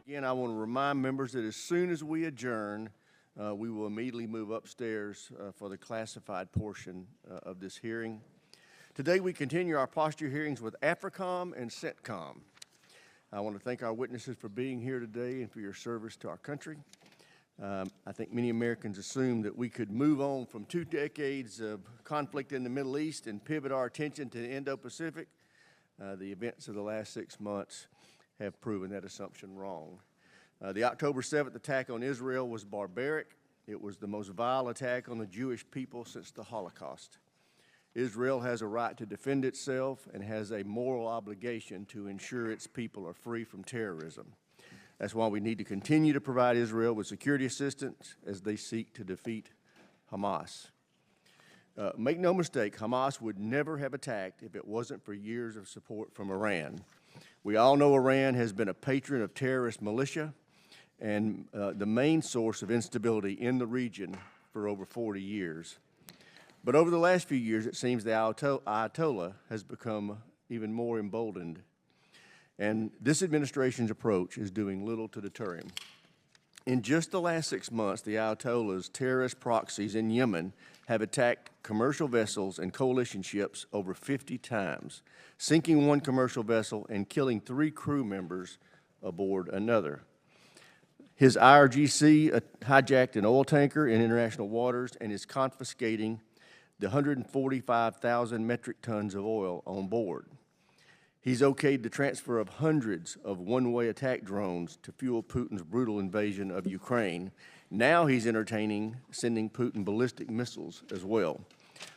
Again, I want to remind members that as soon as we adjourn, we will immediately move upstairs for the classified portion of this hearing. Today, we continue our posture hearings with AFRICOM and CENTCOM. I want to thank our witnesses for being here today and for your service to our country. I think many Americans assume that we could move on from 2 decades of conflict in the Middle East and pivot our attention to the Indo-Pacific. The events of the last 6 months have proven that assumption wrong. The October 7th attack on Israel was barbaric. It was the most vile attack on the Jewish people since the Holocaust. Israel has a right to defend itself and has a moral obligation to ensure its people are free from terrorism. That's why we need to continue to provide Israel with security assistance as they seek to defeat Hamas. Make no mistake, Hamas would never have attacked if it wasn't for years of support from Iran. We all know Iran has been a patron of terrorist militia and the main source of instability in the region for over 40 years. But over the last few years, it seems the Ayatollah has become even more emboldened. And this administration's approach is doing little to deter him. In just the last 6 months, the Ayatollah's terrorist proxies in Yemen have attacked commercial vessels and coalition ships over 50 times, sinking 1 commercial vessel and killing 3 crew members aboard another. His IRGC hijacked an oil tanker in international waters and is confiscating the 145,000 metric tons of oil on board. He's okayed the transfer of hundreds of one-way attack drones to fuel Putin's brutal invasion of Ukraine. Now he's entertaining sending Putin ballistic missiles as well.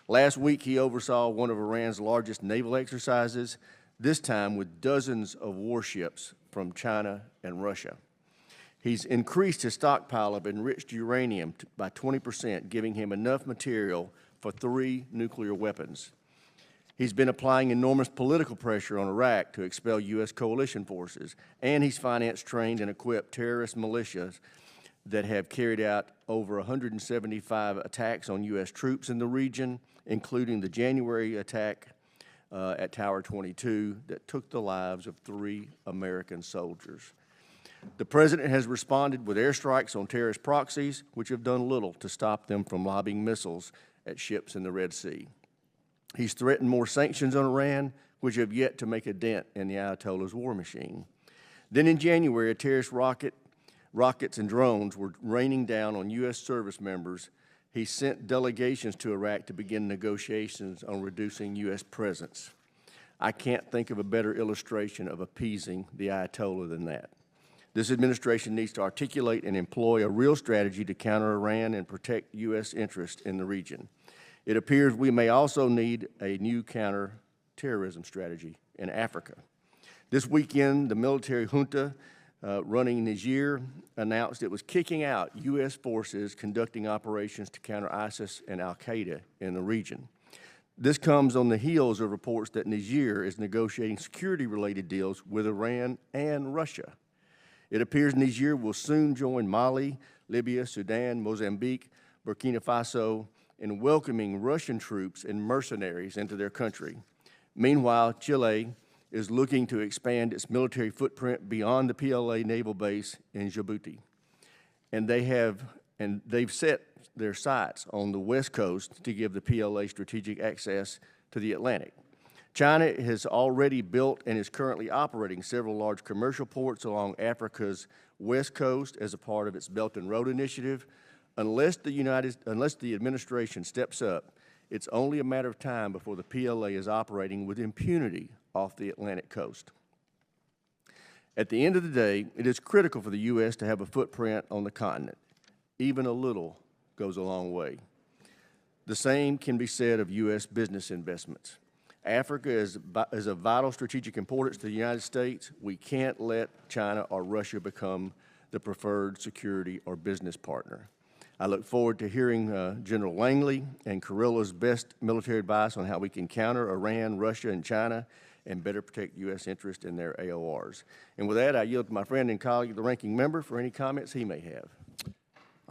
Last week, he oversaw one of Iran's largest naval exercises, this time with dozens of warships from China and Russia. He's increased his stockpile of enriched uranium by 20%, giving him enough material for 3 nuclear weapons. He's been applying enormous political pressure on Iraq to expel U.S. coalition forces, and he's financed, trained, and equipped terrorist militias that have carried out over 175 attacks on U.S. troops in the region, including the January attack at Tower 22 that took the lives of 3 American soldiers. The President has responded with airstrikes on terrorist proxies, which have done little to stop them from lobbing missiles at ships in the Red Sea. He's threatened more sanctions on Iran, which have yet to make a dent in the Ayatollah's war machine. Then in January, terrorist rockets and drones were raining down on U.S. service members. He sent delegations to Iraq to begin negotiations on reducing U.S. presence. I can't think of a better illustration of appeasing the Ayatollah than that. This administration needs to articulate and employ a real strategy to counter Iran and protect U.S. interests in the region. It appears we may also need a new counter-terrorism strategy in Africa. This weekend, the military junta running Niger announced it was kicking out U.S. forces conducting operations to counter ISIS and al-Qaeda in the region. This comes on the heels of reports that Niger is negotiating security-related deals with Iran and Russia. It appears Niger will soon join Mali, Libya, Sudan, Mozambique, Burkina Faso in welcoming Russian troops and mercenaries into their country. Meanwhile, Chile is looking to expand its military footprint beyond the PLA naval base in Djibouti. And they've set their sights on the West Coast to give the PLA strategic access to the Atlantic. China has already built and is currently operating several large commercial ports along Africa's west coast as a part of its Belt and Road Initiative. Unless the administration steps up, it's only a matter of time before the PLA is operating with impunity off the Atlantic coast. At the end of the day, it is critical for the U.S. to have a footprint on the continent. Even a little goes a long way. The same can be said of U.S. business investments. Africa is of vital strategic importance to the United States. We can't let China or Russia become the preferred security or business partner. I look forward to hearing General Langley and Kurilla's best military advice on how we can counter Iran, Russia, and China and better protect U.S. interests in their AORs. And with that, I yield to my friend and colleague, the ranking member, for any comments he may have.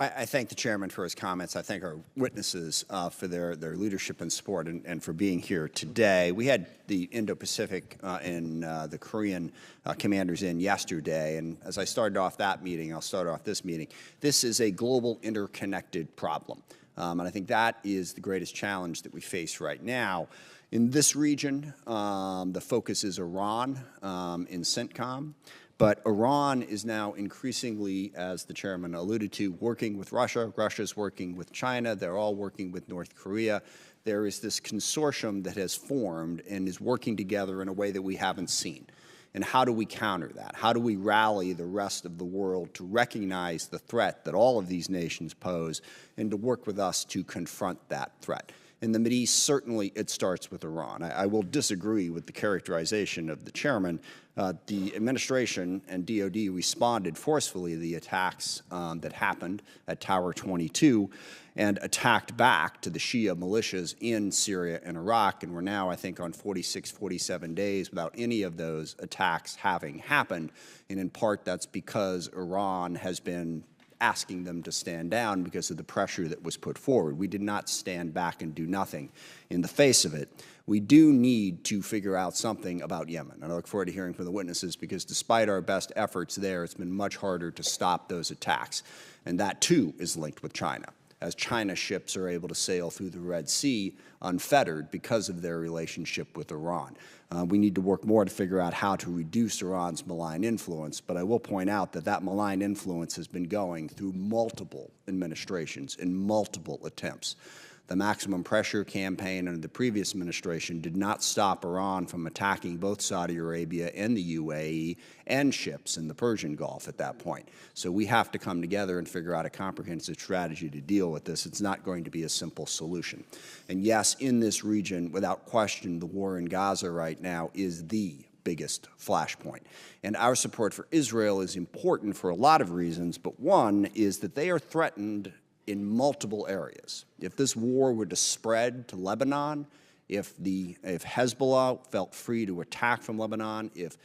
I thank the chairman for his comments. I thank our witnesses for their leadership and support and for being here today. We had the Indo-Pacific and the Korean commanders in yesterday, and as I started off that meeting, I'll start off this meeting. This is a global interconnected problem, and I think that is the greatest challenge that we face right now. In this region, the focus is Iran in CENTCOM. But Iran is now increasingly, as the chairman alluded to, working with Russia. Russia's working with China. They're all working with North Korea. There is this consortium that has formed and is working together in a way that we haven't seen. And how do we counter that? How do we rally the rest of the world to recognize the threat that all of these nations pose and to work with us to confront that threat? In the Mideast, certainly it starts with Iran. I will disagree with the characterization of the chairman. The administration and DOD responded forcefully to the attacks that happened at Tower 22 and attacked back to the Shia militias in Syria and Iraq. And we're now, I think, on 46, 47 days without any of those attacks having happened. And in part, that's because Iran has been asking them to stand down because of the pressure that was put forward. We did not stand back and do nothing in the face of it. We do need to figure out something about Yemen. And I look forward to hearing from the witnesses because despite our best efforts there, it's been much harder to stop those attacks. And that, too, is linked with China, as China ships are able to sail through the Red Sea unfettered because of their relationship with Iran. We need to work more to figure out how to reduce Iran's malign influence, but I will point out that that malign influence has been going through multiple administrations and multiple attempts. The maximum pressure campaign under the previous administration did not stop Iran from attacking both Saudi Arabia and the UAE and ships in the Persian Gulf at that point. So we have to come together and figure out a comprehensive strategy to deal with this. It's not going to be a simple solution. And yes, in this region, without question, the war in Gaza right now is the biggest flashpoint. And our support for Israel is important for a lot of reasons, but one is that they are threatened in multiple areas. If this war were to spread to Lebanon, if Hezbollah felt free to attack from Lebanon, if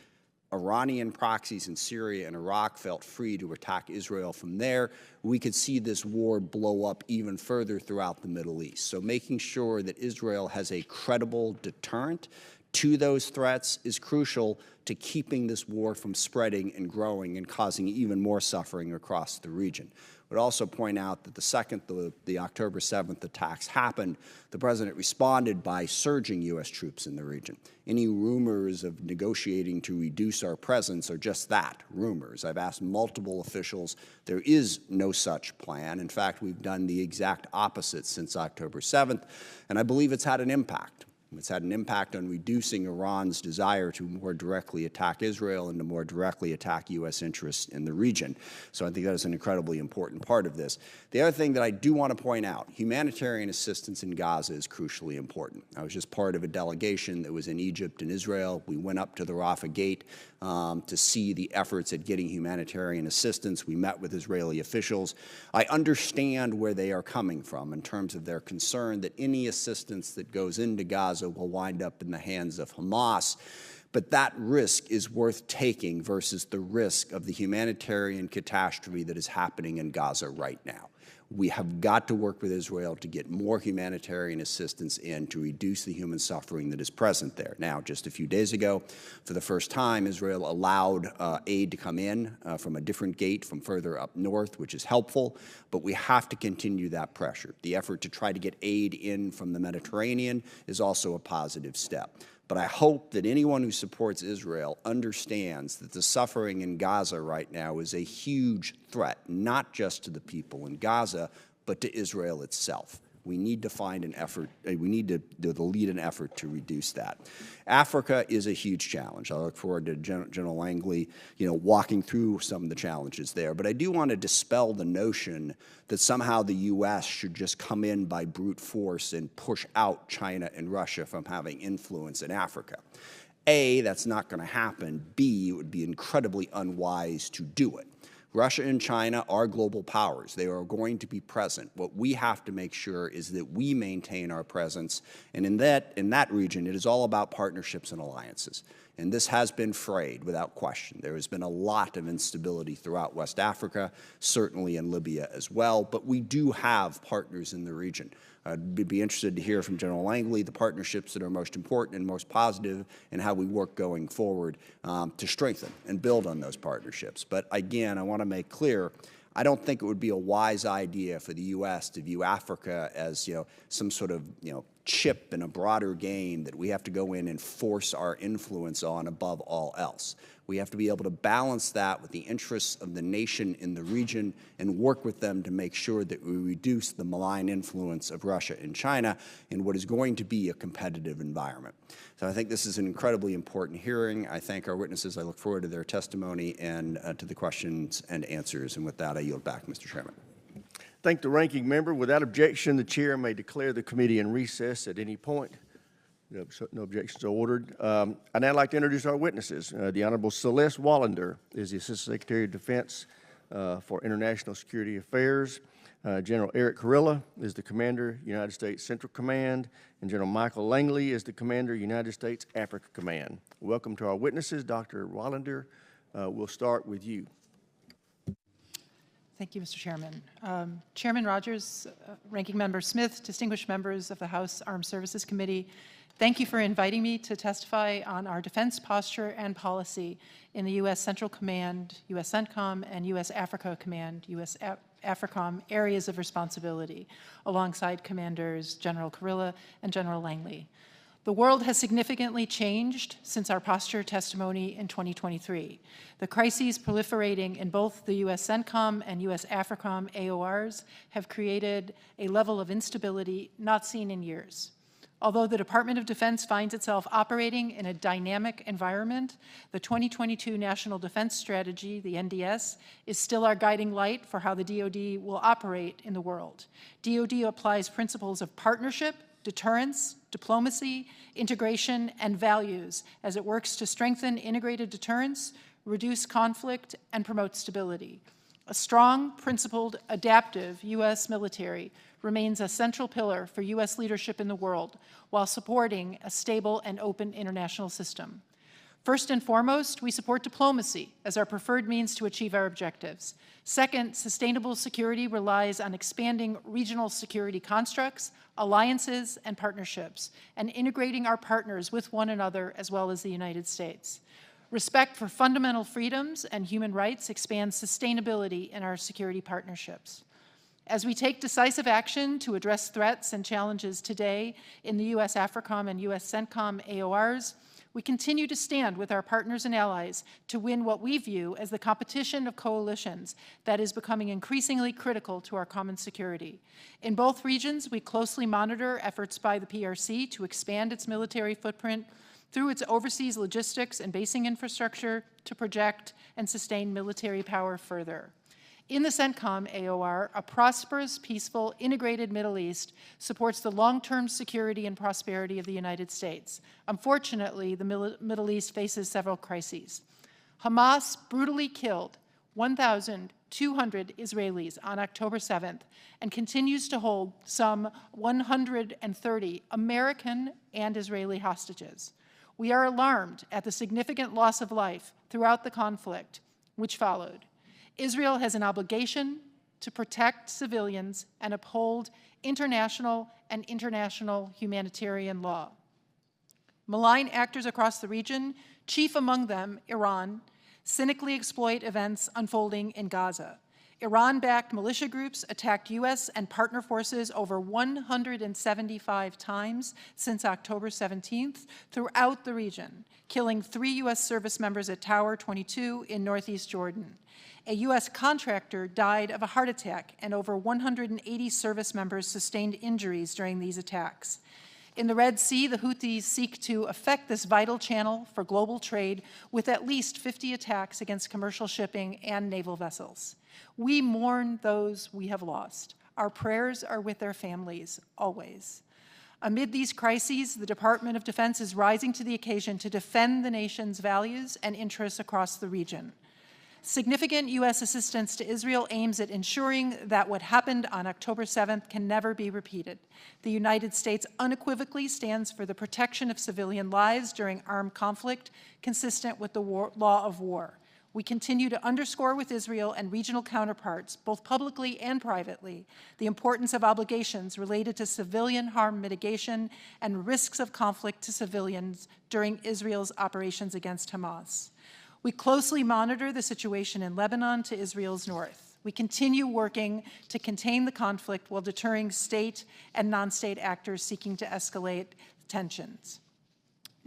Iranian proxies in Syria and Iraq felt free to attack Israel from there, we could see this war blow up even further throughout the Middle East. So making sure that Israel has a credible deterrent to those threats is crucial to keeping this war from spreading and growing and causing even more suffering across the region. I would also point out that the second the October 7th attacks happened, the president responded by surging U.S. troops in the region. Any rumors of negotiating to reduce our presence are just that, rumors. I've asked multiple officials. There is no such plan. In fact, we've done the exact opposite since October 7th, and I believe it's had an impact. It's had an impact on reducing Iran's desire to more directly attack Israel and to more directly attack U.S. interests in the region. So I think that is an incredibly important part of this. The other thing that I do want to point out, humanitarian assistance in Gaza is crucially important. I was just part of a delegation that was in Egypt and Israel. We went up to the Rafah Gate to see the efforts at getting humanitarian assistance. We met with Israeli officials. I understand where they are coming from in terms of their concern that any assistance that goes into Gaza will wind up in the hands of Hamas. But that risk is worth taking versus the risk of the humanitarian catastrophe that is happening in Gaza right now. We have got to work with Israel to get more humanitarian assistance in to reduce the human suffering that is present there. Now, just a few days ago, for the first time, Israel allowed aid to come in from a different gate from further up north, which is helpful, but we have to continue that pressure. The effort to try to get aid in from the Mediterranean is also a positive step. But I hope that anyone who supports Israel understands that the suffering in Gaza right now is a huge threat, not just to the people in Gaza, but to Israel itself. We need to find an effort, we need to lead an effort to reduce that. Africa is a huge challenge. I look forward to General Langley, walking through some of the challenges there. But I do want to dispel the notion that somehow the U.S. should just come in by brute force and push out China and Russia from having influence in Africa. A, that's not going to happen. B, it would be incredibly unwise to do it. Russia and China are global powers. They are going to be present. What we have to make sure is that we maintain our presence. And in that region, it is all about partnerships and alliances. And this has been frayed without question. There has been a lot of instability throughout West Africa, certainly in Libya as well, but we do have partners in the region. I'd be interested to hear from General Langley the partnerships that are most important and most positive and how we work going forward to strengthen and build on those partnerships. But again, I want to make clear, I don't think it would be a wise idea for the U.S. to view Africa as, some sort of, chip in a broader game that we have to go in and force our influence on above all else. We have to be able to balance that with the interests of the nation in the region and work with them to make sure that we reduce the malign influence of Russia and China in what is going to be a competitive environment. So I think this is an incredibly important hearing. I thank our witnesses. I look forward to their testimony and to the questions and answers. And with that, I yield back, Mr. Chairman. Thank the ranking member. Without objection, the chair may declare the committee in recess at any point. No objections are ordered. I'd now like to introduce our witnesses. The Honorable Celeste Wallander is the Assistant Secretary of Defense for International Security Affairs. General Erik Kurilla is the Commander, United States Central Command, and General Michael Langley is the Commander, United States Africa Command. Welcome to our witnesses. Dr. Wallander, we'll start with you. Thank you, Mr. Chairman. Chairman Rogers, Ranking Member Smith, distinguished members of the House Armed Services Committee, thank you for inviting me to testify on our defense posture and policy in the U.S. Central Command, U.S. CENTCOM, and U.S. Africa Command, U.S. AFRICOM areas of responsibility, alongside Commanders General Kurilla and General Langley. The world has significantly changed since our posture testimony in 2023. The crises proliferating in both the U.S. CENTCOM and U.S. AFRICOM AORs have created a level of instability not seen in years. Although the Department of Defense finds itself operating in a dynamic environment, the 2022 National Defense Strategy, the NDS, is still our guiding light for how the DoD will operate in the world. DoD applies principles of partnership, deterrence, diplomacy, integration, and values as it works to strengthen integrated deterrence, reduce conflict, and promote stability. A strong, principled, adaptive U.S. military remains a central pillar for U.S. leadership in the world while supporting a stable and open international system. First and foremost, we support diplomacy as our preferred means to achieve our objectives. Second, sustainable security relies on expanding regional security constructs, alliances, and partnerships, and integrating our partners with one another as well as the United States. Respect for fundamental freedoms and human rights expands sustainability in our security partnerships. As we take decisive action to address threats and challenges today in the U.S. AFRICOM and U.S. CENTCOM AORs, we continue to stand with our partners and allies to win what we view as the competition of coalitions that is becoming increasingly critical to our common security. In both regions, we closely monitor efforts by the PRC to expand its military footprint through its overseas logistics and basing infrastructure to project and sustain military power further. In the CENTCOM AOR, a prosperous, peaceful, integrated Middle East supports the long-term security and prosperity of the United States. Unfortunately, the Middle East faces several crises. Hamas brutally killed 1,200 Israelis on October 7th and continues to hold some 130 American and Israeli hostages. We are alarmed at the significant loss of life throughout the conflict which followed. Israel has an obligation to protect civilians and uphold international and international humanitarian law. Malign actors across the region, chief among them Iran, cynically exploit events unfolding in Gaza. Iran-backed militia groups attacked U.S. and partner forces over 175 times since October 17th throughout the region, killing 3 U.S. service members at Tower 22 in northeast Jordan. A U.S. contractor died of a heart attack, and over 180 service members sustained injuries during these attacks. In the Red Sea, the Houthis seek to affect this vital channel for global trade with at least 50 attacks against commercial shipping and naval vessels. We mourn those we have lost. Our prayers are with their families, always. Amid these crises, the Department of Defense is rising to the occasion to defend the nation's values and interests across the region. Significant U.S. assistance to Israel aims at ensuring that what happened on October 7th can never be repeated. The United States unequivocally stands for the protection of civilian lives during armed conflict, consistent with the law of war. We continue to underscore with Israel and regional counterparts, both publicly and privately, the importance of obligations related to civilian harm mitigation and risks of conflict to civilians during Israel's operations against Hamas. We closely monitor the situation in Lebanon to Israel's north. We continue working to contain the conflict while deterring state and non-state actors seeking to escalate tensions.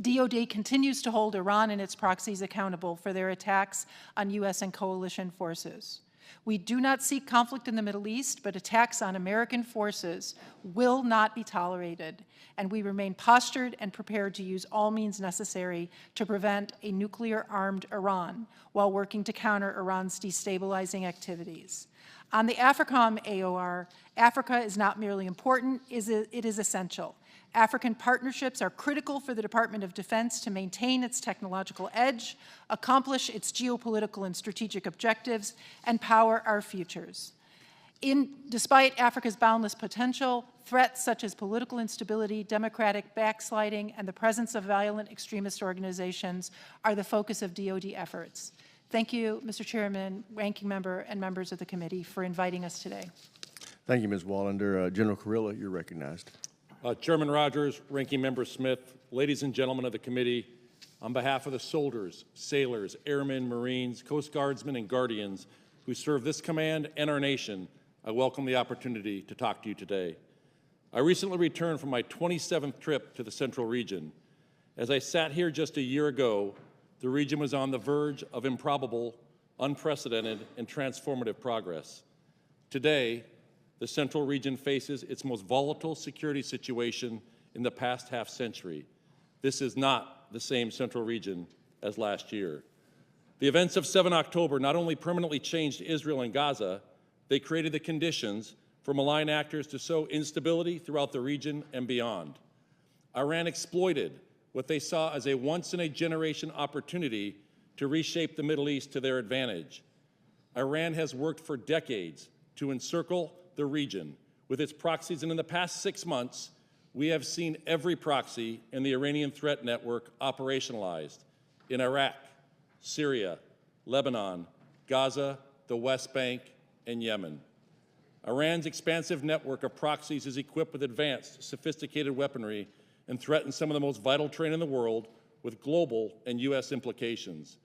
DoD continues to hold Iran and its proxies accountable for their attacks on U.S. and coalition forces. We do not seek conflict in the Middle East, but attacks on American forces will not be tolerated, and we remain postured and prepared to use all means necessary to prevent a nuclear-armed Iran while working to counter Iran's destabilizing activities. On the AFRICOM AOR, Africa is not merely important, it is essential. African partnerships are critical for the Department of Defense to maintain its technological edge, accomplish its geopolitical and strategic objectives, and power our futures. Despite Africa's boundless potential, threats such as political instability, democratic backsliding, and the presence of violent extremist organizations are the focus of DoD efforts. Thank you, Mr. Chairman, Ranking Member, and members of the committee for inviting us today. Thank you, Ms. Wallander. General Kurilla, you're recognized. Chairman Rogers, Ranking Member Smith, ladies and gentlemen of the committee, on behalf of the soldiers, sailors, airmen, Marines, Coast Guardsmen, and Guardians who serve this command and our nation, I welcome the opportunity to talk to you today. I recently returned from my 27th trip to the Central Region. As I sat here just a year ago, the region was on the verge of improbable, unprecedented, and transformative progress. Today, the Central Region faces its most volatile security situation in the past half-century. This is not the same Central Region as last year. The events of 7 October not only permanently changed Israel and Gaza, they created the conditions for malign actors to sow instability throughout the region and beyond. Iran exploited what they saw as a once-in-a-generation opportunity to reshape the Middle East to their advantage. Iran has worked for decades to encircle the region with its proxies, and in the past 6 months, we have seen every proxy in the Iranian threat network operationalized in Iraq, Syria, Lebanon, Gaza, the West Bank, and Yemen. Iran's expansive network of proxies is equipped with advanced, sophisticated weaponry and threatens some of the most vital terrain in the world with global and U.S. implications.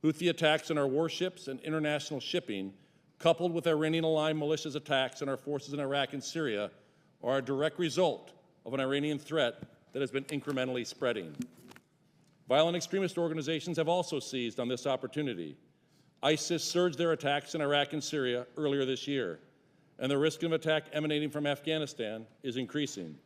Houthi attacks on our warships and international shipping, coupled with Iranian-aligned militias attacks on our forces in Iraq and Syria, are a direct result of an Iranian threat that has been incrementally spreading. Violent extremist organizations have also seized on this opportunity. ISIS surged their attacks in Iraq and Syria earlier this year, and the risk of attack emanating from Afghanistan is increasing.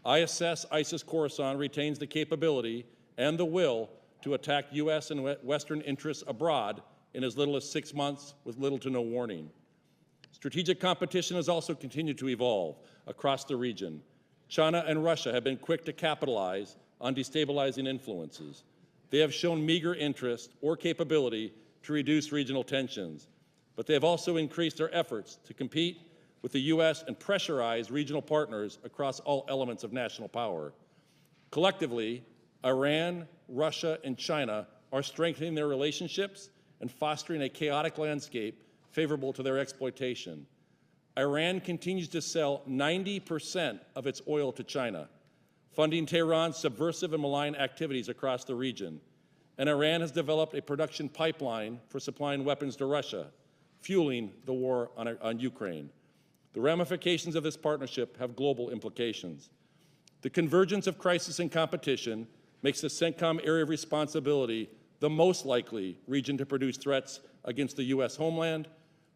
ISIS Khorasan retains the capability and the will to attack U.S. and Western interests abroad in as little as 6 months with little to no warning. Strategic competition has also continued to evolve across the region. China and Russia have been quick to capitalize on destabilizing influences. They have shown meager interest or capability to reduce regional tensions, but they have also increased their efforts to compete with the U.S. and pressurize regional partners across all elements of national power. Collectively, Iran, Russia, and China are strengthening their relationships and fostering a chaotic landscape favorable to their exploitation. Iran continues to sell 90% of its oil to China, funding Tehran's subversive and malign activities across the region. And Iran has developed a production pipeline for supplying weapons to Russia, fueling the war on Ukraine. The ramifications of this partnership have global implications. The convergence of crisis and competition makes the CENTCOM area of responsibility the most likely region to produce threats against the U.S. homeland,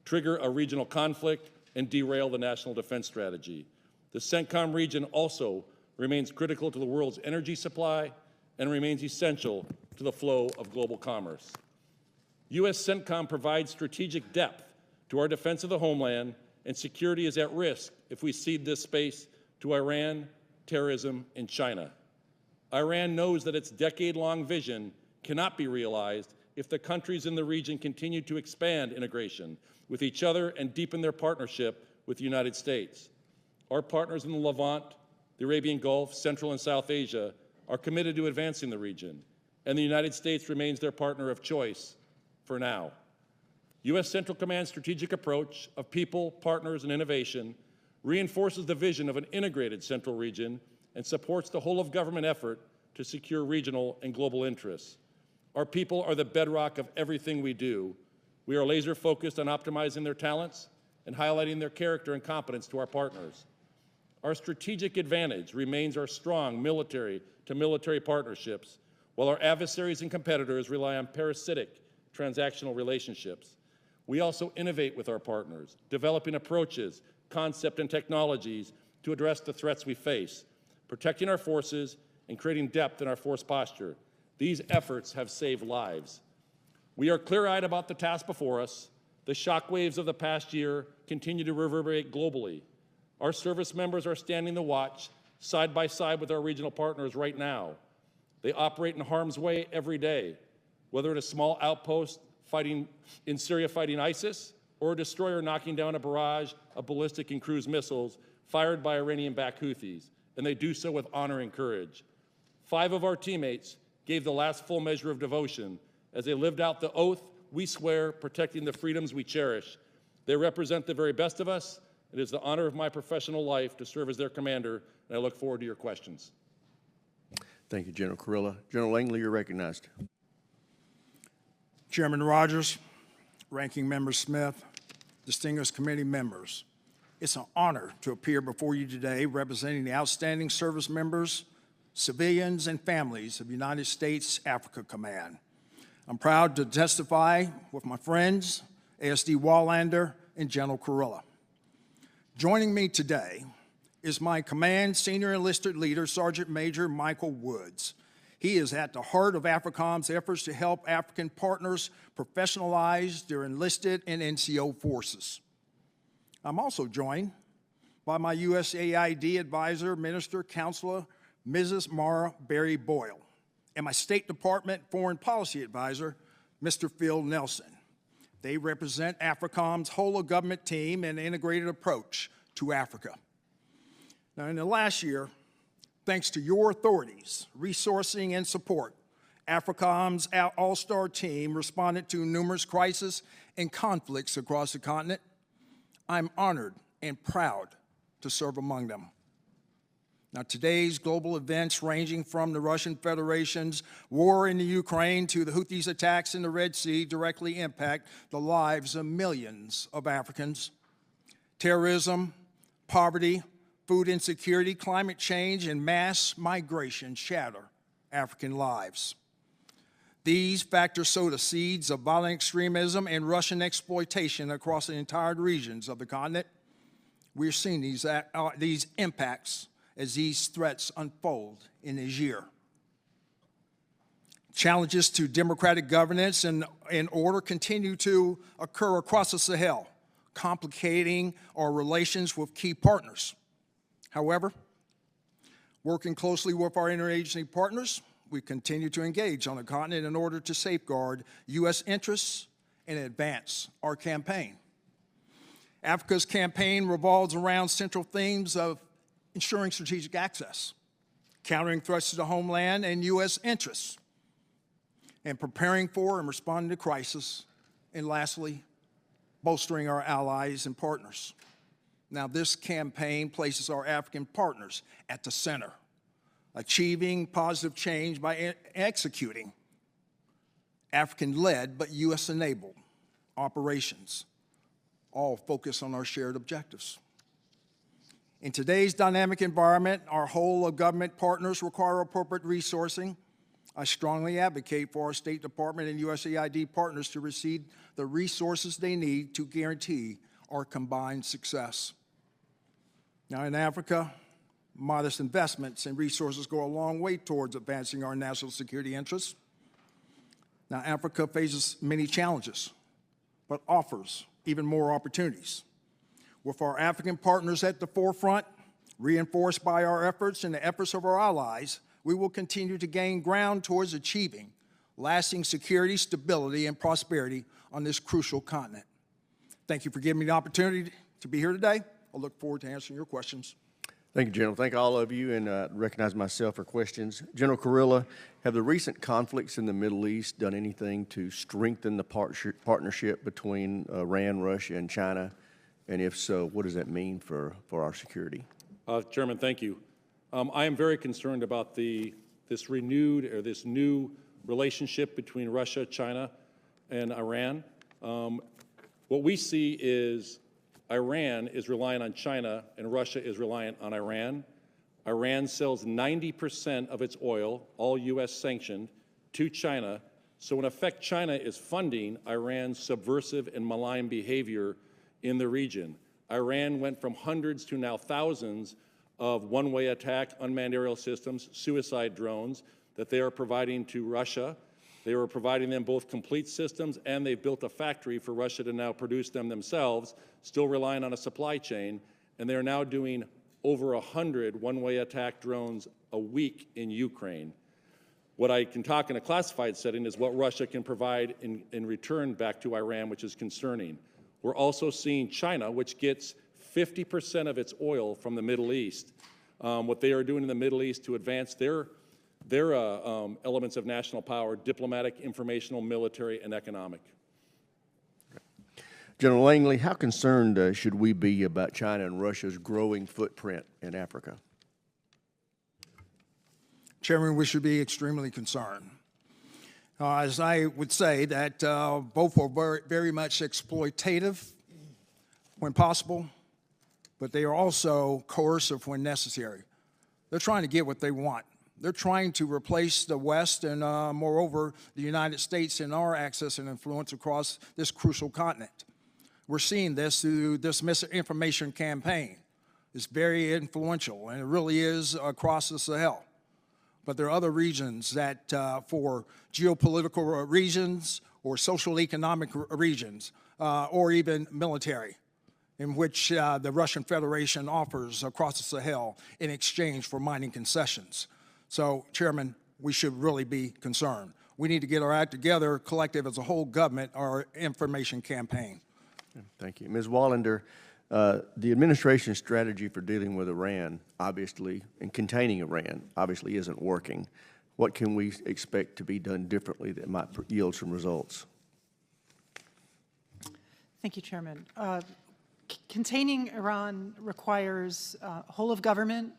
trigger a regional conflict, and derail the national defense strategy. The CENTCOM region also remains critical to the world's energy supply and remains essential to the flow of global commerce. U.S. CENTCOM provides strategic depth to our defense of the homeland, and security is at risk if we cede this space to Iran, terrorism, and China. Iran knows that its decade-long vision cannot be realized if the countries in the region continue to expand integration with each other and deepen their partnership with the United States. Our partners in the Levant, the Arabian Gulf, Central and South Asia are committed to advancing the region, and the United States remains their partner of choice for now. U.S. Central Command's strategic approach of people, partners, and innovation reinforces the vision of an integrated central region and supports the whole-of-government effort to secure regional and global interests. Our people are the bedrock of everything we do. We are laser-focused on optimizing their talents and highlighting their character and competence to our partners. Our strategic advantage remains our strong military-to-military partnerships, while our adversaries and competitors rely on parasitic transactional relationships. We also innovate with our partners, developing approaches, concepts, and technologies to address the threats we face, protecting our forces, and creating depth in our force posture. These efforts have saved lives. We are clear-eyed about the task before us. The shockwaves of the past year continue to reverberate globally. Our service members are standing the watch side by side with our regional partners right now. They operate in harm's way every day, whether at a small outpost fighting in Syria fighting ISIS, or a destroyer knocking down a barrage of ballistic and cruise missiles fired by Iranian-backed Houthis, and they do so with honor and courage. 5 of our teammates gave the last full measure of devotion as they lived out the oath we swear, protecting the freedoms we cherish. They represent the very best of us. It is the honor of my professional life to serve as their commander, and I look forward to your questions. Thank you, General Kurilla. General Langley, you're recognized. Chairman Rogers, Ranking Member Smith, distinguished committee members, it's an honor to appear before you today representing the outstanding service members, civilians, and families of United States Africa Command. I'm proud to testify with my friends, Celeste Wallander and General Kurilla. Joining me today is my command senior enlisted leader, Sergeant Major Michael Woods. He is at the heart of AFRICOM's efforts to help African partners professionalize their enlisted and NCO forces. I'm also joined by my USAID advisor, Minister, Counselor, Mrs. Mara Berry Boyle, and my State Department Foreign Policy Advisor, Mr. Phil Nelson. They represent AFRICOM's whole-of-government team and integrated approach to Africa. Now, in the last year, thanks to your authorities, resourcing, and support, AFRICOM's all-star team responded to numerous crises and conflicts across the continent. I'm honored and proud to serve among them. Now, today's global events, ranging from the Russian Federation's war in the Ukraine to the Houthis' attacks in the Red Sea, directly impact the lives of millions of Africans. Terrorism, poverty, food insecurity, climate change, and mass migration shatter African lives. These factors sow the seeds of violent extremism and Russian exploitation across the entire regions of the continent. We're seeing these impacts as these threats unfold in this year. Challenges to democratic governance and order continue to occur across the Sahel, complicating our relations with key partners. However, working closely with our interagency partners, we continue to engage on the continent in order to safeguard U.S. interests and advance our campaign. Africa's campaign revolves around central themes of ensuring strategic access, countering threats to the homeland and U.S. interests, and preparing for and responding to crisis, and lastly, bolstering our allies and partners. Now, this campaign places our African partners at the center, achieving positive change by executing African-led but U.S.-enabled operations, all focused on our shared objectives. In today's dynamic environment, our whole-of-government partners require appropriate resourcing. I strongly advocate for our State Department and USAID partners to receive the resources they need to guarantee our combined success. Now, in Africa, modest investments and resources go a long way towards advancing our national security interests. Now, Africa faces many challenges, but offers even more opportunities. With our African partners at the forefront, reinforced by our efforts and the efforts of our allies, we will continue to gain ground towards achieving lasting security, stability, and prosperity on this crucial continent. Thank you for giving me the opportunity to be here today. I look forward to answering your questions. Thank you, General. Thank all of you, and recognize myself for questions. General Kurilla, have the recent conflicts in the Middle East done anything to strengthen the partnership between Iran, Russia, and China? And if so, what does that mean for our security? Chairman, thank you. I am very concerned about this new relationship between Russia, China, and Iran. What we see is Iran is reliant on China and Russia is reliant on Iran. Iran sells 90% of its oil, all U.S. sanctioned, to China. So in effect, China is funding Iran's subversive and malign behavior in the region. Iran went from hundreds to now thousands of one-way attack, unmanned aerial systems, suicide drones that they are providing to Russia. They were providing them both complete systems, and they've built a factory for Russia to now produce them themselves, still relying on a supply chain, and they are now doing over 100 one-way attack drones a week in Ukraine. What I can talk in a classified setting is what Russia can provide in return back to Iran, which is concerning. We're also seeing China, which gets 50% of its oil from the Middle East, what they are doing in the Middle East to advance their elements of national power, diplomatic, informational, military, and economic. General Langley, how concerned should we be about China and Russia's growing footprint in Africa? Chairman, we should be extremely concerned. As I would say that both are very much exploitative when possible, but they are also coercive when necessary. They're trying to get what they want. They're trying to replace the West and, moreover, the United States in our access and influence across this crucial continent. We're seeing this through this misinformation campaign. It's very influential, and it really is across the Sahel. But there are other regions that, for geopolitical reasons or social economic reasons, or even military, in which the Russian Federation offers across the Sahel in exchange for mining concessions. So, Chairman, we should really be concerned. We need to get our act together, collective as a whole government, our information campaign. Thank you. Ms. Wallander, the administration's strategy for dealing with Iran, obviously, and containing Iran, obviously isn't working. What can we expect to be done differently that might yield some results? Thank you, Chairman. Containing Iran requires whole-of-government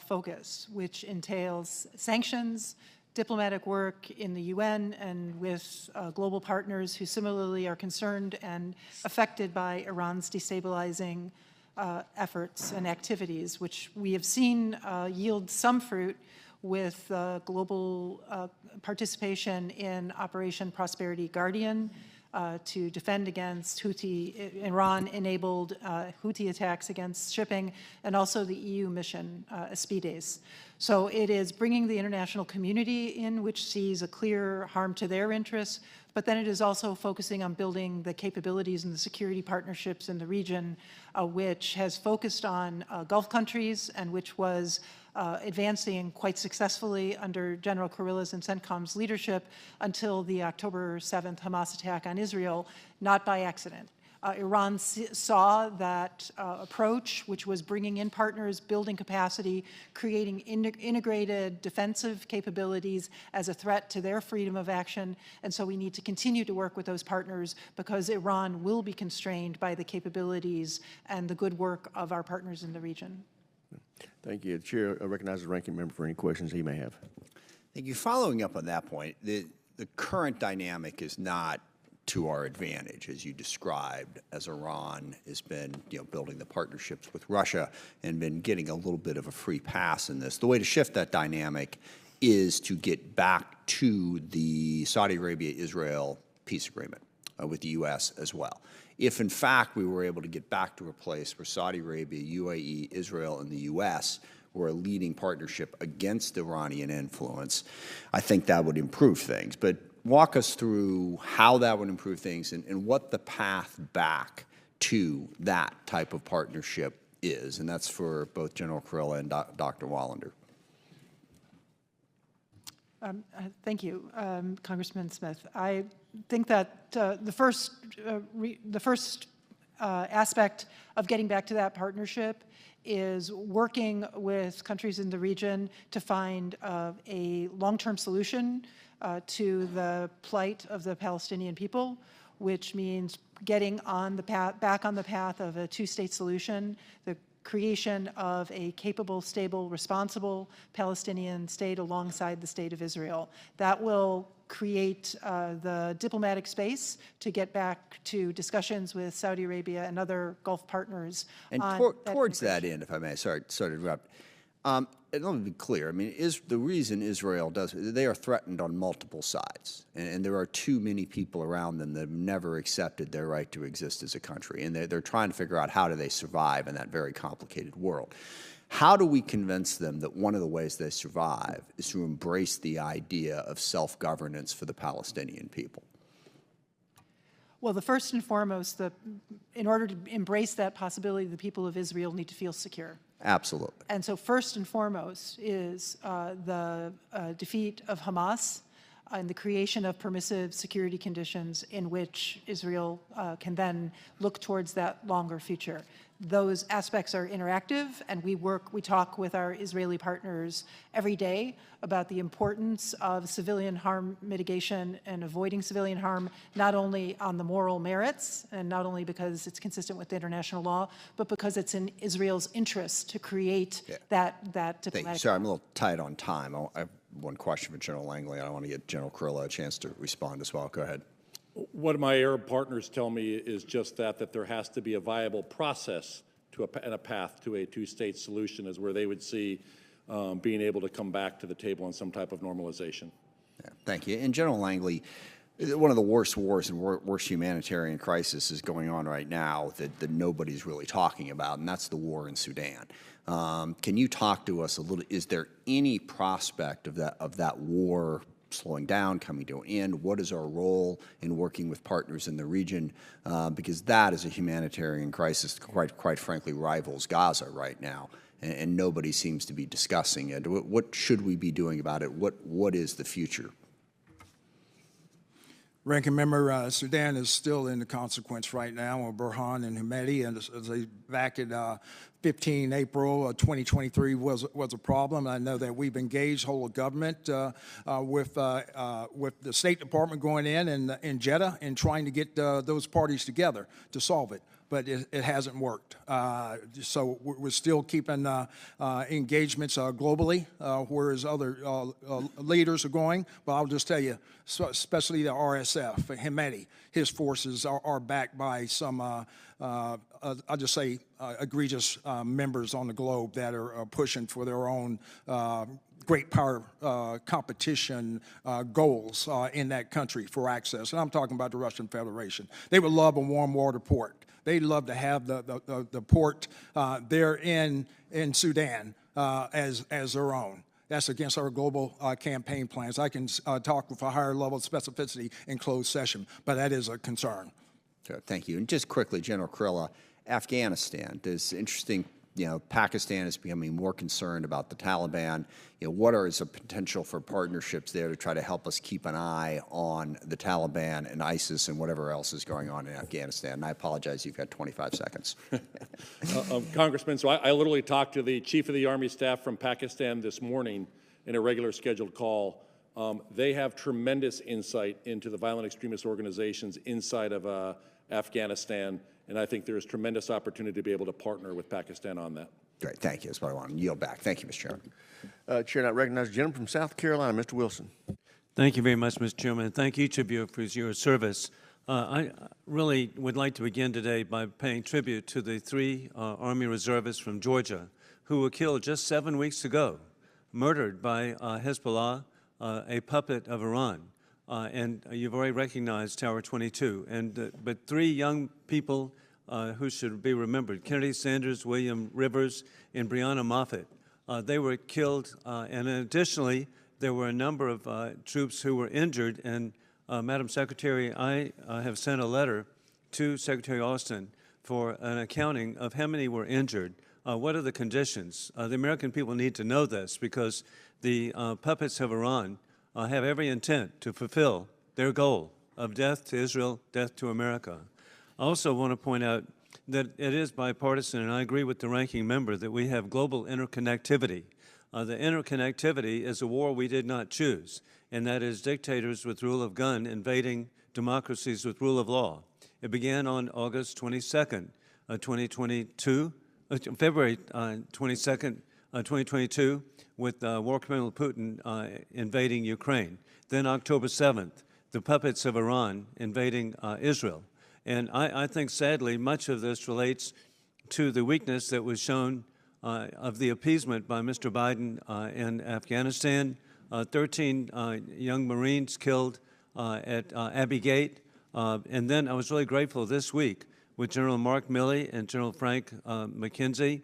focus, which entails sanctions, diplomatic work in the UN and with global partners who similarly are concerned and affected by Iran's destabilizing efforts and activities, which we have seen yield some fruit with global participation in Operation Prosperity Guardian, to defend against Iran-enabled Houthi attacks against shipping, and also the EU mission, Aspides. So it is bringing the international community in, which sees a clear harm to their interests, but then it is also focusing on building the capabilities and the security partnerships in the region, which has focused on Gulf countries and which was advancing quite successfully under General Kurilla's and CENTCOM's leadership until the October 7th Hamas attack on Israel, not by accident. Iran saw that approach, which was bringing in partners, building capacity, creating integrated defensive capabilities as a threat to their freedom of action. And so we need to continue to work with those partners because Iran will be constrained by the capabilities and the good work of our partners in the region. Thank you. The Chair recognizes the ranking member for any questions he may have. Thank you. Following up on that point, the current dynamic is not to our advantage, as you described, as Iran has been, building the partnerships with Russia and been getting a little bit of a free pass in this. The way to shift that dynamic is to get back to the Saudi Arabia-Israel peace agreement with the U.S. as well. If, in fact, we were able to get back to a place where Saudi Arabia, UAE, Israel, and the U.S. were a leading partnership against Iranian influence, I think that would improve things. But walk us through how that would improve things and what the path back to that type of partnership is. And that's for both General Kurilla and Dr. Wallander. Thank you, Congressman Smith. I think that the first aspect of getting back to that partnership is working with countries in the region to find a long-term solution to the plight of the Palestinian people, which means getting on the path, back on the path of a two-state solution, the creation of a capable, stable, responsible Palestinian state alongside the state of Israel. That will create the diplomatic space to get back to discussions with Saudi Arabia and other Gulf partners. And towards that end, if I may, sorry to interrupt. And let me be clear. I mean, the reason Israel does it, they are threatened on multiple sides, and there are too many people around them that have never accepted their right to exist as a country, and they're trying to figure out how do they survive in that very complicated world. How do we convince them that one of the ways they survive is to embrace the idea of self-governance for the Palestinian people? Well, the first and foremost, in order to embrace that possibility, the people of Israel need to feel secure. Absolutely. And so first and foremost is the defeat of Hamas and the creation of permissive security conditions in which Israel can then look towards that longer future. Those aspects are interactive, and we talk with our Israeli partners every day about the importance of civilian harm mitigation and avoiding civilian harm, not only on the moral merits, and not only because it's consistent with international law, but because it's in Israel's interest to create that diplomatic. Thank you. Sorry, I'm a little tight on time. I have one question for General Langley. I want to get General Kurilla a chance to respond as well. Go ahead. What my Arab partners tell me is just that there has to be a viable process and a path to a two-state solution is where they would see being able to come back to the table on some type of normalization. Yeah, thank you. And General Langley, one of the worst wars and worst humanitarian crisis is going on right now that nobody's really talking about, and that's the war in Sudan. Can you talk to us a little? Is there any prospect of that war slowing down, coming to an end? What is our role in working with partners in the region? Because that is a humanitarian crisis, quite frankly, rivals Gaza right now, and nobody seems to be discussing it. What should we be doing about it? What is the future? Ranking Member, Sudan is still in the consequence right now with Burhan and Hemedti, and as they back at 15 April 2023 was a problem. I know that we've engaged whole of government with the State Department going in Jeddah and trying to get those parties together to solve it. But it hasn't worked. So we're still keeping engagements globally, whereas other leaders are going. But I'll just tell you, especially the RSF, Hemedti, his forces are backed by some, I'll just say, egregious members on the globe that are pushing for their own great power competition goals in that country for access. And I'm talking about the Russian Federation. They would love a warm water port. They'd love to have the port there in Sudan as their own. That's against our global campaign plans. I can talk with a higher level of specificity in closed session, but that is a concern. Okay, thank you. And just quickly, General Kurilla, Afghanistan, there's interesting, Pakistan is becoming more concerned about the Taliban. What is a potential for partnerships there to try to help us keep an eye on the Taliban and ISIS and whatever else is going on in Afghanistan? And I apologize, you've got 25 seconds. Congressman, so I literally talked to the Chief of the Army Staff from Pakistan this morning in a regular scheduled call. They have tremendous insight into the violent extremist organizations inside of Afghanistan, and I think there is tremendous opportunity to be able to partner with Pakistan on that. Great, thank you. That's what I want to yield back. Thank you, Mr. Chairman. Chair, I recognize the gentleman from South Carolina, Mr. Wilson. Thank you very much, Mr. Chairman, and thank each of you for your service. I really would like to begin today by paying tribute to the 3 Army reservists from Georgia who were killed just 7 weeks ago, murdered by Hezbollah, a puppet of Iran. And you've already recognized Tower 22. But 3 young people who should be remembered, Kennedy Sanders, William Rivers, and Breonna Moffett. They were killed, and additionally, there were a number of troops who were injured. And Madam Secretary, I have sent a letter to Secretary Austin for an accounting of how many were injured. What are the conditions? The American people need to know this because the puppets of Iran have every intent to fulfill their goal of death to Israel, death to America. I also want to point out that it is bipartisan, and I agree with the ranking member that we have global interconnectivity. The interconnectivity is a war we did not choose, and that is dictators with rule of gun invading democracies with rule of law. It began on August 22nd, 2022, February 22nd, 2022, with war criminal Putin invading Ukraine. Then October 7th, the puppets of Iran invading Israel. And I think, sadly, much of this relates to the weakness that was shown of the appeasement by Mr. Biden in Afghanistan. 13 young Marines killed at Abbey Gate. And then I was really grateful this week with General Mark Milley and General Frank McKenzie.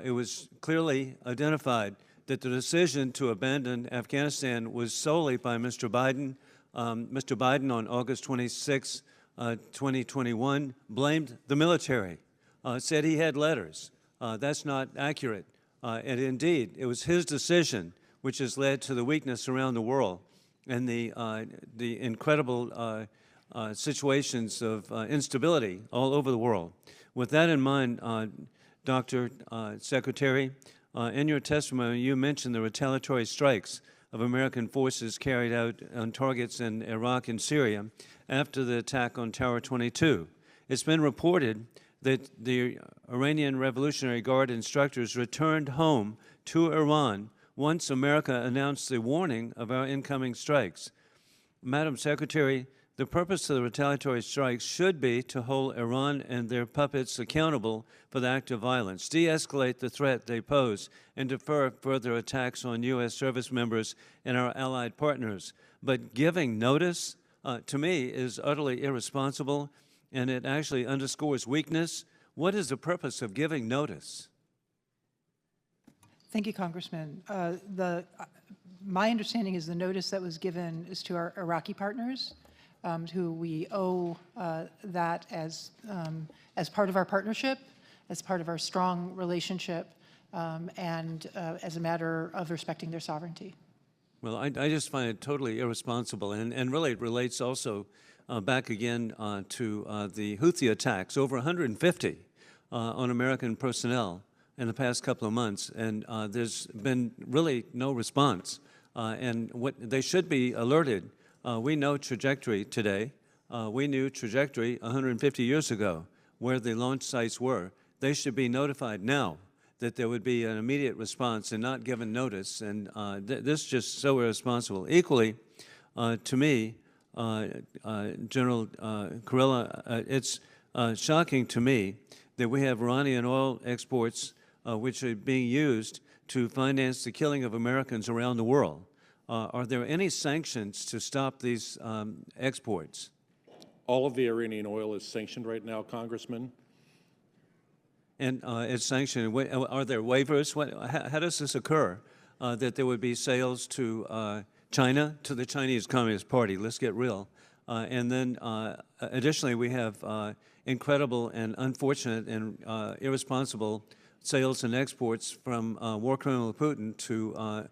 It was clearly identified that the decision to abandon Afghanistan was solely by Mr. Biden. Mr. Biden on August 26, 2021, blamed the military, said he had letters. That's not accurate. And indeed, it was his decision which has led to the weakness around the world and the incredible situations of instability all over the world. With that in mind, Dr. Secretary, in your testimony, you mentioned the retaliatory strikes of American forces carried out on targets in Iraq and Syria after the attack on Tower 22. It's been reported that the Iranian Revolutionary Guard instructors returned home to Iran once America announced the warning of our incoming strikes. Madam Secretary, the purpose of the retaliatory strikes should be to hold Iran and their puppets accountable for the act of violence, de-escalate the threat they pose, and defer further attacks on U.S. service members and our allied partners. But giving notice, to me, is utterly irresponsible, and it actually underscores weakness. What is the purpose of giving notice? Thank you, Congressman. My understanding is the notice that was given is to our Iraqi partners, who we owe that as part of our partnership, as part of our strong relationship, and as a matter of respecting their sovereignty. Well, I just find it totally irresponsible, and really it relates also back again to the Houthi attacks, over 150 on American personnel in the past couple of months, and there's been really no response. And what they should be alerted. We know trajectory today. We knew trajectory 150 years ago, where the launch sites were. They should be notified now that there would be an immediate response and not given notice. And this is just so irresponsible. Equally, to me, General Kurilla, it's shocking to me that we have Iranian oil exports which are being used to finance the killing of Americans around the world. Are there any sanctions to stop these exports? All of the Iranian oil is sanctioned right now, Congressman. And it's sanctioned. Are there waivers? How does this occur, that there would be sales to China, to the Chinese Communist Party? Let's get real. And then additionally, we have incredible and unfortunate and irresponsible sales and exports from war criminal Putin to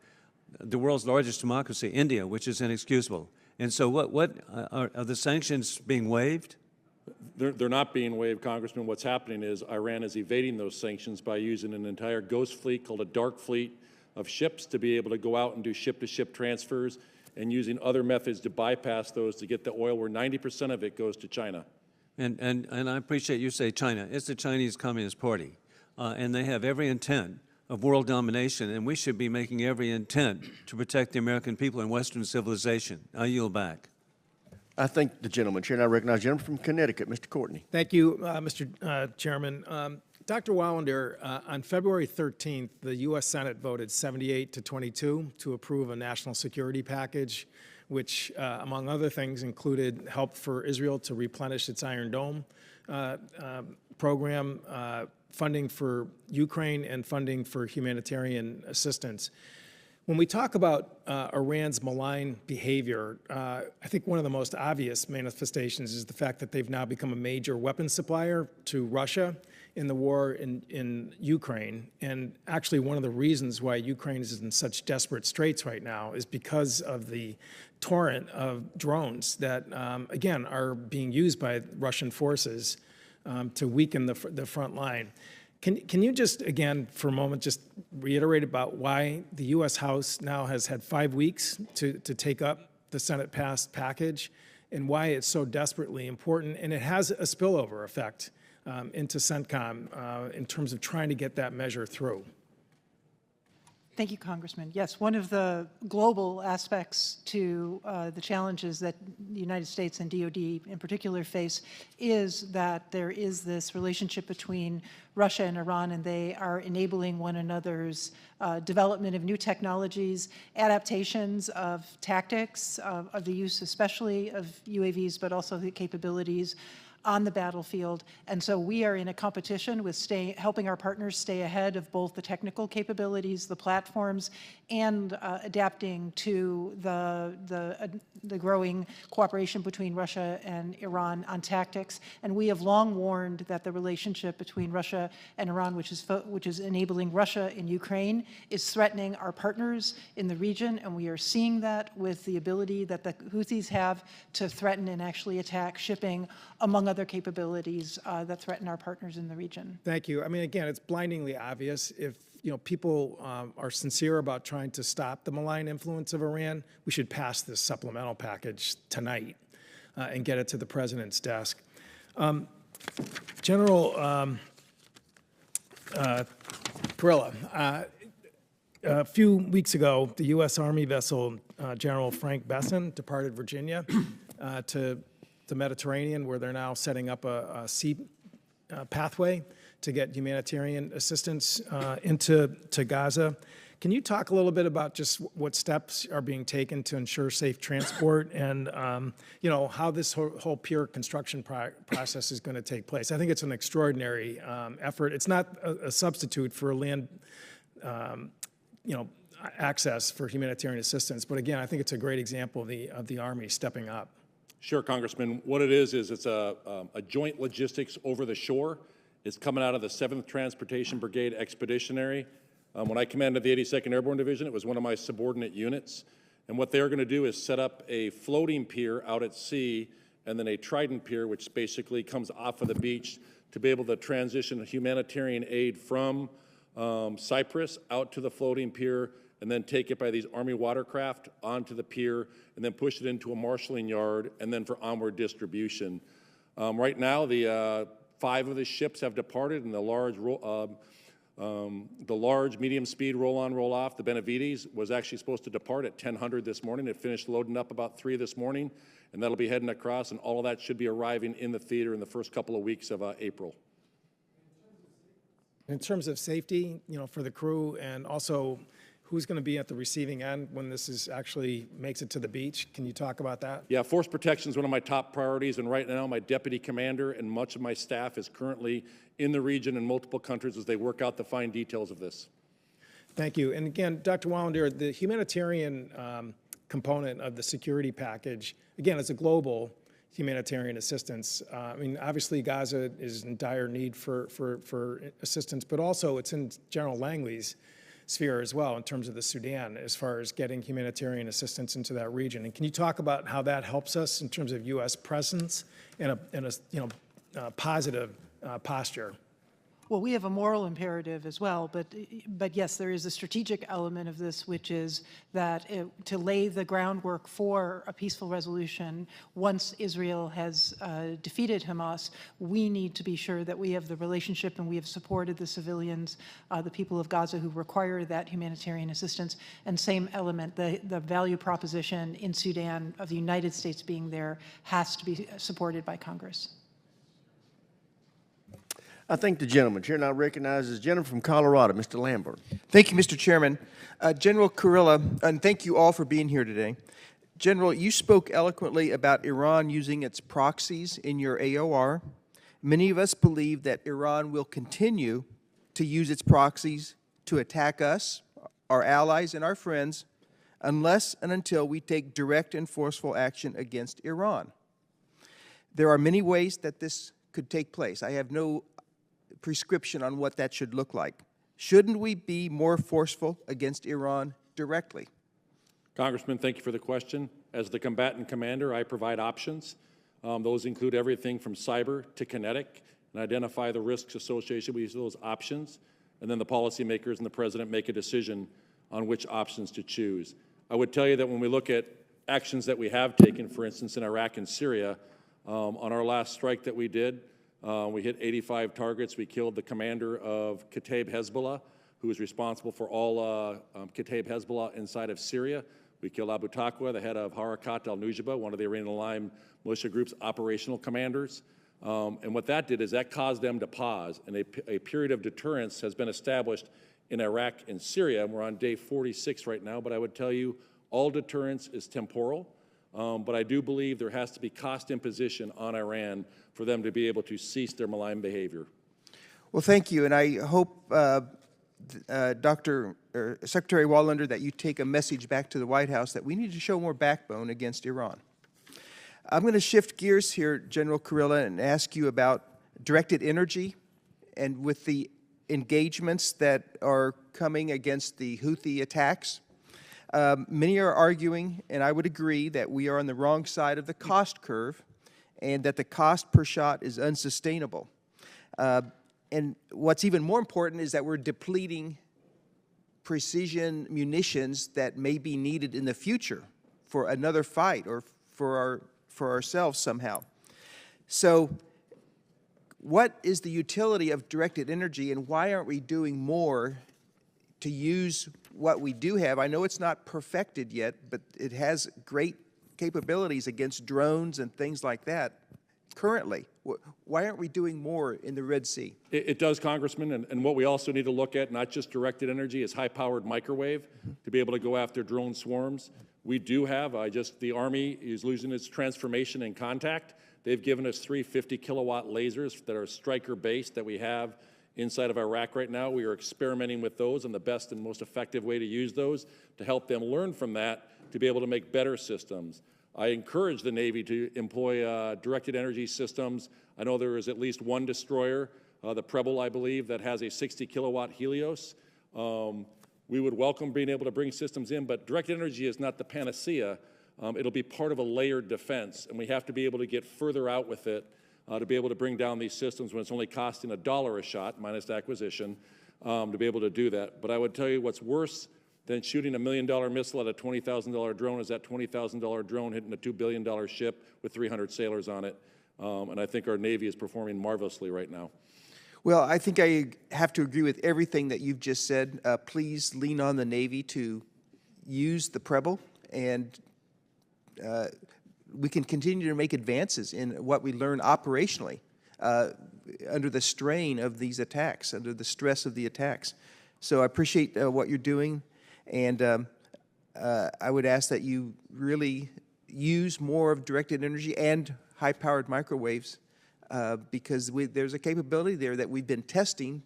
the world's largest democracy, India, which is inexcusable. And so what are the sanctions being waived? They're not being waived, Congressman. What's happening is Iran is evading those sanctions by using an entire ghost fleet called a dark fleet of ships to be able to go out and do ship-to-ship transfers and using other methods to bypass those to get the oil where 90% of it goes to China. And I appreciate you say China. It's the Chinese Communist Party, and they have every intent of world domination, and we should be making every intent to protect the American people and Western civilization. I yield back. I thank the gentleman. Chair, and I recognize the gentleman from Connecticut, Mr. Courtney. Thank you, Mr. Chairman. Dr. Wallander, on February 13th, the U.S. Senate voted 78 to 22 to approve a national security package, which, among other things, included help for Israel to replenish its Iron Dome program, funding for Ukraine, and funding for humanitarian assistance. When we talk about Iran's malign behavior, I think one of the most obvious manifestations is the fact that they've now become a major weapons supplier to Russia in the war in Ukraine. And actually, one of the reasons why Ukraine is in such desperate straits right now is because of the torrent of drones that, again, are being used by Russian forces to weaken the front line. Can you just, again, for a moment, just reiterate about why the U.S. House now has had 5 weeks to take up the Senate-passed package and why it's so desperately important? And it has a spillover effect into CENTCOM in terms of trying to get that measure through. Thank you, Congressman. Yes, one of the global aspects to the challenges that the United States and DoD in particular face is that there is this relationship between Russia and Iran, and they are enabling one another's development of new technologies, adaptations of tactics, of the use especially of UAVs, but also the capabilities on the battlefield. And so we are in a competition with helping our partners stay ahead of both the technical capabilities, the platforms, and adapting to the growing cooperation between Russia and Iran on tactics. And we have long warned that the relationship between Russia and Iran, which is enabling Russia in Ukraine, is threatening our partners in the region. And we are seeing that with the ability that the Houthis have to threaten and actually attack shipping, among other capabilities that threaten our partners in the region. Thank you. I mean, again, it's blindingly obvious. If people are sincere about trying to stop the malign influence of Iran, we should pass this supplemental package tonight and get it to the president's desk. General Kurilla, a few weeks ago, the U.S. Army vessel General Frank Besson departed Virginia to the Mediterranean, where they're now setting up a sea pathway to get humanitarian assistance into Gaza. Can you talk a little bit about just what steps are being taken to ensure safe transport and how this whole pier construction process is going to take place? I think it's an extraordinary effort. It's not a substitute for land access for humanitarian assistance, but again, I think it's a great example of the Army stepping up. Sure, Congressman. What it is it's a joint logistics over the shore. It's coming out of the 7th Transportation Brigade Expeditionary. When I commanded the 82nd Airborne Division, it was one of my subordinate units. And what they're going to do is set up a floating pier out at sea and then a trident pier, which basically comes off of the beach to be able to transition humanitarian aid from Cyprus out to the floating pier and then take it by these Army watercraft onto the pier and then push it into a marshaling yard and then for onward distribution. Right now, the 5 of the ships have departed, and the large medium-speed roll-on, roll-off, the Benavides, was actually supposed to depart at 10:00 this morning. It finished loading up about 3 this morning, and that'll be heading across, and all of that should be arriving in the theater in the first couple of weeks of April. In terms of safety, for the crew, and also who's going to be at the receiving end when this actually makes it to the beach? Can you talk about that? Yeah, force protection is one of my top priorities, and right now my deputy commander and much of my staff is currently in the region in multiple countries as they work out the fine details of this. Thank you. And again, Dr. Wallander, the humanitarian component of the security package, again, it's a global humanitarian assistance. I mean, obviously Gaza is in dire need for assistance, but also it's in General Langley's sphere as well in terms of the Sudan as far as getting humanitarian assistance into that region. And can you talk about how that helps us in terms of U.S. presence and a positive posture? Well, we have a moral imperative as well, but yes, there is a strategic element of this, which is that to lay the groundwork for a peaceful resolution, once Israel has defeated Hamas, we need to be sure that we have the relationship and we have supported the civilians, the people of Gaza who require that humanitarian assistance. And same element, the value proposition in Sudan of the United States being there has to be supported by Congress. I thank the gentleman. Chair now recognizes the gentleman from Colorado, Mr. Lambert. Thank you, Mr. Chairman. General Kurilla, and thank you all for being here today. General, you spoke eloquently about Iran using its proxies in your AOR. Many of us believe that Iran will continue to use its proxies to attack us, our allies, and our friends, unless and until we take direct and forceful action against Iran. There are many ways that this could take place. I have no prescription on what that should look like? Shouldn't we be more forceful against Iran directly? Congressman, thank you for the question. As the combatant commander, I provide options. Those include everything from cyber to kinetic, and identify the risks associated with those options. And then the policymakers and the president make a decision on which options to choose. I would tell you that when we look at actions that we have taken, for instance, in Iraq and Syria, on our last strike that we did, we hit 85 targets. We killed the commander of Kataib Hezbollah, who is responsible for all Kataib Hezbollah inside of Syria. We killed Abu Taqwa, the head of Harakat al-Nujaba, one of the Iranian-aligned militia group's operational commanders. And what that did is that caused them to pause, and a period of deterrence has been established in Iraq and Syria. We're on day 46 right now, but I would tell you all deterrence is temporal. But I do believe there has to be cost imposition on Iran for them to be able to cease their malign behavior. Well, thank you, and I hope, Secretary Wallander, that you take a message back to the White House that we need to show more backbone against Iran. I'm going to shift gears here, General Kurilla, and ask you about directed energy and with the engagements that are coming against the Houthi attacks. Many are arguing, and I would agree, that we are on the wrong side of the cost curve and that the cost per shot is unsustainable. And what's even more important is that we're depleting precision munitions that may be needed in the future for another fight or for ourselves somehow. So what is the utility of directed energy, and why aren't we doing more to use what we do have? I know it's not perfected yet, but it has great capabilities against drones and things like that currently. Why aren't we doing more in the Red Sea? It does, Congressman, and what we also need to look at, not just directed energy, is high-powered microwave to be able to go after drone swarms. We do have, the Army is losing its transformation and contact. They've given us 3 50-kilowatt lasers that are striker-based that we have inside of Iraq right now. We are experimenting with those and the best and most effective way to use those to help them learn from that to be able to make better systems. I encourage the Navy to employ directed energy systems. I know there is at least one destroyer, the Preble, I believe, that has a 60-kilowatt Helios. We would welcome being able to bring systems in, but directed energy is not the panacea. It'll be part of a layered defense, and we have to be able to get further out with it to be able to bring down these systems when it's only costing $1 a shot, minus acquisition, to be able to do that. But I would tell you what's worse than shooting $1 million missile at a $20,000 drone is that $20,000 drone hitting a $2 billion ship with 300 sailors on it. And I think our Navy is performing marvelously right now. Well, I think I have to agree with everything that you've just said. Please lean on the Navy to use the Preble, and we can continue to make advances in what we learn operationally under the strain of these attacks, under the stress of the attacks. So I appreciate what you're doing, and I would ask that you really use more of directed energy and high-powered microwaves because there's a capability there that we've been testing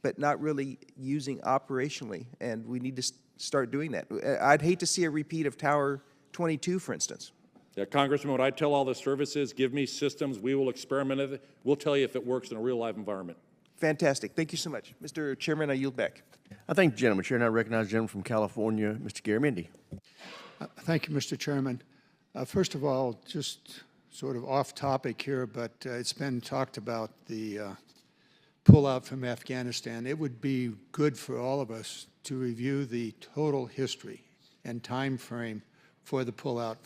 but not really using operationally, and we need to start doing that. I'd hate to see a repeat of Tower 22, for instance. Yeah, Congressman, what I tell all the services, give me systems, we will experiment with it. We'll tell you if it works in a real live environment. Fantastic. Thank you so much. Mr. Chairman, I yield back. I thank the gentleman. Chair, and I recognize the gentleman from California, Mr. Garamendi. Thank you, Mr. Chairman. First of all, just sort of off topic here, but it's been talked about the pullout from Afghanistan. It would be good for all of us to review the total history and time frame for the pullout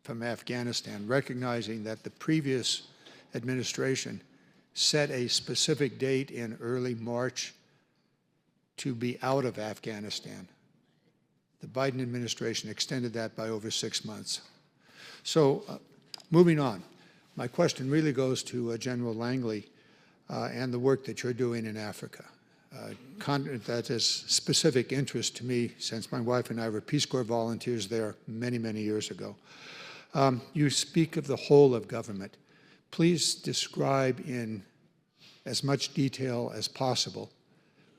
from Afghanistan, recognizing that the previous administration set a specific date in early March to be out of Afghanistan. The Biden administration extended that by over 6 months. So moving on, my question really goes to General Langley and the work that you're doing in Africa. That is specific interest to me since my wife and I were Peace Corps volunteers there many, many years ago. You speak of the whole of government. Please describe in as much detail as possible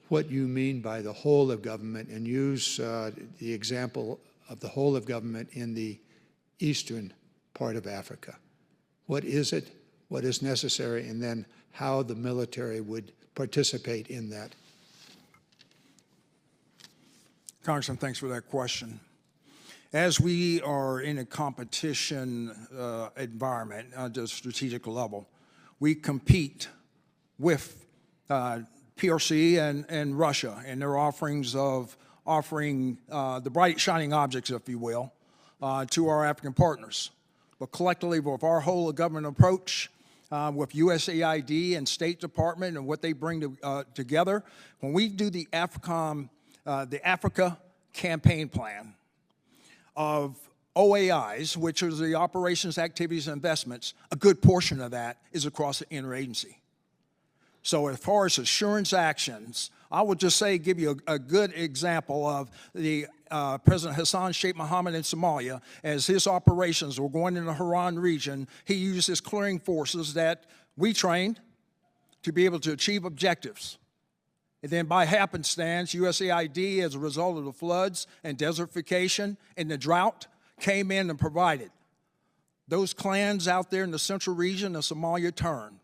what you mean by the whole of government, and use the example of the whole of government in the eastern part of Africa. What is it? what is necessary, and then how the military would participate in that. Congressman, thanks for that question. As we are in a competition environment at the strategic level, we compete with PRC and Russia and their offerings of offering the bright shining objects, if you will, to our African partners. But collectively, with our whole of government approach, with USAID and State Department and what they bring together, when we do the Africa campaign plan of OAIs, which is the operations, activities, and investments, a good portion of that is across the interagency. So as far as assurance actions, I would just say, give you a good example of the President Hassan Sheikh Mohammed in Somalia. As his operations were going in the Haran region, he used his clearing forces that we trained to be able to achieve objectives. And then by happenstance, USAID, as a result of the floods and desertification and the drought, came in and provided. Those clans out there in the central region of Somalia turned.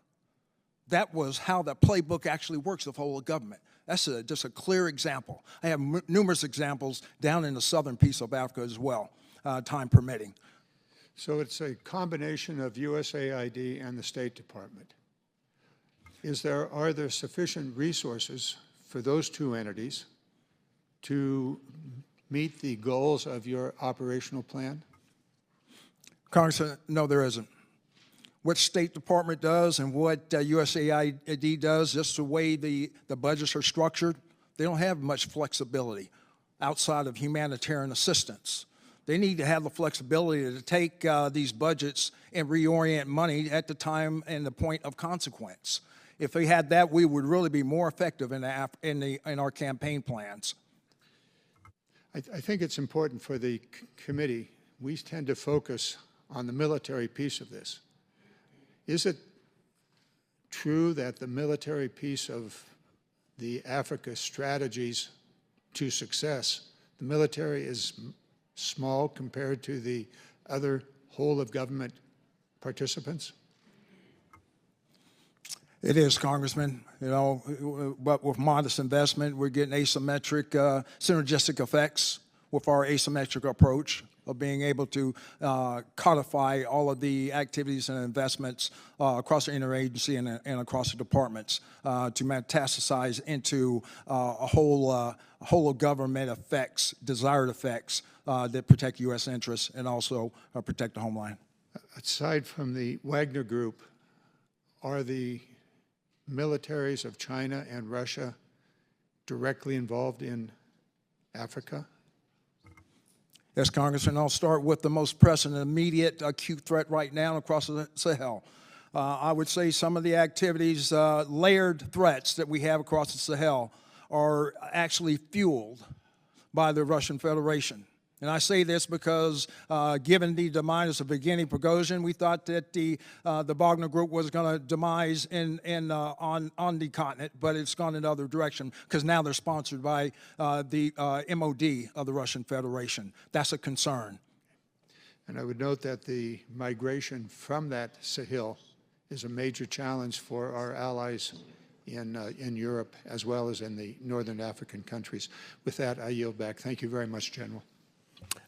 That was how the playbook actually works of whole of government. That's just a clear example. I have numerous examples down in the southern piece of Africa as well, time permitting. So it's a combination of USAID and the State Department. Are there sufficient resources for those two entities to meet the goals of your operational plan? Congressman, no, there isn't. What State Department does and what USAID does, just the way the budgets are structured, they don't have much flexibility outside of humanitarian assistance. They need to have the flexibility to take these budgets and reorient money at the time and the point of consequence. If we had that, we would really be more effective in our campaign plans. I think it's important for the committee. We tend to focus on the military piece of this. Is it true that the military piece of the Africa strategies to success, the military is small compared to the other whole of government participants? It is, Congressman. You know, but with modest investment, we're getting asymmetric, synergistic effects with our asymmetric approach of being able to codify all of the activities and investments across the interagency and across the departments to metastasize into a whole of government effects, desired effects that protect U.S. interests and also protect the homeland. Aside from the Wagner Group, are the militaries of China and Russia directly involved in Africa? Yes, Congressman, I'll start with the most pressing and immediate acute threat right now across the Sahel. I would say some of the activities, layered threats that we have across the Sahel are actually fueled by the Russian Federation. And I say this because, given the demise of Evgeny Prigozhin, we thought that the Wagner Group was going to demise on the continent, but it's gone in another direction because now they're sponsored by the MOD of the Russian Federation. That's a concern. And I would note that the migration from that Sahel is a major challenge for our allies in Europe as well as in the northern African countries. With that, I yield back. Thank you very much, General.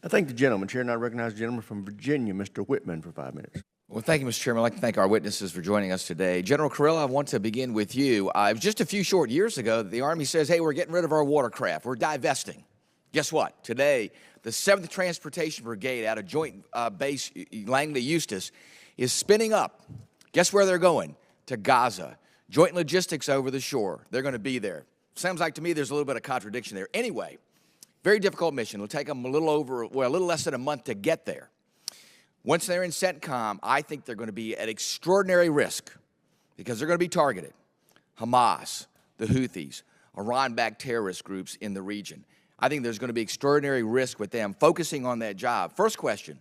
I thank the gentleman. Chair, and I recognize the gentleman from Virginia, Mr. Whitman, for 5 minutes. Well, thank you, Mr. Chairman. I'd like to thank our witnesses for joining us today. General Kurilla, I want to begin with you. It was just a few short years ago that the Army says, hey, we're getting rid of our watercraft. We're divesting. Guess what? Today, the 7th Transportation Brigade out of Joint Base Langley, Eustis, is spinning up. Guess where they're going? To Gaza. Joint Logistics over the shore. They're going to be there. Sounds like to me there's a little bit of contradiction there. Anyway, very difficult mission. It'll take them a little less than a month to get there. Once they're in CENTCOM, I think they're going to be at extraordinary risk because they're going to be targeted. Hamas, the Houthis, Iran-backed terrorist groups in the region. I think there's going to be extraordinary risk with them focusing on that job. First question,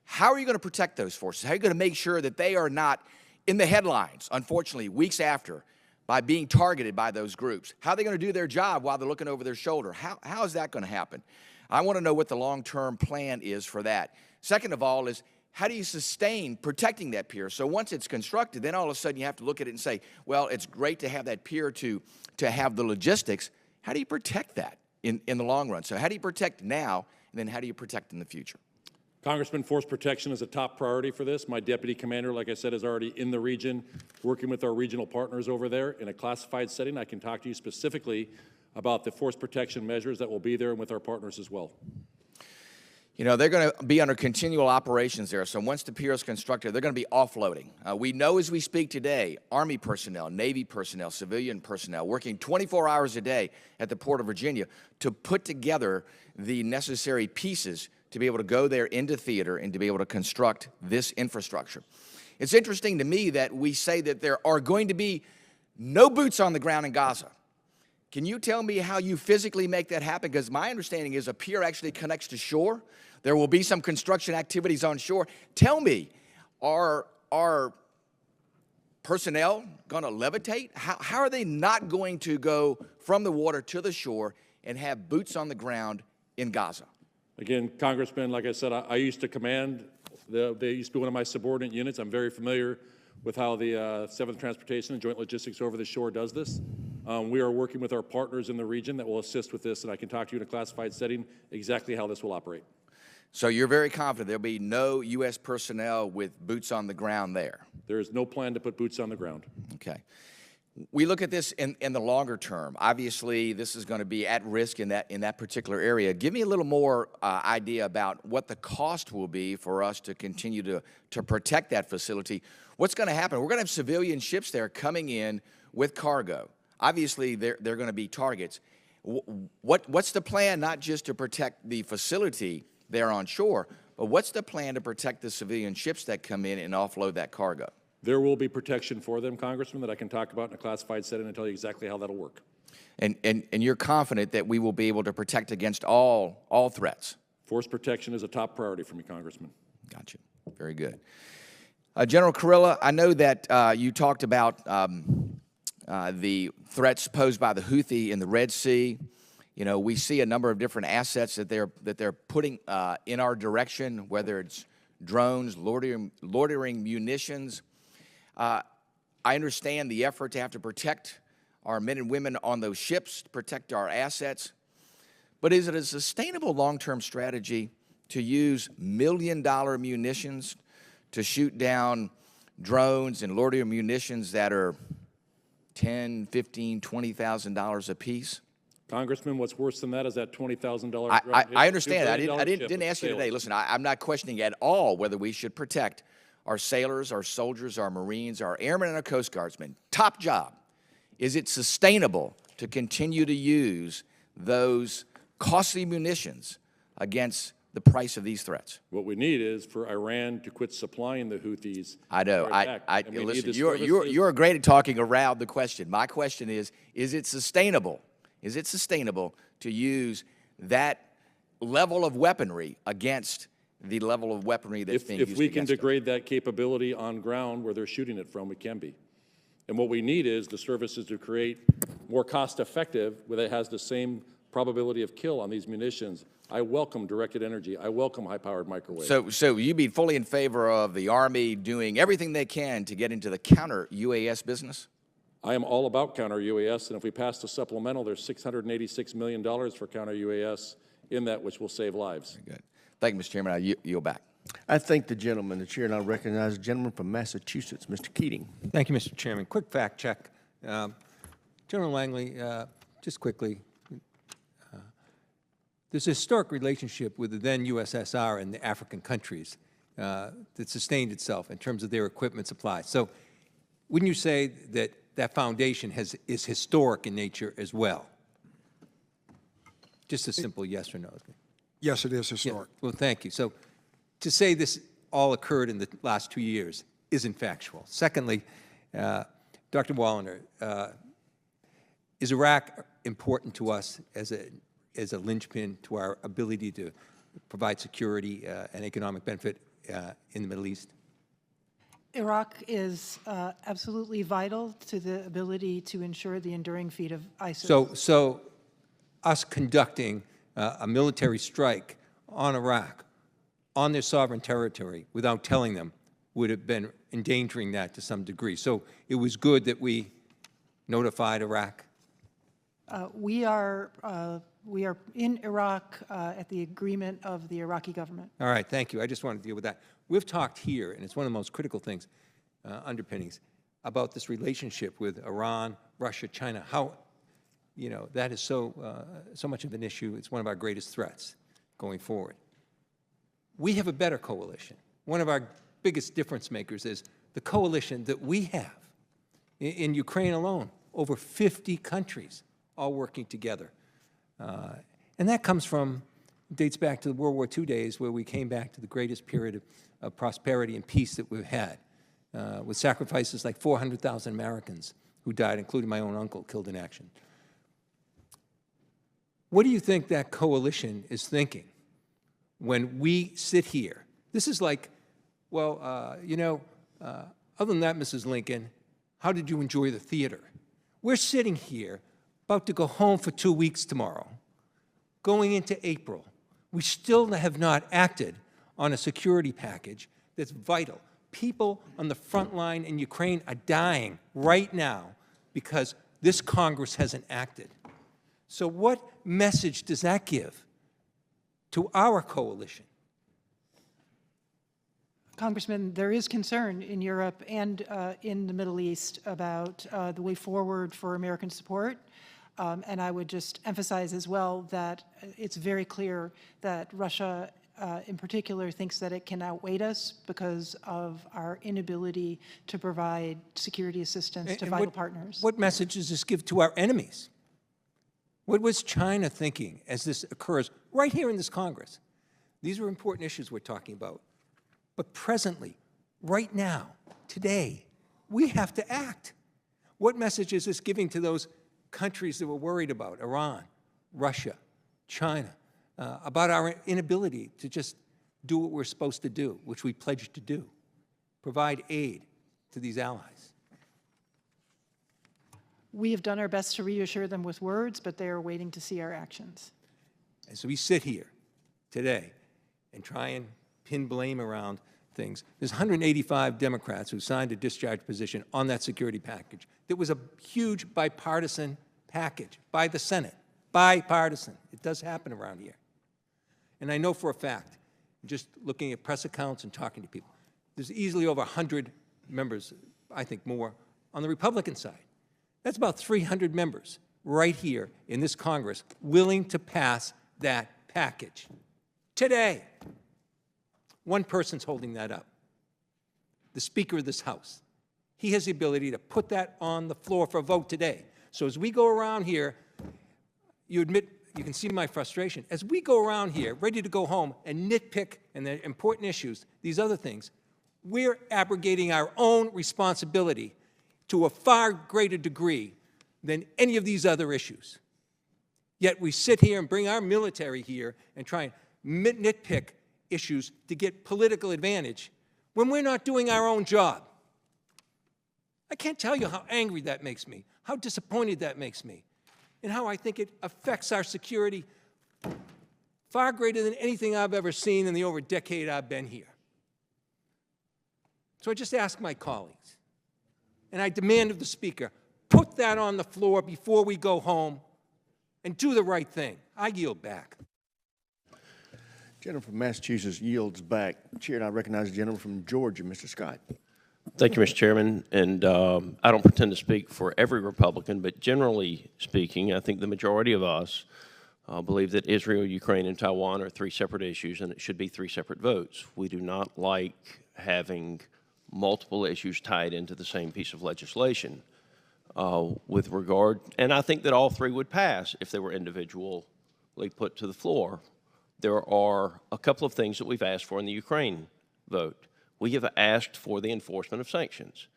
how are you going to protect those forces? How are you going to make sure that they are not in the headlines, unfortunately, weeks after, by being targeted by those groups? How are they going to do their job while they're looking over their shoulder? How is that going to happen? I want to know what the long-term plan is for that. Second of all is, how do you sustain protecting that pier? So once it's constructed, then all of a sudden you have to look at it and say, well, it's great to have that pier to have the logistics. How do you protect that in the long run? So how do you protect now, and then how do you protect in the future? Congressman, force protection is a top priority for this. My deputy commander, like I said, is already in the region, working with our regional partners over there in a classified setting. I can talk to you specifically about the force protection measures that will be there and with our partners as well. You know, they're going to be under continual operations there. So once the pier is constructed, they're going to be offloading. We know as we speak today, Army personnel, Navy personnel, civilian personnel, working 24 hours a day at the Port of Virginia to put together the necessary pieces to be able to go there into theater and to be able to construct this infrastructure. It's interesting to me that we say that there are going to be no boots on the ground in Gaza. Can you tell me how you physically make that happen? Because my understanding is a pier actually connects to shore. There will be some construction activities on shore. Tell me, are personnel going to levitate? How are they not going to go from the water to the shore and have boots on the ground in Gaza? Again, Congressman, like I said, I used to command, they used to be one of my subordinate units. I'm very familiar with how the 7th Transportation and Joint Logistics over the shore does this. We are working with our partners in the region that will assist with this, and I can talk to you in a classified setting exactly how this will operate. So you're very confident there'll be no U.S. personnel with boots on the ground there? There is no plan to put boots on the ground. Okay. We look at this in the longer term. Obviously, this is going to be at risk in that particular area. Give me a little more idea about what the cost will be for us to continue to protect that facility. What's going to happen? We're going to have civilian ships there coming in with cargo. Obviously, they're going to be targets. What's the plan, not just to protect the facility there on shore, but what's the plan to protect the civilian ships that come in and offload that cargo? There will be protection for them, Congressman, that I can talk about in a classified setting and tell you exactly how that'll work. And you're confident that we will be able to protect against all threats? Force protection is a top priority for me, Congressman. Gotcha. Very good. General Kurilla, I know that you talked about the threats posed by the Houthi in the Red Sea. You know, we see a number of different assets that they're putting in our direction, whether it's drones, loitering munitions. I understand the effort to have to protect our men and women on those ships, to protect our assets. But is it a sustainable long-term strategy to use million-dollar munitions to shoot down drones and loitering munitions that are $10,000, $15,000, $20,000 a piece? Congressman, what's worse than that is that $20,000. I understand. I didn't ask you today. Listen, I'm not questioning at all whether we should protect our sailors, our soldiers, our Marines, our airmen, and our Coast Guardsmen. Top job. Is it sustainable to continue to use those costly munitions against the price of these threats? What we need is for Iran to quit supplying the Houthis. I know. Listen, you're great at talking around the question. My question is it sustainable? Is it sustainable to use that level of weaponry against the level of weaponry that's being used against us? If we can degrade them? that capability on ground where they're shooting it from, it can be. And what we need is the services to create more cost-effective, where it has the same probability of kill on these munitions. I welcome directed energy. I welcome high-powered microwaves. So you'd be fully in favor of the Army doing everything they can to get into the counter-UAS business? I am all about counter-UAS, and if we pass the supplemental, there's $686 million for counter-UAS in that, which will save lives. Very good. Thank you, Mr. Chairman. I yield back. I thank the gentleman. The chair now recognizes the gentleman from Massachusetts, Mr. Keating. Thank you, Mr. Chairman. Quick fact check. General Langley, just quickly, there's a historic relationship with the then USSR and the African countries that sustained itself in terms of their equipment supply. So wouldn't you say that that foundation is historic in nature as well? Just a simple yes or no. Yes, it is historic. Yeah. Well, thank you. So to say this all occurred in the last 2 years isn't factual. Secondly, Dr. Wallander, is Iraq important to us as a linchpin to our ability to provide security and economic benefit in the Middle East? Iraq is absolutely vital to the ability to ensure the enduring feat of ISIS. So us conducting a military strike on Iraq on their sovereign territory without telling them would have been endangering that to some degree. So it was good that we notified Iraq. We are in Iraq at the agreement of the Iraqi government. All right, thank you. I just wanted to deal with that. We've talked here, and it's one of the most critical things, underpinnings, about this relationship with Iran, Russia, China, how, you know, that is so much of an issue. It's one of our greatest threats going forward. We have a better coalition. One of our biggest difference makers is the coalition that we have in Ukraine alone, over 50 countries all working together. And that comes from, dates back to the World War II days, where we came back to the greatest period of prosperity and peace that we've had, with sacrifices like 400,000 Americans who died, including my own uncle, killed in action. What do you think that coalition is thinking when we sit here? This is like, well, other than that, Mrs. Lincoln, how did you enjoy the theater? We're sitting here, about to go home for 2 weeks tomorrow, going into April. We still have not acted on a security package that's vital. People on the front line in Ukraine are dying right now because this Congress hasn't acted. So what message does that give to our coalition? Congressman, there is concern in Europe and in the Middle East about the way forward for American support. And I would just emphasize as well that it's very clear that Russia in particular thinks that it can outweigh us because of our inability to provide security assistance to vital partners. What message does this give to our enemies? What was China thinking as this occurs right here in this Congress? These are important issues we're talking about. But presently, right now, today, we have to act. What message is this giving to those countries that we're worried about, Iran, Russia, China, about our inability to just do what we're supposed to do, which we pledged to do, provide aid to these allies? We have done our best to reassure them with words, but they are waiting to see our actions. As we sit here today and try and pin blame around things, there's 185 Democrats who signed a discharge position on that security package. That was a huge bipartisan package by the Senate, bipartisan. It does happen around here. And I know for a fact, just looking at press accounts and talking to people, there's easily over 100 members, I think more, on the Republican side. That's about 300 members right here in this Congress willing to pass that package. Today, one person's holding that up, the Speaker of this House. He has the ability to put that on the floor for a vote today. So as we go around here, you admit, you can see my frustration. As we go around here, ready to go home and nitpick and the important issues, these other things, we're abrogating our own responsibility to a far greater degree than any of these other issues. Yet we sit here and bring our military here and try and nitpick issues to get political advantage when we're not doing our own job. I can't tell you how angry that makes me, how disappointed that makes me, and how I think it affects our security far greater than anything I've ever seen in the over decade I've been here. So I just ask my colleagues, and I demand of the Speaker, put that on the floor before we go home and do the right thing. I yield back. Gentleman from Massachusetts yields back. Chair, and I recognize the gentleman from Georgia, Mr. Scott. Thank you, Mr. Chairman. And I don't pretend to speak for every Republican, but generally speaking, I think the majority of us believe that Israel, Ukraine, and Taiwan are three separate issues, and it should be three separate votes. We do not like having multiple issues tied into the same piece of legislation with regard, and I think that all three would pass if they were individually put to the floor. There are a couple of things that we've asked for in the Ukraine vote. We have asked for the enforcement of sanctions.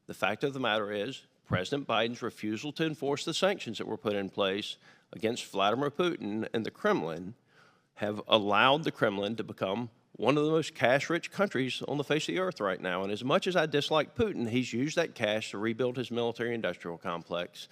The fact of the matter is, President Biden's refusal to enforce the sanctions that were put in place against Vladimir Putin and the Kremlin have allowed the Kremlin to become one of the most cash-rich countries on the face of the earth right now. And as much as I dislike Putin, he's used that cash to rebuild his military-industrial complex,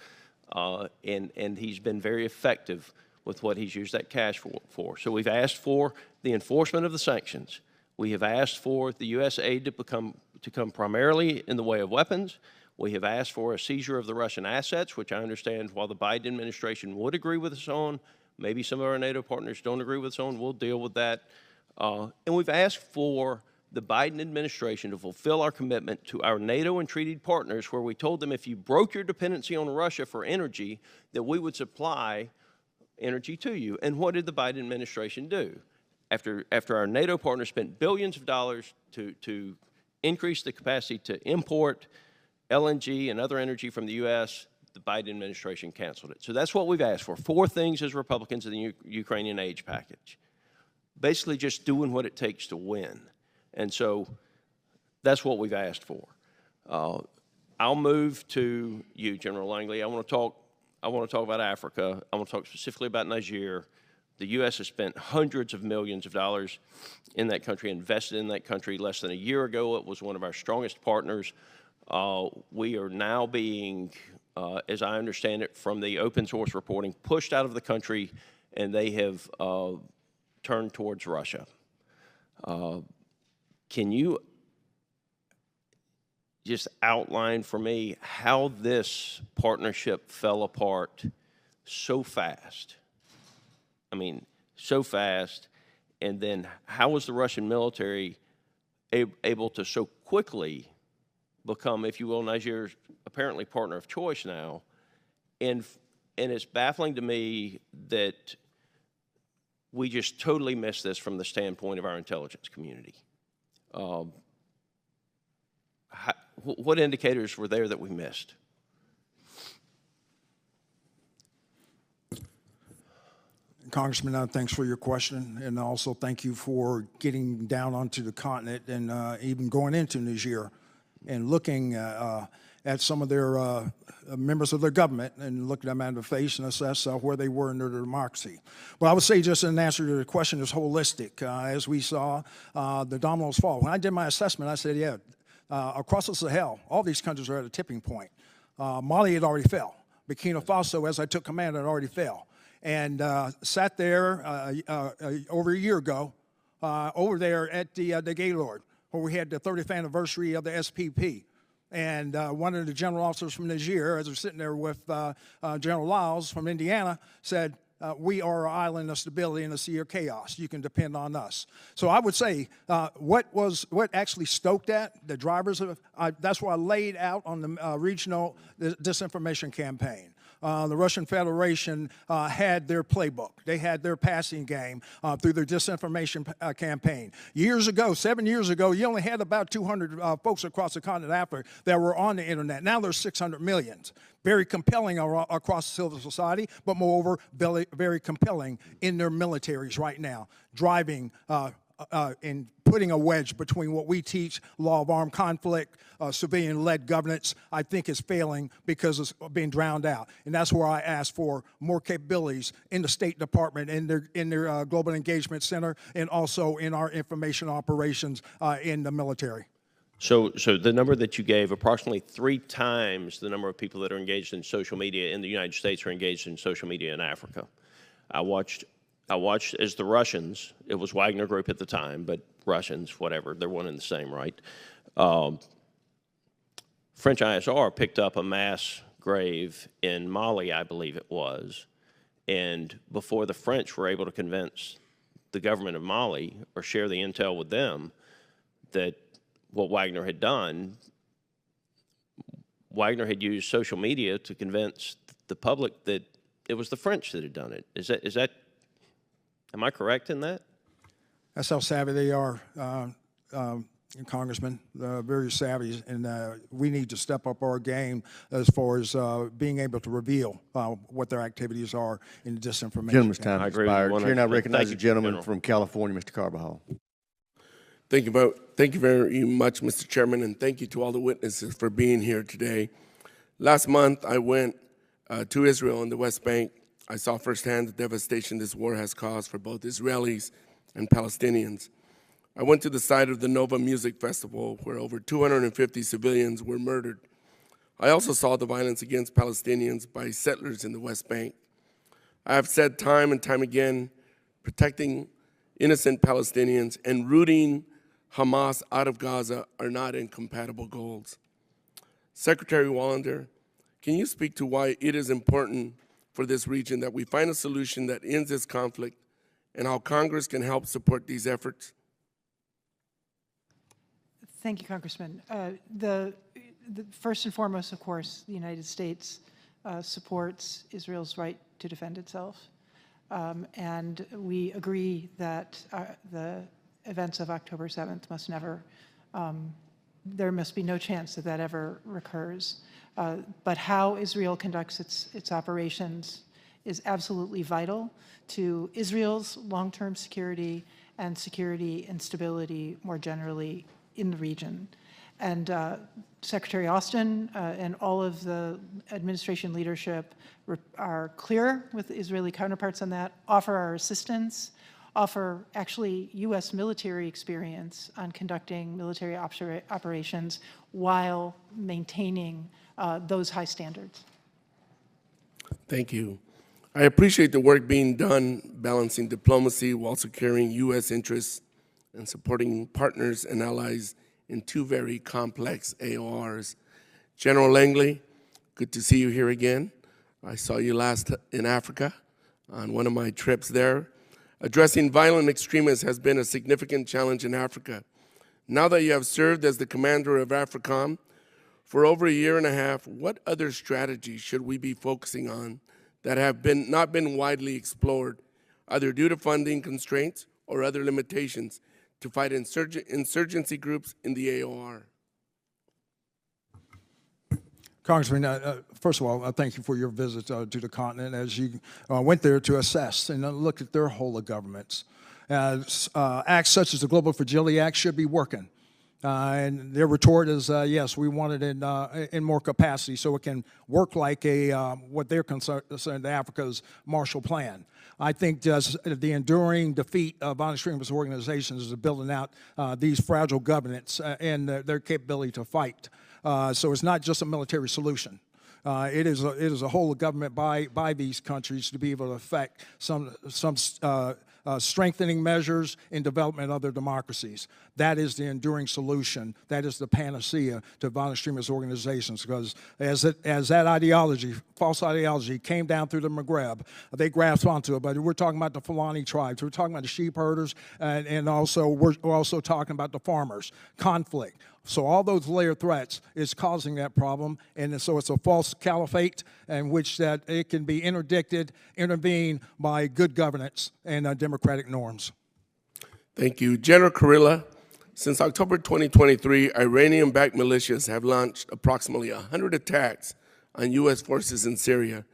and he's been very effective with what he's used that cash for. So we've asked for the enforcement of the sanctions. We have asked for the U.S. aid to come primarily in the way of weapons. We have asked for a seizure of the Russian assets, which I understand while the Biden administration would agree with us on, maybe some of our NATO partners don't agree with us on, we'll deal with that. And we've asked for the Biden administration to fulfill our commitment to our NATO and treaty partners, where we told them if you broke your dependency on Russia for energy, that we would supply energy to you. And what did the Biden administration do? After our NATO partners spent billions of dollars to increase the capacity to import LNG and other energy from the U.S., the Biden administration canceled it. So that's what we've asked for. 4 things as Republicans in the Ukrainian aid package. Basically just doing what it takes to win. And so that's what we've asked for. I'll move to you, General Langley. I want to talk about Africa. I want to talk specifically about Niger. The U.S. has spent hundreds of millions of dollars in that country, invested in that country. Less than a year ago, it was one of our strongest partners. We are now being, as I understand it from the open source reporting, pushed out of the country, and they have turned towards Russia. Can you just outline for me how this partnership fell apart so fast? I mean, so fast, and then how was the Russian military able to so quickly become, if you will, Niger's apparently partner of choice now? And it's baffling to me that we just totally missed this from the standpoint of our intelligence community. What indicators were there that we missed? Congressman, thanks for your question, and also thank you for getting down onto the continent and even going into Niger and looking at some of their members of their government and looking them in the face and assess where they were in their democracy. But I would say, just in answer to the question, is holistic. As we saw the dominoes fall. When I did my assessment, I said, yeah, across the Sahel, all these countries are at a tipping point. Mali had already fell. Burkina Faso, as I took command, had already fell. And sat there over a year ago, over there at the Gaylord, where we had the 30th anniversary of the SPP. And one of the general officers from Niger, as they're sitting there with General Lyles from Indiana, said, we are an island of stability in a sea of chaos. You can depend on us. So I would say what actually stoked that, the drivers of that's what I laid out on the regional disinformation campaign. The Russian Federation had their playbook. They had their passing game through their disinformation campaign. Years ago, 7 years ago, you only had about 200 folks across the continent of Africa that were on the internet. Now there's 600 million. Very compelling across civil society, but moreover, very compelling in their militaries right now, driving and putting a wedge between what we teach, law of armed conflict, civilian-led governance, I think is failing because it's being drowned out. And that's where I ask for more capabilities in the State Department, in their Global Engagement Center, and also in our information operations in the military. So the number that you gave, approximately 3 times the number of people that are engaged in social media in the United States are engaged in social media in Africa. I watched as the Russians, it was Wagner Group at the time, but Russians, whatever, they're one and the same, right? French ISR picked up a mass grave in Mali, I believe it was, and before the French were able to convince the government of Mali or share the intel with them that what Wagner had done, Wagner had used social media to convince the public that it was the French that had done it. Is that am I correct in that? That's how savvy they are, Congressman, very savvy, and we need to step up our game as far as being able to reveal what their activities are in the disinformation. Gentleman's time I agree expired. with Chair now 100%. recognizes the Thank you, gentleman General. from California, Mr. Carbajal. Thank you very much, Mr. Chairman, and thank you to all the witnesses for being here today. Last month, I went to Israel and the West Bank. I saw firsthand the devastation this war has caused for both Israelis and Palestinians. I went to the site of the Nova Music Festival, where over 250 civilians were murdered. I also saw the violence against Palestinians by settlers in the West Bank. I have said time and time again, protecting innocent Palestinians and rooting Hamas out of Gaza are not incompatible goals. Secretary Wallander, can you speak to why it is important for this region that we find a solution that ends this conflict and how Congress can help support these efforts? Thank you, Congressman. First and foremost, of course, the United States supports Israel's right to defend itself. And we agree that the events of October 7th must never, there must be no chance that that ever recurs. But how Israel conducts its operations is absolutely vital to Israel's long-term security and security and stability more generally in the region. And Secretary Austin and all of the administration leadership are clear with Israeli counterparts on that, offer our assistance, offer actually U.S. military experience on conducting military operations while maintaining those high standards. Thank you. I appreciate the work being done balancing diplomacy while securing U.S. interests and supporting partners and allies in two very complex AORs. General Langley, good to see you here again. I saw you last in Africa on one of my trips there. Addressing violent extremists has been a significant challenge in Africa. Now that you have served as the commander of AFRICOM for over a year and a half, what other strategies should we be focusing on that have not been widely explored, either due to funding constraints or other limitations, to fight insurgency groups in the AOR? Congressman, first of all, thank you for your visit to the continent as you went there to assess and look at their whole of governments. Acts such as the Global Fragility Act should be working. And their retort is, yes, we want it in more capacity so it can work like what they're concerned Africa's Marshall Plan. I think the enduring defeat of violent extremist organizations is building out these fragile governance and their capability to fight. So it's not just a military solution. It is a whole of government by these countries to be able to affect some strengthening measures in development of their democracies. That is the enduring solution. That is the panacea to violent extremist organizations, because as that ideology, false ideology, came down through the Maghreb, they grasped onto it. But we're talking about the Fulani tribes. We're talking about the sheep herders, and also we're also talking about the farmers. Conflict. So all those layered threats is causing that problem, and so it's a false caliphate in which that it can be intervened by good governance and democratic norms. Thank you. General Kurilla, since October 2023, Iranian-backed militias have launched approximately 100 attacks on U.S. forces in Syria.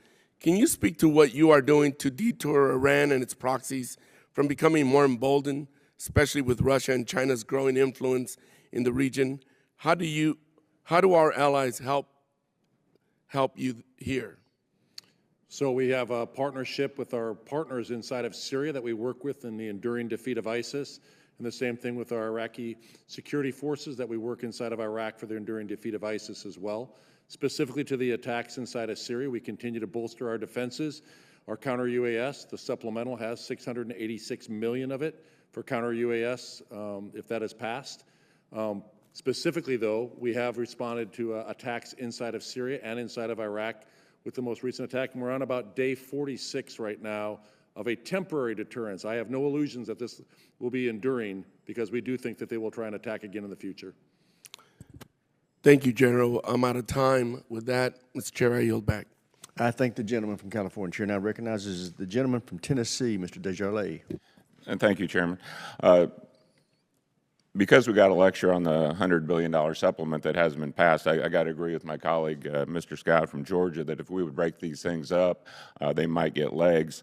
Can you speak to what you are doing to detour Iran and its proxies from becoming more emboldened, especially with Russia and China's growing influence in the region? How do our allies help you here? So we have a partnership with our partners inside of Syria that we work with in the enduring defeat of ISIS, and the same thing with our Iraqi security forces that we work inside of Iraq for the enduring defeat of ISIS as well. Specifically to the attacks inside of Syria, we continue to bolster our defenses. Our counter-UAS, the supplemental, has $686 million of it for counter-UAS if that is passed. Specifically, though, we have responded to attacks inside of Syria and inside of Iraq with the most recent attack, and we're on about day 46 right now of a temporary deterrence. I have no illusions that this will be enduring, because we do think that they will try and attack again in the future. Thank you, General. I'm out of time. With that, Mr. Chair, I yield back. I thank the gentleman from California. Chair now recognizes the gentleman from Tennessee, Mr. Desjardins. And thank you, Chairman. Because we got a lecture on the $100 billion supplement that hasn't been passed, I got to agree with my colleague, Mr. Scott from Georgia, that if we would break these things up, they might get legs.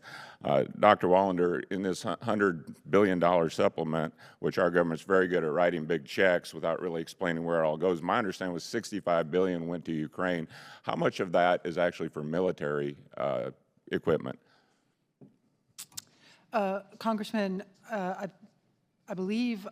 Dr. Wallander, in this $100 billion supplement, which our government's very good at writing big checks without really explaining where it all goes, my understanding was $65 billion went to Ukraine. How much of that is actually for military equipment? Congressman, I believe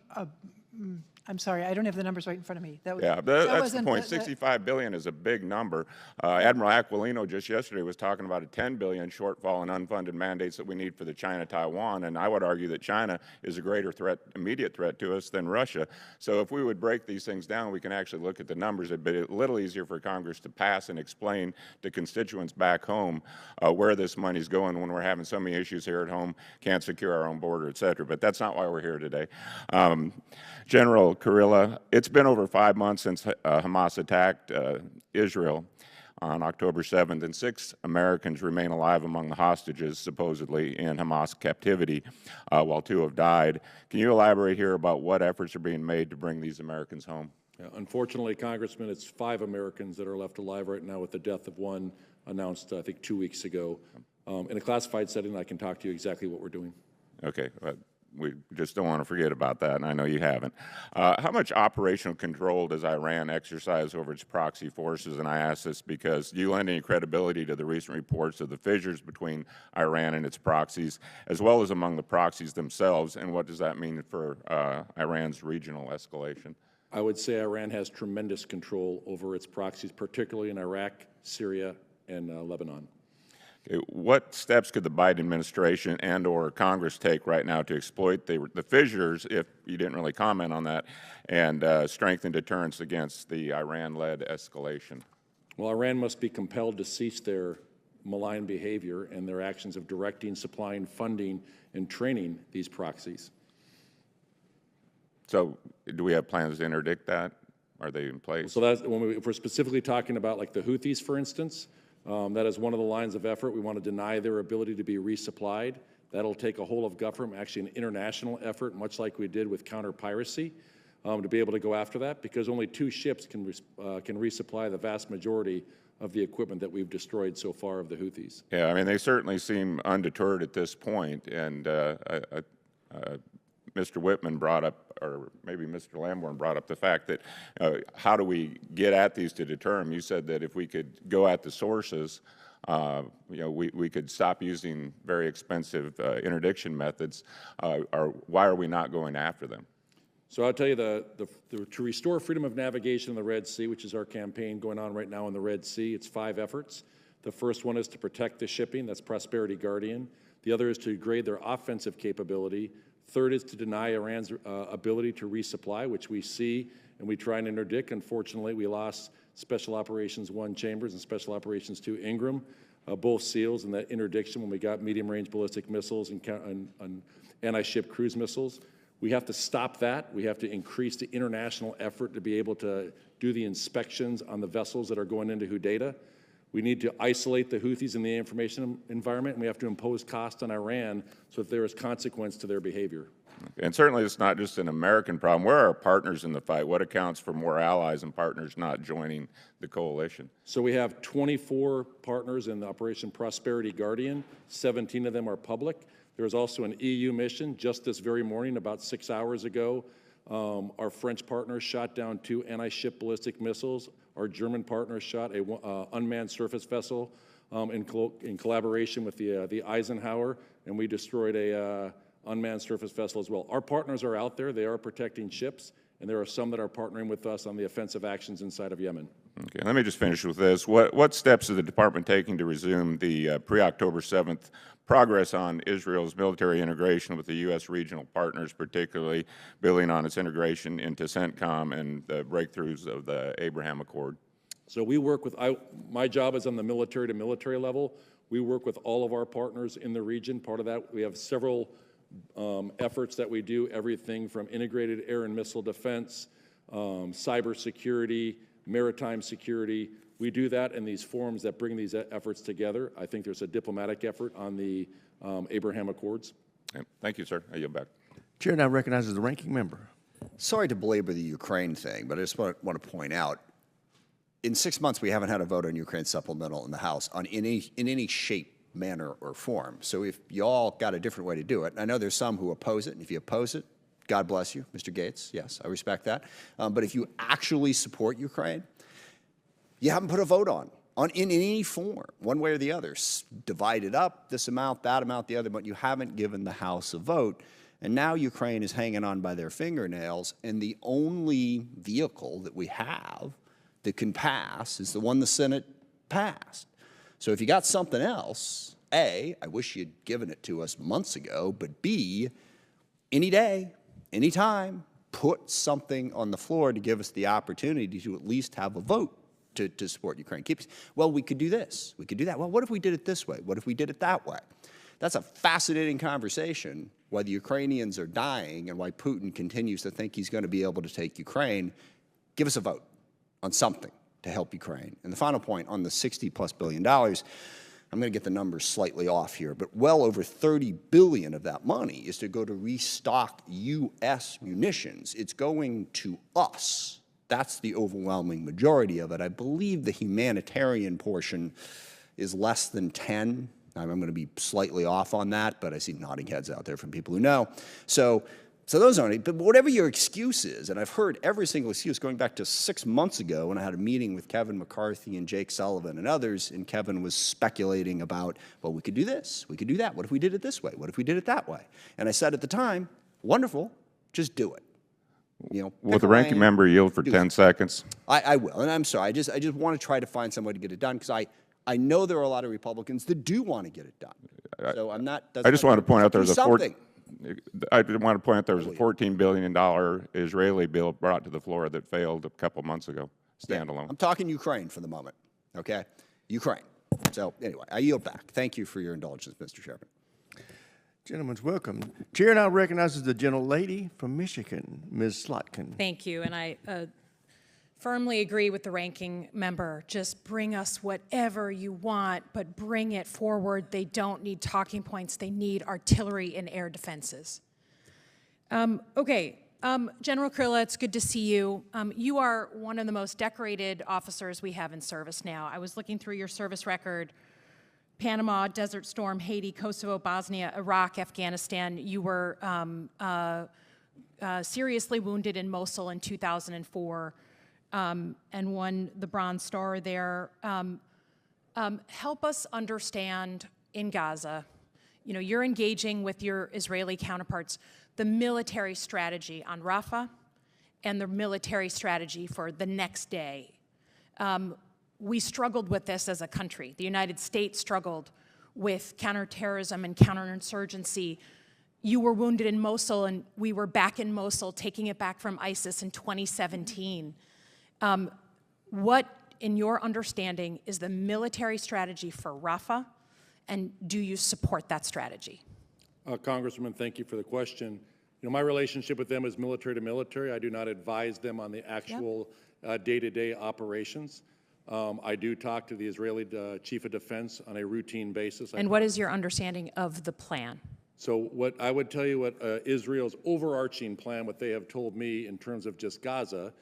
I'm sorry, I don't have the numbers right in front of me. That was, Yeah, that that's the wasn't point. $65 billion is a big number. Admiral Aquilino just yesterday was talking about a $10 billion shortfall in unfunded mandates that we need for the China-Taiwan, and I would argue that China is a greater threat, immediate threat to us than Russia. So if we would break these things down, we can actually look at the numbers. It'd be a little easier for Congress to pass and explain to constituents back home where this money's going when we're having so many issues here at home, can't secure our own border, et cetera. But that's not why we're here today. General Kurilla, it's been over 5 months since Hamas attacked Israel on October 7th, and 6 Americans remain alive among the hostages supposedly in Hamas captivity, while 2 have died. Can you elaborate here about what efforts are being made to bring these Americans home? Yeah, unfortunately, Congressman, it's 5 Americans that are left alive right now, with the death of 1 announced, I think, 2 weeks ago. In a classified setting, I can talk to you exactly what we're doing. Okay. We just don't want to forget about that, and I know you haven't. How much operational control does Iran exercise over its proxy forces? And I ask this because do you lend any credibility to the recent reports of the fissures between Iran and its proxies, as well as among the proxies themselves, and what does that mean for Iran's regional escalation? I would say Iran has tremendous control over its proxies, particularly in Iraq, Syria, and Lebanon. What steps could the Biden administration and or Congress take right now to exploit the fissures, if you didn't really comment on that, and strengthen deterrence against the Iran-led escalation? Well, Iran must be compelled to cease their malign behavior and their actions of directing, supplying, funding, and training these proxies. So do we have plans to interdict that? Are they in place? So that's if we're specifically talking about like the Houthis, for instance, that is one of the lines of effort. We want to deny their ability to be resupplied. That'll take a whole of government, actually an international effort, much like we did with counter-piracy, to be able to go after that, because only 2 ships can resupply the vast majority of the equipment that we've destroyed so far of the Houthis. Yeah, I mean, they certainly seem undeterred at this point, and Mr. Whitman brought up, or maybe Mr. Lamborn brought up the fact that how do we get at these to deter them? You said that if we could go at the sources, we could stop using very expensive interdiction methods. Why are we not going after them? So I'll tell you, to restore freedom of navigation in the Red Sea, which is our campaign going on right now in the Red Sea, it's 5 efforts. The first one is to protect the shipping, that's Prosperity Guardian. The other is to degrade their offensive capability. Third is to deny Iran's ability to resupply, which we see and we try and interdict. Unfortunately, we lost Special Operations 1 Chambers and Special Operations 2 Ingram, both SEALs in that interdiction when we got medium-range ballistic missiles and anti-ship cruise missiles. We have to stop that. We have to increase the international effort to be able to do the inspections on the vessels that are going into Hudaydah. We need to isolate the Houthis in the information environment, and we have to impose cost on Iran so that there is consequence to their behavior. And certainly it's not just an American problem. Where are our partners in the fight? What accounts for more allies and partners not joining the coalition? So we have 24 partners in the Operation Prosperity Guardian. 17 of them are public. There is also an EU mission. Just this very morning, about 6 hours ago, our French partners shot down 2 anti-ship ballistic missiles. Our German partners shot an unmanned surface vessel in collaboration with the Eisenhower, and we destroyed a unmanned surface vessel as well. Our partners are out there. They are protecting ships, and there are some that are partnering with us on the offensive actions inside of Yemen. Okay, let me just finish with this. What steps is the department taking to resume the pre-October 7th progress on Israel's military integration with the U.S. regional partners, particularly building on its integration into CENTCOM and the breakthroughs of the Abraham Accord? So we work with, my job is on the military to military level. We work with all of our partners in the region. Part of that, we have several efforts that we do, everything from integrated air and missile defense, cybersecurity, maritime security. We do that in these forums that bring these efforts together. I think there's a diplomatic effort on the Abraham Accords. Okay. Thank you, sir. I yield back. Chair now recognizes the ranking member. Sorry to belabor the Ukraine thing, but I just want to point out, in 6 months we haven't had a vote on Ukraine supplemental in the House in any shape, manner, or form. So if y'all got a different way to do it, and I know there's some who oppose it, and if you oppose it, God bless you, Mr. Gates. Yes, I respect that. But if you actually support Ukraine, you haven't put a vote on in any form, one way or the other. Divide it up, this amount, that amount, the other, but you haven't given the House a vote. And now Ukraine is hanging on by their fingernails, and the only vehicle that we have that can pass is the one the Senate passed. So if you got something else, A, I wish you'd given it to us months ago, but B, any day, any time, put something on the floor to give us the opportunity to at least have a vote to support Ukraine. Well, we could do this, we could do that. Well, what if we did it this way? What if we did it that way? That's a fascinating conversation, why the Ukrainians are dying and why Putin continues to think he's going to be able to take Ukraine. Give us a vote on something to help Ukraine. And the final point on the $60+ billion, I'm going to get the numbers slightly off here, but well over $30 billion of that money is to go to restock U.S. munitions. It's going to us. That's the overwhelming majority of it. I believe the humanitarian portion is less than 10. I'm going to be slightly off on that, but I see nodding heads out there from people who know. So those aren't, but whatever your excuse is, and I've heard every single excuse going back to 6 months ago when I had a meeting with Kevin McCarthy and Jake Sullivan and others, and Kevin was speculating about, well, we could do this, we could do that. What if we did it this way? What if we did it that way? And I said at the time, wonderful, just do it. You know, will the ranking member yield for 10 seconds? I will, and I'm sorry. I just want to try to find some way to get it done because I know there are a lot of Republicans that do want to get it done. So I'm not. I just want to point out there's something. I want to point out there was a $14 billion Israeli bill brought to the floor that failed a couple months ago, standalone. I'm talking Ukraine for the moment, okay? Ukraine. So anyway, I yield back. Thank you for your indulgence, Mr. Chairman. Gentlemen's welcome. Chair now recognizes the gentlelady from Michigan, Ms. Slotkin. Thank you, and I firmly agree with the ranking member. Just bring us whatever you want, but bring it forward. They don't need talking points. They need artillery and air defenses. General Kurilla, it's good to see you. You are one of the most decorated officers we have in service now. I was looking through your service record. Panama, Desert Storm, Haiti, Kosovo, Bosnia, Iraq, Afghanistan. You were seriously wounded in Mosul in 2004. And won the Bronze Star there. Help us understand in Gaza, you know, you're engaging with your Israeli counterparts, the military strategy on Rafah and the military strategy for the next day. We struggled with this as a country. The United States struggled with counterterrorism and counterinsurgency. You were wounded in Mosul, and we were back in Mosul, taking it back from ISIS in 2017. What, in your understanding, is the military strategy for Rafah, and do you support that strategy? Congresswoman, thank you for the question. You know, my relationship with them is military to military. I do not advise them on the actual day-to-day operations. I do talk to the Israeli Chief of Defense on a routine basis. And what is your understanding of the plan? So what I would tell you, what Israel's overarching plan, what they have told me in terms of just Gaza,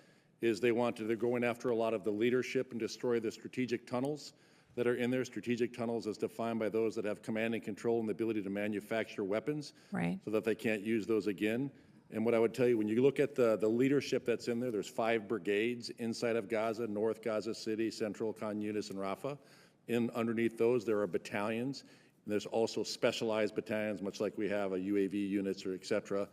is they're going after a lot of the leadership and destroy the strategic tunnels that are in there. Strategic tunnels as defined by those that have command and control and the ability to manufacture weapons, right, so that they can't use those again. And what I would tell you, when you look at the leadership that's in there, there's 5 brigades inside of Gaza: North Gaza City, Central, Khan Yunis, and Rafah. Underneath those, there are battalions. And there's also specialized battalions, much like we have a UAV units or et cetera,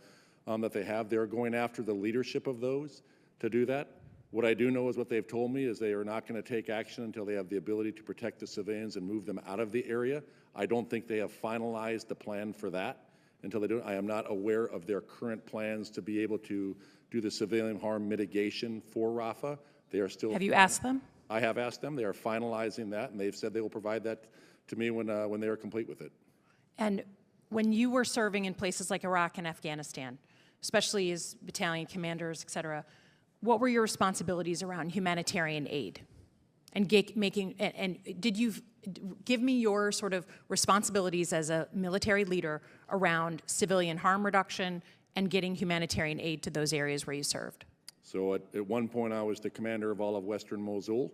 that they have. They're going after the leadership of those to do that. What I do know is what they've told me is they are not going to take action until they have the ability to protect the civilians and move them out of the area. I don't think they have finalized the plan for that. Until they do, I am not aware of their current plans to be able to do the civilian harm mitigation for Rafah. They are still. Have you asked them? I have asked them. They are finalizing that, and they've said they will provide that to me when they are complete with it. And when you were serving in places like Iraq and Afghanistan, especially as battalion commanders, et cetera, what were your responsibilities around humanitarian aid? And did you give me your sort of responsibilities as a military leader around civilian harm reduction and getting humanitarian aid to those areas where you served? So at one point, I was the commander of all of Western Mosul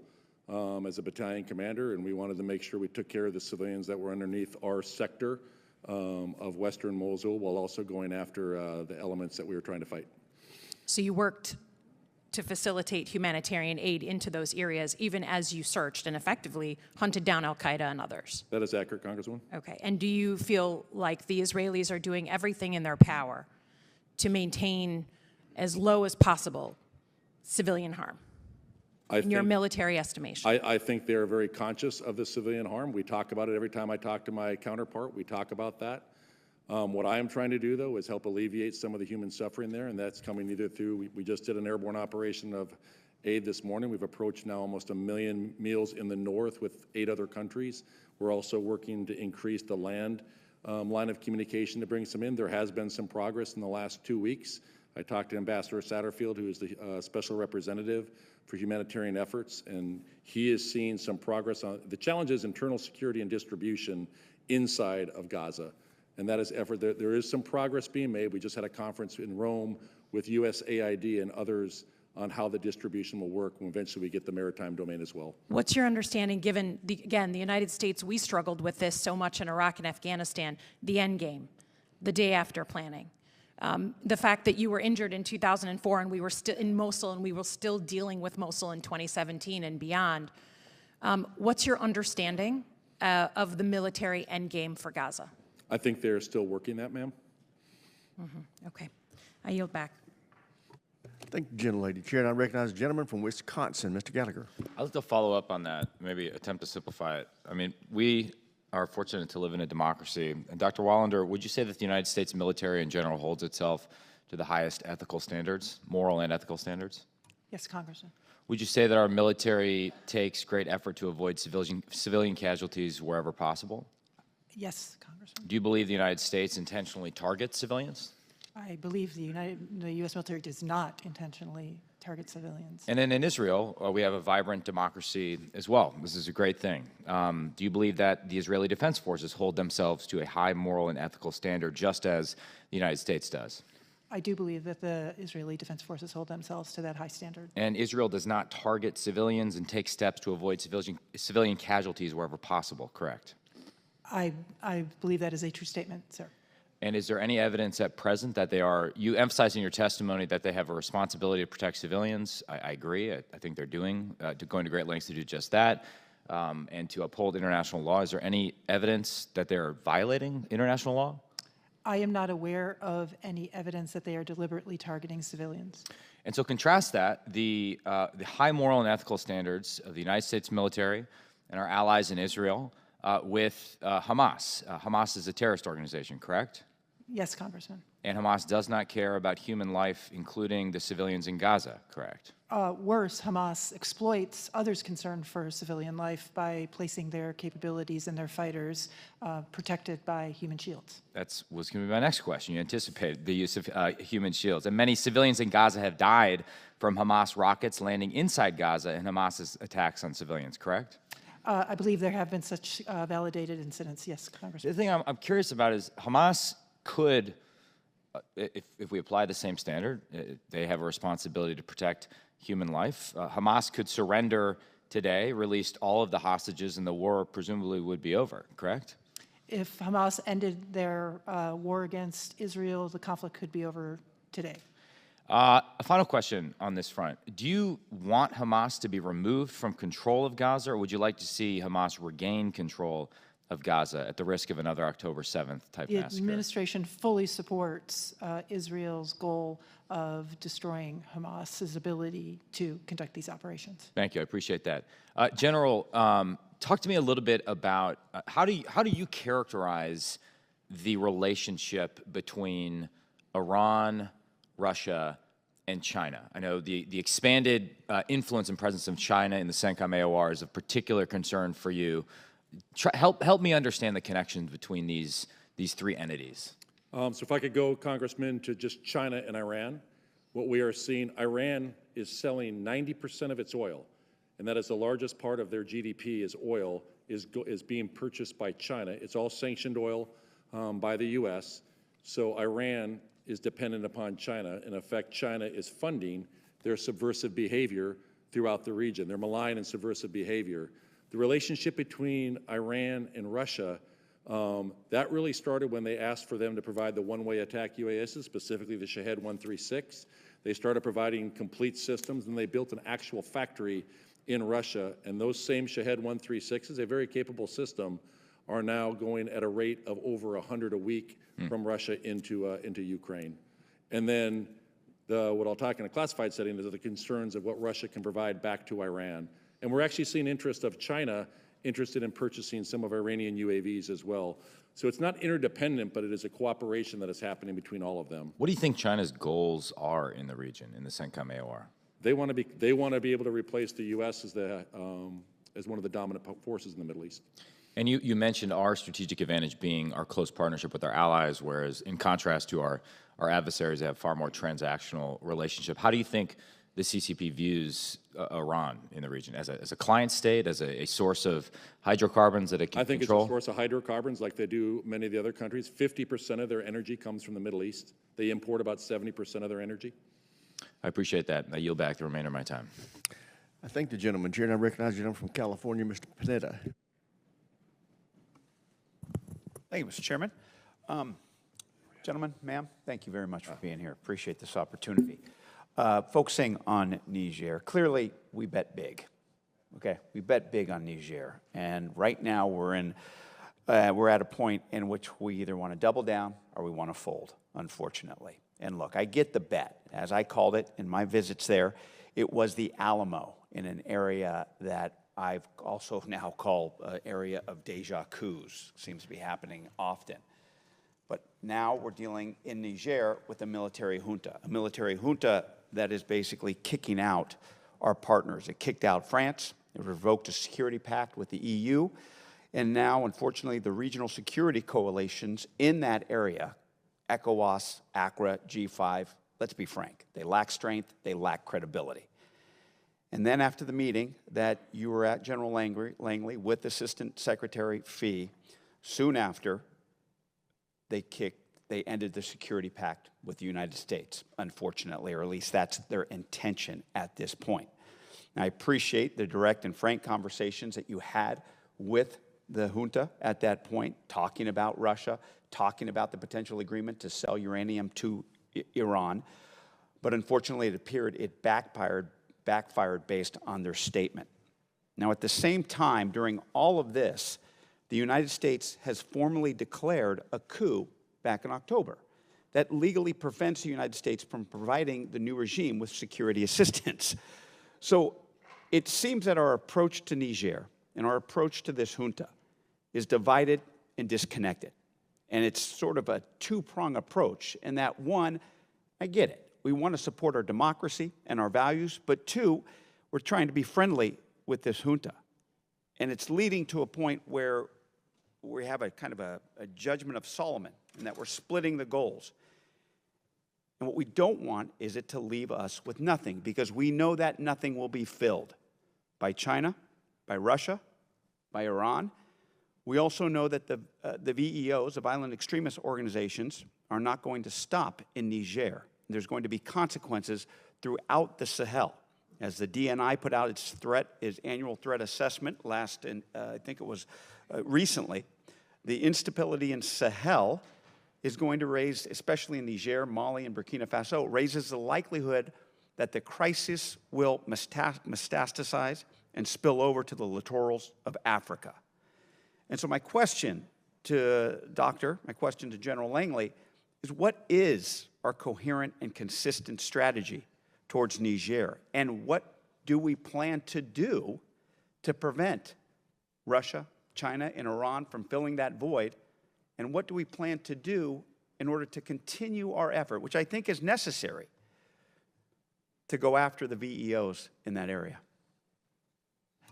as a battalion commander, and we wanted to make sure we took care of the civilians that were underneath our sector of Western Mosul, while also going after the elements that we were trying to fight. So you worked to facilitate humanitarian aid into those areas, even as you searched and effectively hunted down al-Qaeda and others. That is accurate, Congresswoman. Okay, and do you feel like the Israelis are doing everything in their power to maintain as low as possible civilian harm in your military estimation? I think they are very conscious of the civilian harm. We talk about it every time I talk to my counterpart. We talk about that. What I am trying to do, though, is help alleviate some of the human suffering there, and that's coming either through, we just did an airborne operation of aid this morning. We've approached now almost 1 million meals in the north with 8 other countries. We're also working to increase the land line of communication to bring some in. There has been some progress in the last 2 weeks. I talked to Ambassador Satterfield, who is the special representative for humanitarian efforts, and he is seeing some progress on the challenge is internal security and distribution inside of Gaza. And that is effort. There is some progress being made. We just had a conference in Rome with USAID and others on how the distribution will work when eventually we get the maritime domain as well. What's your understanding, given, again, the United States, we struggled with this so much in Iraq and Afghanistan, the end game, the day after planning. The fact that you were injured in 2004 and we were still in Mosul and we were still dealing with Mosul in 2017 and beyond. What's your understanding of the military end game for Gaza? I think they're still working that, ma'am. Okay. I yield back. Thank you, gentlelady. Chair, and I recognize the gentleman from Wisconsin, Mr. Gallagher. I'd like to follow up on that, maybe attempt to simplify it. I mean, we are fortunate to live in a democracy. And Dr. Wallander, would you say that the United States military in general holds itself to the highest ethical standards, moral and ethical standards? Yes, Congressman. Would you say that our military takes great effort to avoid civilian casualties wherever possible? Yes, Congressman. Do you believe the United States intentionally targets civilians? I believe the U.S. military does not intentionally target civilians. And then in Israel, we have a vibrant democracy as well. This is a great thing. Do you believe that the Israeli Defense Forces hold themselves to a high moral and ethical standard, just as the United States does? I do believe that the Israeli Defense Forces hold themselves to that high standard. And Israel does not target civilians and take steps to avoid civilian casualties wherever possible, correct? I believe that is a true statement, sir. And is there any evidence at present that they are, you emphasize in your testimony that they have a responsibility to protect civilians? I agree. I think they're going to great lengths to do just that and to uphold international law. Is there any evidence that they're violating international law? I am not aware of any evidence that they are deliberately targeting civilians. And so contrast that, the high moral and ethical standards of the United States military and our allies in Israel with Hamas. Hamas is a terrorist organization, correct? Yes, Congressman. And Hamas does not care about human life, including the civilians in Gaza, correct? Worse, Hamas exploits others' concern for civilian life by placing their capabilities and their fighters protected by human shields. That was going to be my next question. You anticipated the use of human shields. And many civilians in Gaza have died from Hamas rockets landing inside Gaza and Hamas's attacks on civilians, correct? I believe there have been such validated incidents, yes, Congressman. The thing I'm curious about is Hamas could, if we apply the same standard, they have a responsibility to protect human life. Hamas could surrender today, released all of the hostages, and the war presumably would be over, correct? If Hamas ended their war against Israel, the conflict could be over today. A final question on this front. Do you want Hamas to be removed from control of Gaza, or would you like to see Hamas regain control of Gaza at the risk of another October 7th type massacre? The administration fully supports Israel's goal of destroying Hamas's ability to conduct these operations. Thank you. I appreciate that. General, talk to me a little bit about how do you characterize the relationship between Iran, Russia, and China? I know the expanded influence and presence of China in the CENTCOM AOR is of particular concern for you. Help me understand the connections between these three entities. So if I could go, Congressman, to just China and Iran, what we are seeing, Iran is selling 90% of its oil, and that is the largest part of their GDP is oil, is being purchased by China. It's all sanctioned oil by the U.S., so Iran is dependent upon China. In effect, China is funding their subversive behavior throughout the region, their malign and subversive behavior. The relationship between Iran and Russia, that really started when they asked for them to provide the one-way attack UASs, specifically the Shahed 136. They started providing complete systems, and they built an actual factory in Russia. And those same Shahed 136s, a very capable system, are now going at a rate of over 100 a week from Russia into Ukraine. And then what I'll talk in a classified setting is the concerns of what Russia can provide back to Iran. And we're actually seeing interest of China interested in purchasing some of Iranian UAVs as well. So it's not interdependent, but it is a cooperation that is happening between all of them. What do you think China's goals are in the region, in the CENTCOM AOR? They want to be able to replace the U.S. as one of the dominant forces in the Middle East. And you mentioned our strategic advantage being our close partnership with our allies, whereas in contrast to our adversaries, they have far more transactional relationship. How do you think the CCP views Iran in the region as a client state, as a source of hydrocarbons that it can control? I think it's a source of hydrocarbons like they do many of the other countries. 50% of their energy comes from the Middle East. They import about 70% of their energy. I appreciate that. I yield back the remainder of my time. I thank the gentleman, Chair, and I recognize the gentleman from California, Mr. Panetta. Thank you, Mr. Chairman. Gentlemen, ma'am, thank you very much for being here. Appreciate this opportunity. Focusing on Niger, clearly we bet big. Okay, we bet big on Niger, and right now we're at a point in which we either want to double down or we want to fold, unfortunately. And look, I get the bet. As I called it in my visits there, it was the Alamo in an area that I've also now called an area of déjà coups. Seems to be happening often. But now we're dealing in Niger with a military junta that is basically kicking out our partners. It kicked out France. It revoked a security pact with the EU. And now, unfortunately, the regional security coalitions in that area, ECOWAS, ACRA, G5, let's be frank, they lack strength, they lack credibility. And then after the meeting that you were at, General Langley, with Assistant Secretary Fee, soon after, they ended the security pact with the United States, unfortunately, or at least that's their intention at this point. And I appreciate the direct and frank conversations that you had with the junta at that point, talking about Russia, talking about the potential agreement to sell uranium to Iran. But unfortunately, it appeared it backfired based on their statement. Now, at the same time, during all of this, the United States has formally declared a coup back in October that legally prevents the United States from providing the new regime with security assistance. So it seems that our approach to Niger and our approach to this junta is divided and disconnected. And it's sort of a two-prong approach in that, one, I get it. We want to support our democracy and our values, but two, we're trying to be friendly with this junta. And it's leading to a point where we have a kind of a judgment of Solomon, and that we're splitting the goals. And what we don't want is it to leave us with nothing, because we know that nothing will be filled by China, by Russia, by Iran. We also know that the VEOs, the violent extremist organizations, are not going to stop in Niger. There's going to be consequences throughout the Sahel. As the DNI put out its annual threat assessment I think it was recently, the instability in Sahel is going to raise, especially in Niger, Mali, and Burkina Faso, raises the likelihood that the crisis will metastasize and spill over to the littorals of Africa. And so my question to General Langley is, what is our coherent and consistent strategy towards Niger? And what do we plan to do to prevent Russia, China, and Iran from filling that void? And what do we plan to do in order to continue our effort, which I think is necessary, to go after the VEOs in that area?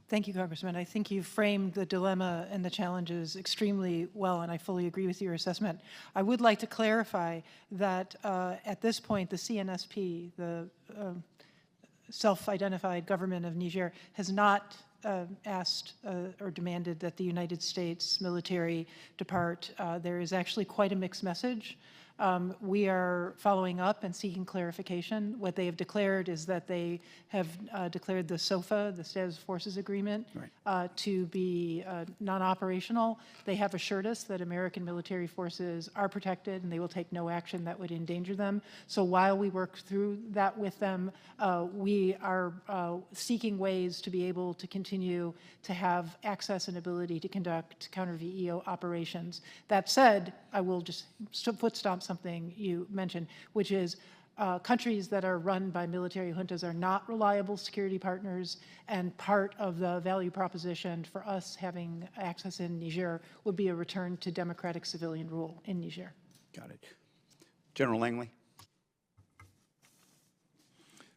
Thank you, Congressman. I think you framed the dilemma and the challenges extremely well, and I fully agree with your assessment. I would like to clarify that at this point, the CNSP, the self-identified government of Niger, has not asked or demanded that the United States military depart. There is actually quite a mixed message. We are following up and seeking clarification. What they have declared is that they have declared the SOFA, the Status of Forces Agreement, to be non-operational. They have assured us that American military forces are protected and they will take no action that would endanger them. So while we work through that with them, we are seeking ways to be able to continue to have access and ability to conduct counter-VEO operations. That said, I will just foot stomp something you mentioned, which is countries that are run by military juntas are not reliable security partners, and part of the value proposition for us having access in Niger would be a return to democratic civilian rule in Niger. Got it. General Langley.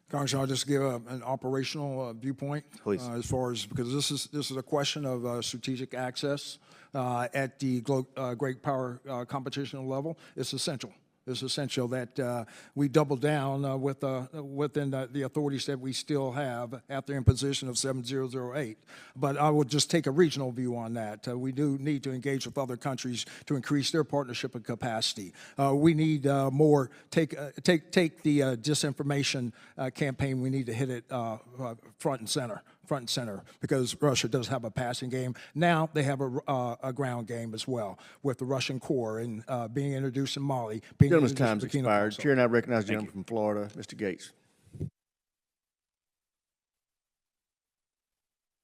Congressman, I'll just give an operational viewpoint. Please. As far as, because this is a question of strategic access at the great power competition level. It's essential. It's essential that we double down within the authorities that we still have after imposition of 7008. But I will just take a regional view on that. We do need to engage with other countries to increase their partnership and capacity. We need more, take the disinformation campaign, we need to hit it front and center, because Russia does have a passing game. Now they have a ground game as well with the Russian Corps and being introduced in Mali. Gentleman's time's expired. Chair now recognizes the gentleman from Florida, Mr. Gates.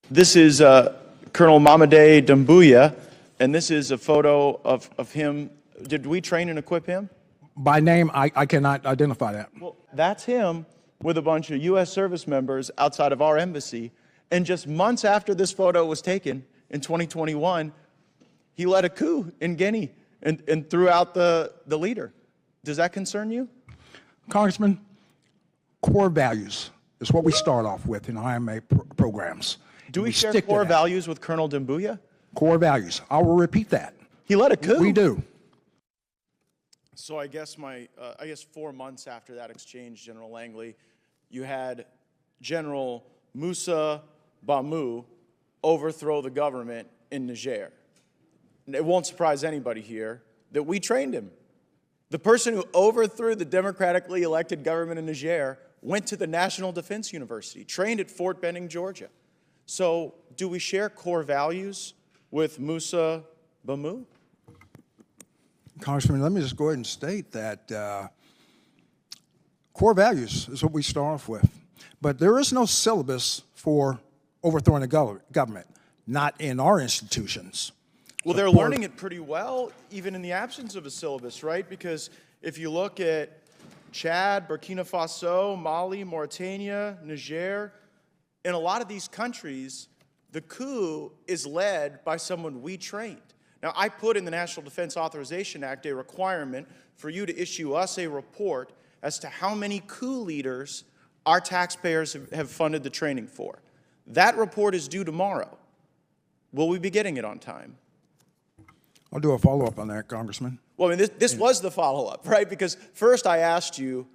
This is Colonel Mamade Doumbouya, and this is a photo of him. Did we train and equip him? By name, I cannot identify that. Well, that's him with a bunch of U.S. service members outside of our embassy. And just months after this photo was taken in 2021, he led a coup in Guinea and threw out the leader. Does that concern you? Congressman, core values is what we start off with in IMA programs. Do we share core values with Colonel Doumbouya? Core values. I will repeat that. He led a coup. We do. So I guess 4 months after that exchange, General Langley, you had General Moussa Bamou overthrow the government in Niger. It won't surprise anybody here that we trained him. The person who overthrew the democratically elected government in Niger went to the National Defense University, trained at Fort Benning, Georgia. So do we share core values with Moussa Bamou? Congressman, let me just go ahead and state that core values is what we start off with. But there is no syllabus for overthrowing a government, not in our institutions. Well, they're learning it pretty well, even in the absence of a syllabus, right? Because if you look at Chad, Burkina Faso, Mali, Mauritania, Niger, in a lot of these countries, the coup is led by someone we trained. Now, I put in the National Defense Authorization Act a requirement for you to issue us a report as to how many coup leaders our taxpayers have funded the training for. That report is due tomorrow. Will we be getting it on time? I'll do a follow-up on that, Congressman. Well, I mean, this was the follow-up, right? Because first I asked you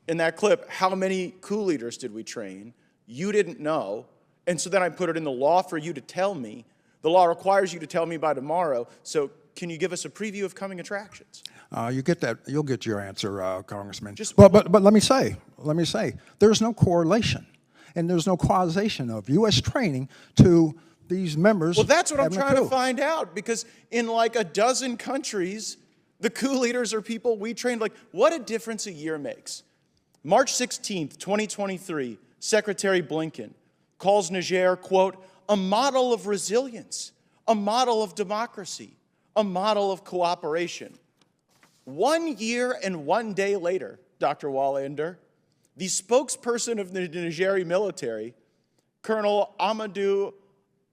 in that clip, how many coup leaders did we train? You didn't know. And so then I put it in the law for you to tell me. The law requires you to tell me by tomorrow. So can you give us a preview of coming attractions? You get that. You'll get your answer, Congressman. But let me say, there's no correlation, and there's no causation of U.S. training to these members. Well, that's what I'm trying to find out, because in like a dozen countries, the coup leaders are people we trained. Like, what a difference a year makes. March 16th, 2023, Secretary Blinken calls Niger, quote, a model of resilience, a model of democracy, a model of cooperation. 1 year and 1 day later, Dr. Wallander, the spokesperson of the Nigerian military, Colonel Amadou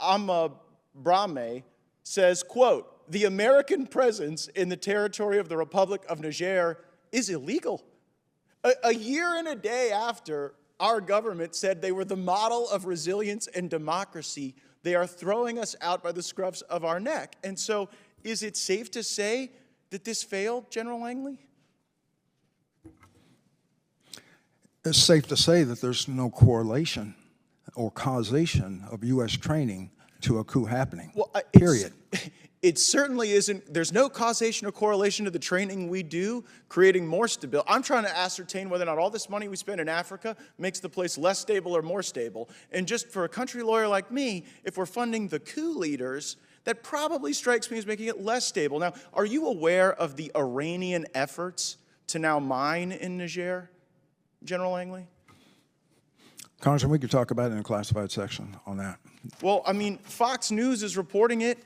Amabrame, says, quote, the American presence in the territory of the Republic of Niger is illegal. A year and a day after our government said they were the model of resilience and democracy, they are throwing us out by the scruffs of our neck. And so is it safe to say that this failed, General Langley? It's safe to say that there's no correlation or causation of U.S. training to a coup happening, period. It certainly isn't. There's no causation or correlation to the training we do creating more stability. I'm trying to ascertain whether or not all this money we spend in Africa makes the place less stable or more stable. And just for a country lawyer like me, if we're funding the coup leaders, that probably strikes me as making it less stable. Now, are you aware of the Iranian efforts to now mine in Niger, General Langley? Congressman, we could talk about it in a classified section on that. Well, I mean, Fox News is reporting it.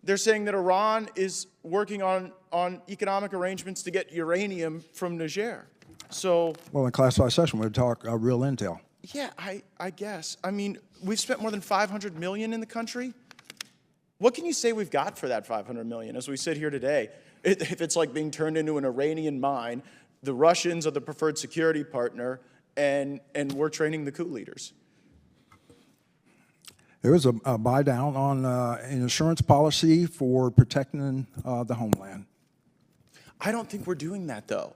They're saying that Iran is working on on economic arrangements to get uranium from Niger. So, Well, in classified session, we'd talk real intel. yeah, I guess. I mean, we've spent more than $500 million in the country. What can you say we've got for that $500 million as we sit here today? If it's like being turned into an Iranian mine, the Russians are the preferred security partner, and we're training the coup leaders. There was a buy down on an insurance policy for protecting the homeland. I don't think we're doing that, though.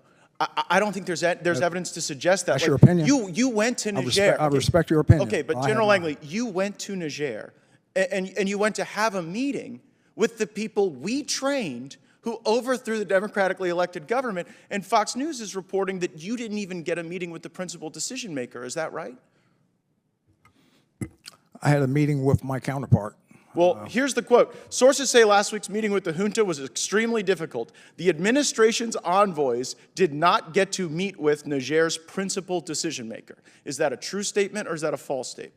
I don't think there's evidence to suggest that. That's your opinion. You went to Niger. I respect your opinion. Okay, but General Langley, you went to Niger, and you went to have a meeting with the people we trained who overthrew the democratically elected government, and Fox News is reporting that you didn't even get a meeting with the principal decision maker. Is that right? I had a meeting with my counterpart. Well, here's the quote. Sources say last week's meeting with the junta was extremely difficult. The administration's envoys did not get to meet with Niger's principal decision maker. Is that a true statement or is that a false statement?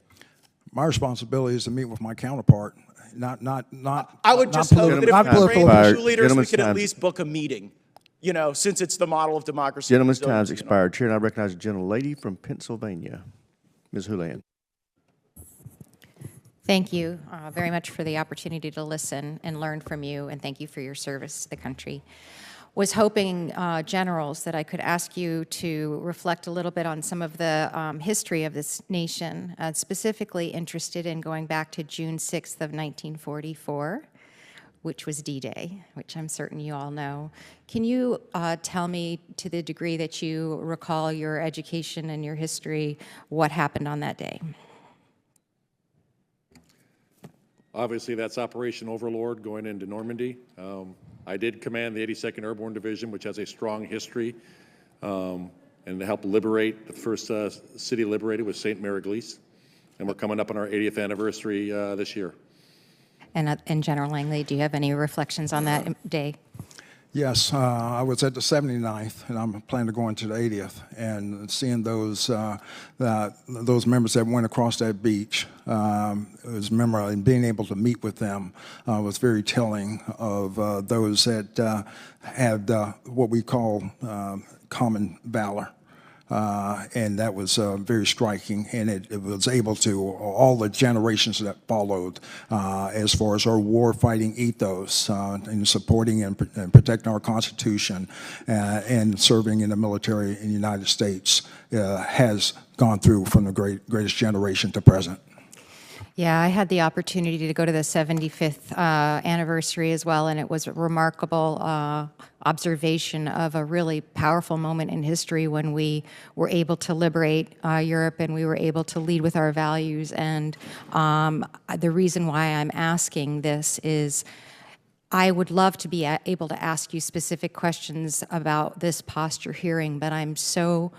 My responsibility is to meet with my counterpart, not. I would just hope that if we're training the coup leaders, we could at least book a meeting, you know, since it's the model of democracy. Gentleman's time's expired. Chair, and I recognize the gentlelady from Pennsylvania, Ms. Houlihan. Thank you very much for the opportunity to listen and learn from you, and thank you for your service to the country. Was hoping, generals, that I could ask you to reflect a little bit on some of the history of this nation, specifically interested in going back to June 6th of 1944, which was D-Day, which I'm certain you all know. Can you tell me, to the degree that you recall your education and your history, what happened on that day? Obviously, that's Operation Overlord going into Normandy. I did command the 82nd Airborne Division, which has a strong history, and to help liberate the first city liberated was St. Mary-Glise, and we're coming up on our 80th anniversary this year. And General Langley, do you have any reflections on that day? Yes, I was at the 79th, and I'm planning to go into the 80th, and seeing those members that went across that beach was memorable, and being able to meet with them was very telling of those that had what we call common valor. And that was very striking, and it was able to, all the generations that followed, as far as our war-fighting ethos in supporting and protecting our Constitution and serving in the military in the United States has gone through from the greatest generation to present. Yeah, I had the opportunity to go to the 75th anniversary as well, and it was a remarkable observation of a really powerful moment in history when we were able to liberate Europe and we were able to lead with our values. And the reason why I'm asking this is I would love to be able to ask you specific questions about this posture hearing, but I'm so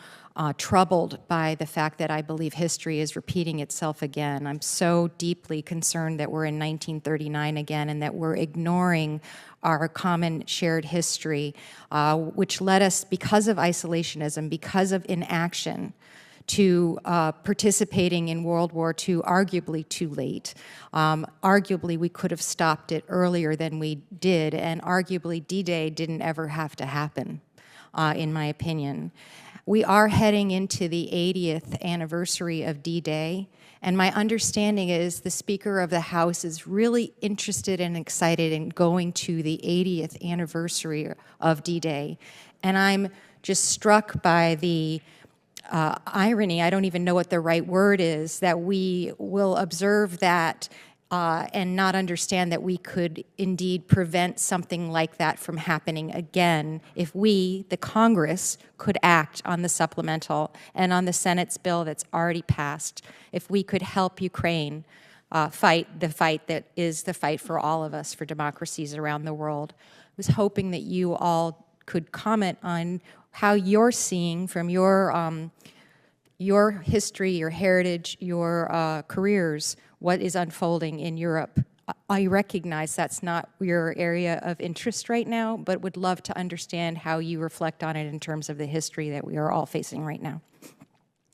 troubled by the fact that I believe history is repeating itself again. I'm so deeply concerned that we're in 1939 again and that we're ignoring our common shared history, which led us, because of isolationism, because of inaction, to participating in World War II arguably too late. Arguably, we could have stopped it earlier than we did, and arguably D-Day didn't ever have to happen, in my opinion. We are heading into the 80th anniversary of D-Day, and my understanding is the Speaker of the House is really interested and excited in going to the 80th anniversary of D-Day. And I'm just struck by the irony, I don't even know what the right word is, that we will observe that and not understand that we could indeed prevent something like that from happening again if we, the Congress, could act on the supplemental and on the Senate's bill that's already passed, if we could help Ukraine fight the fight that is the fight for all of us, for democracies around the world. I was hoping that you all could comment on how you're seeing from your history, your heritage, your careers, what is unfolding in Europe. I recognize that's not your area of interest right now, but would love to understand how you reflect on it in terms of the history that we are all facing right now.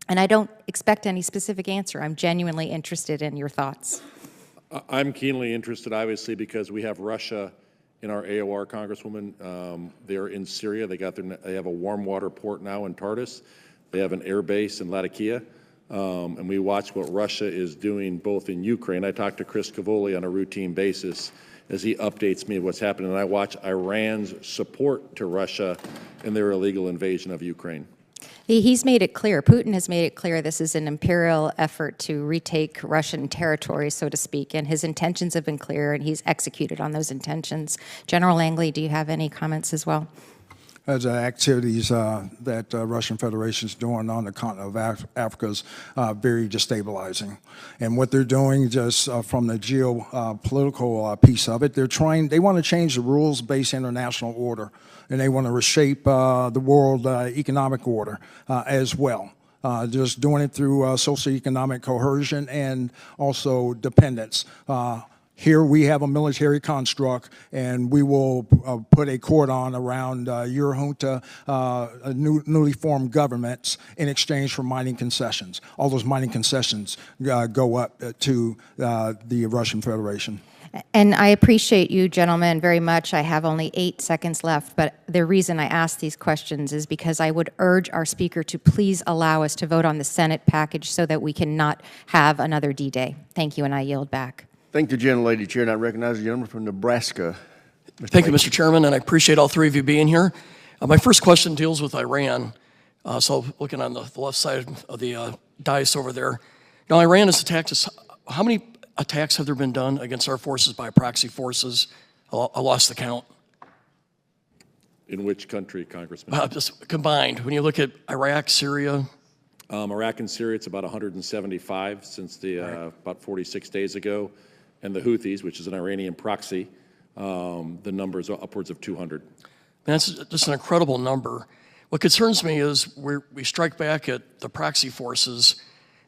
And I don't expect any specific answer. I'm genuinely interested in your thoughts. I'm keenly interested, obviously, because we have Russia in our AOR, Congresswoman. They're in Syria. They have a warm water port now in Tartus. They have an air base in Latakia. And we watch what Russia is doing both in Ukraine. I talk to Chris Cavoli on a routine basis as he updates me of what's happening. And I watch Iran's support to Russia in their illegal invasion of Ukraine. He's made it clear, Putin has made it clear this is an imperial effort to retake Russian territory, so to speak, and his intentions have been clear, and he's executed on those intentions. General Langley, do you have any comments as well? As activities that Russian Federation is doing on the continent of Africa is very destabilizing. And what they're doing, just from the geopolitical piece of it, they want to change the rules-based international order, and they want to reshape the world economic order as well. Just doing it through socioeconomic coercion and also dependence. Here we have a military construct, and we will put a cordon around your junta, newly formed governments in exchange for mining concessions. All those mining concessions go up to the Russian Federation. And I appreciate you, gentlemen, very much. I have only 8 seconds left, but the reason I ask these questions is because I would urge our speaker to please allow us to vote on the Senate package so that we cannot have another D-Day. Thank you, and I yield back. Thank the gentlelady, Chair, and I recognize the gentleman from Nebraska. Thank you, Mr. Chairman, and I appreciate all three of you being here. My first question deals with Iran. So looking on the left side of the dais over there. Now, Iran has attacked us. How many attacks have there been done against our forces by proxy forces? I lost the count. In which country, Congressman? Just combined. When you look at Iraq, Syria. Iraq and Syria, it's about 175 since about 46 days ago. And the Houthis, which is an Iranian proxy, the number is upwards of 200. That's just an incredible number. What concerns me is we strike back at the proxy forces.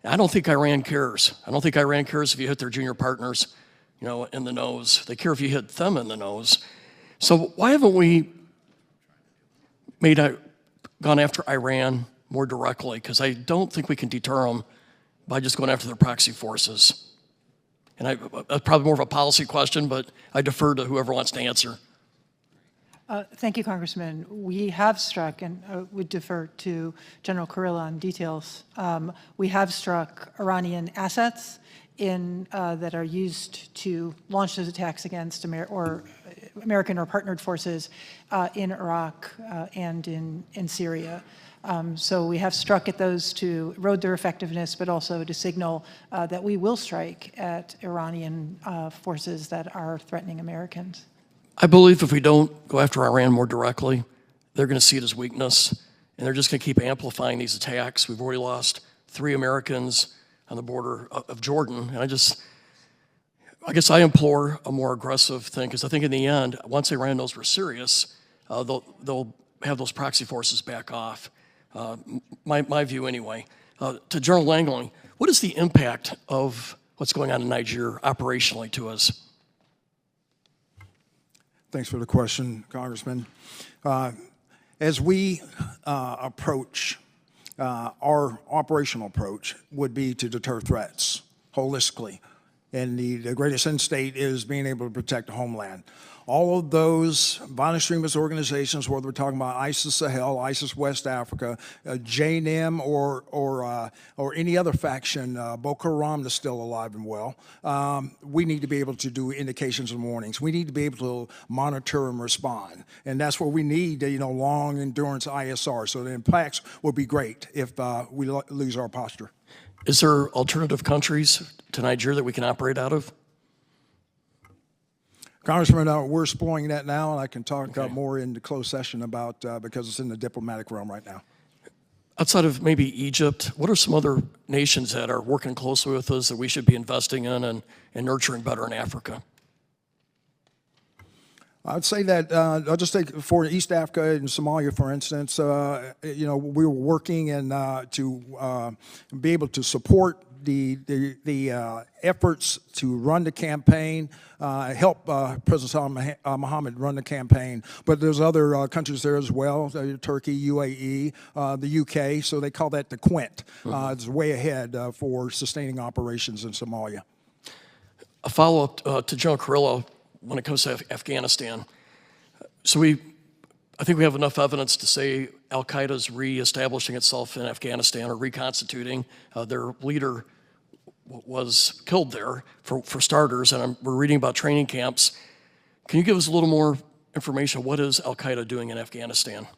I don't think Iran cares. I don't think Iran cares if you hit their junior partners, in the nose. They care if you hit them in the nose. So why haven't we gone after Iran more directly? Because I don't think we can deter them by just going after their proxy forces. And that's probably more of a policy question, but I defer to whoever wants to answer. Thank you, Congressman. We have struck, and would defer to General Kurilla on details. We have struck Iranian assets that are used to launch those attacks against American or partnered forces in Iraq and in Syria. So we have struck at those to erode their effectiveness, but also to signal that we will strike at Iranian forces that are threatening Americans. I believe if we don't go after Iran more directly, they're going to see it as weakness, and they're just going to keep amplifying these attacks. We've already lost 3 Americans on the border of Jordan, and I guess I implore a more aggressive thing, because I think in the end, once Iran knows we're serious, they'll have those proxy forces back off. My view anyway. To General Langley, what is the impact of what's going on in Niger operationally to us? Thanks for the question, Congressman. As we approach, our operational approach would be to deter threats holistically. And the greatest end state is being able to protect the homeland. All of those violent extremist organizations, whether we're talking about ISIS Sahel, ISIS West Africa, JNIM, or any other faction, Boko Haram is still alive and well, we need to be able to do indications and warnings. We need to be able to monitor and respond. And that's where we need, long endurance ISR. So the impacts will be great if we lose our posture. Is there alternative countries to Niger that we can operate out of? Congressman, we're exploring that now, and I can talk more in the closed session about, because it's in the diplomatic realm right now. Outside of maybe Egypt, what are some other nations that are working closely with us that we should be investing in and nurturing better in Africa? I'd say that, I'll just take for East Africa and Somalia, for instance, we were working to be able to support the efforts to run the campaign, help President Mohammed run the campaign. But there's other countries there as well, Turkey, UAE, the UK, so they call that the Quint. It's way ahead for sustaining operations in Somalia. A follow-up to General Kurilla when it comes to Afghanistan. So I think we have enough evidence to say Al-Qaeda's reestablishing itself in Afghanistan or reconstituting. Their leader was killed there, for starters, and we're reading about training camps. Can you give us a little more information? What is Al-Qaeda doing in Afghanistan?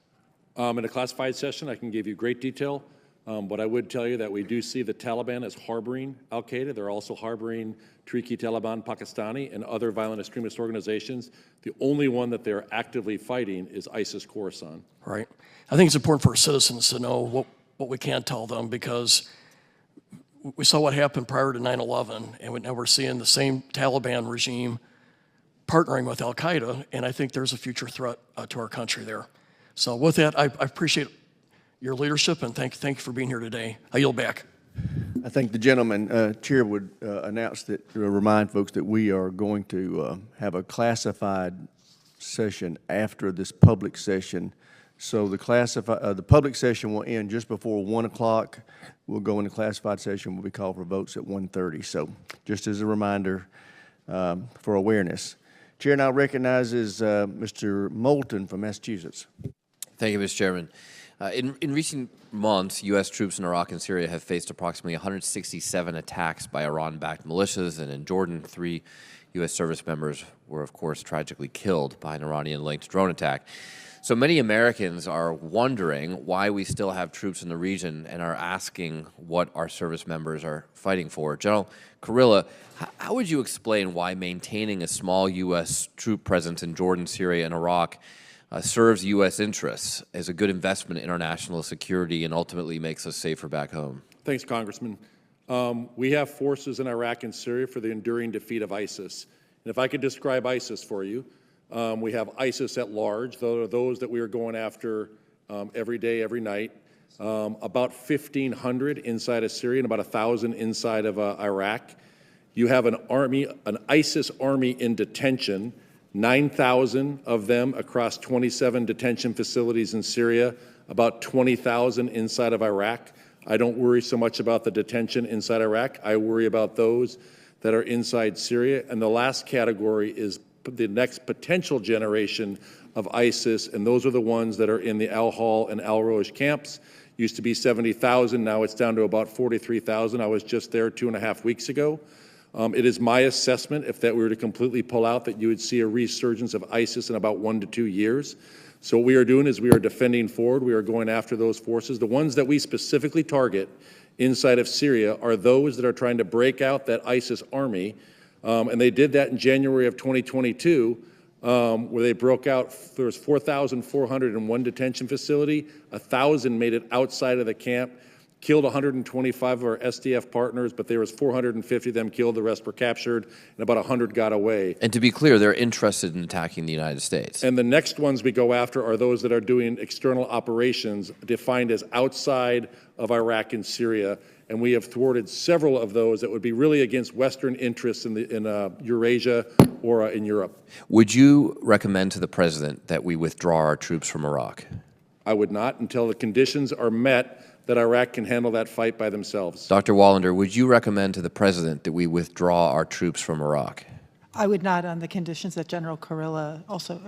In a classified session, I can give you great detail, but I would tell you that we do see the Taliban as harboring Al-Qaeda. They're also harboring Tehrik-i-Taliban Pakistani and other violent extremist organizations. The only one that they're actively fighting is ISIS Khorasan. Right. I think it's important for our citizens to know what we can tell them, because we saw what happened prior to 9/11, and now we're seeing the same Taliban regime partnering with Al-Qaeda, and I think there's a future threat to our country there. So with that, I appreciate your leadership, and thank you for being here today. I yield back. I think the gentleman, Chair, would announce that, remind folks that we are going to have a classified session after this public session. So the public session will end just before 1 o'clock. We'll go into classified session. We'll be called for votes at 1:30. So just as a reminder for awareness. Chair now recognizes Mr. Moulton from Massachusetts. Thank you, Mr. Chairman. In recent months, U.S. troops in Iraq and Syria have faced approximately 167 attacks by Iran-backed militias, and in Jordan, 3 U.S. service members were, of course, tragically killed by an Iranian-linked drone attack. So many Americans are wondering why we still have troops in the region and are asking what our service members are fighting for. General Kurilla, how would you explain why maintaining a small U.S. troop presence in Jordan, Syria, and Iraq serves U.S. interests as a good investment in our national security and ultimately makes us safer back home? Thanks, Congressman. We have forces in Iraq and Syria for the enduring defeat of ISIS. And if I could describe ISIS for you, we have ISIS at large, those that we are going after every day, every night. About 1,500 inside of Syria and about 1,000 inside of Iraq. You have an ISIS army in detention, 9,000 of them across 27 detention facilities in Syria, about 20,000 inside of Iraq. I don't worry so much about the detention inside Iraq. I worry about those that are inside Syria. And the last category is the next potential generation of ISIS, and those are the ones that are in the Al-Hol and Al-Roj camps. Used to be 70,000, now it's down to about 43,000. I was just there 2.5 weeks ago. It is my assessment, if that were to completely pull out, that you would see a resurgence of ISIS in about 1 to 2 years. So what we are doing is we are defending forward. We are going after those forces. The ones that we specifically target inside of Syria are those that are trying to break out that ISIS army. And they did that in January of 2022, where they broke out. There was 4,400 in one detention facility. 1,000 made it outside of the camp, killed 125 of our SDF partners, but there was 450 of them killed. The rest were captured, and about 100 got away. And to be clear, they're interested in attacking the United States. And the next ones we go after are those that are doing external operations defined as outside of Iraq and Syria. And we have thwarted several of those that would be really against Western interests in Eurasia or in Europe. Would you recommend to the President that we withdraw our troops from Iraq? I would not until the conditions are met that Iraq can handle that fight by themselves. Dr. Wallander, would you recommend to the President that we withdraw our troops from Iraq? I would not, on the conditions that General Kurilla also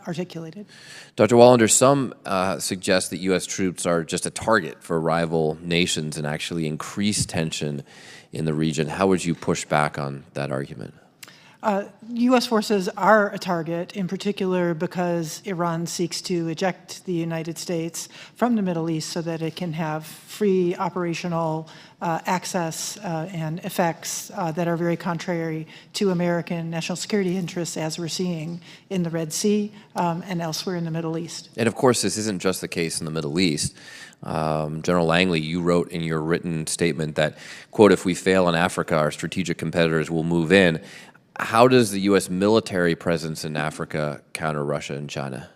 articulated. Dr. Wallander, some suggest that U.S. troops are just a target for rival nations and actually increase tension in the region. How would you push back on that argument? U.S. forces are a target, in particular because Iran seeks to eject the United States from the Middle East so that it can have free operational access and effects that are very contrary to American national security interests, as we're seeing in the Red Sea and elsewhere in the Middle East. And of course, this isn't just the case in the Middle East. General Langley, you wrote in your written statement that, quote, if we fail in Africa, our strategic competitors will move in. How does the U.S. military presence in Africa counter Russia and China?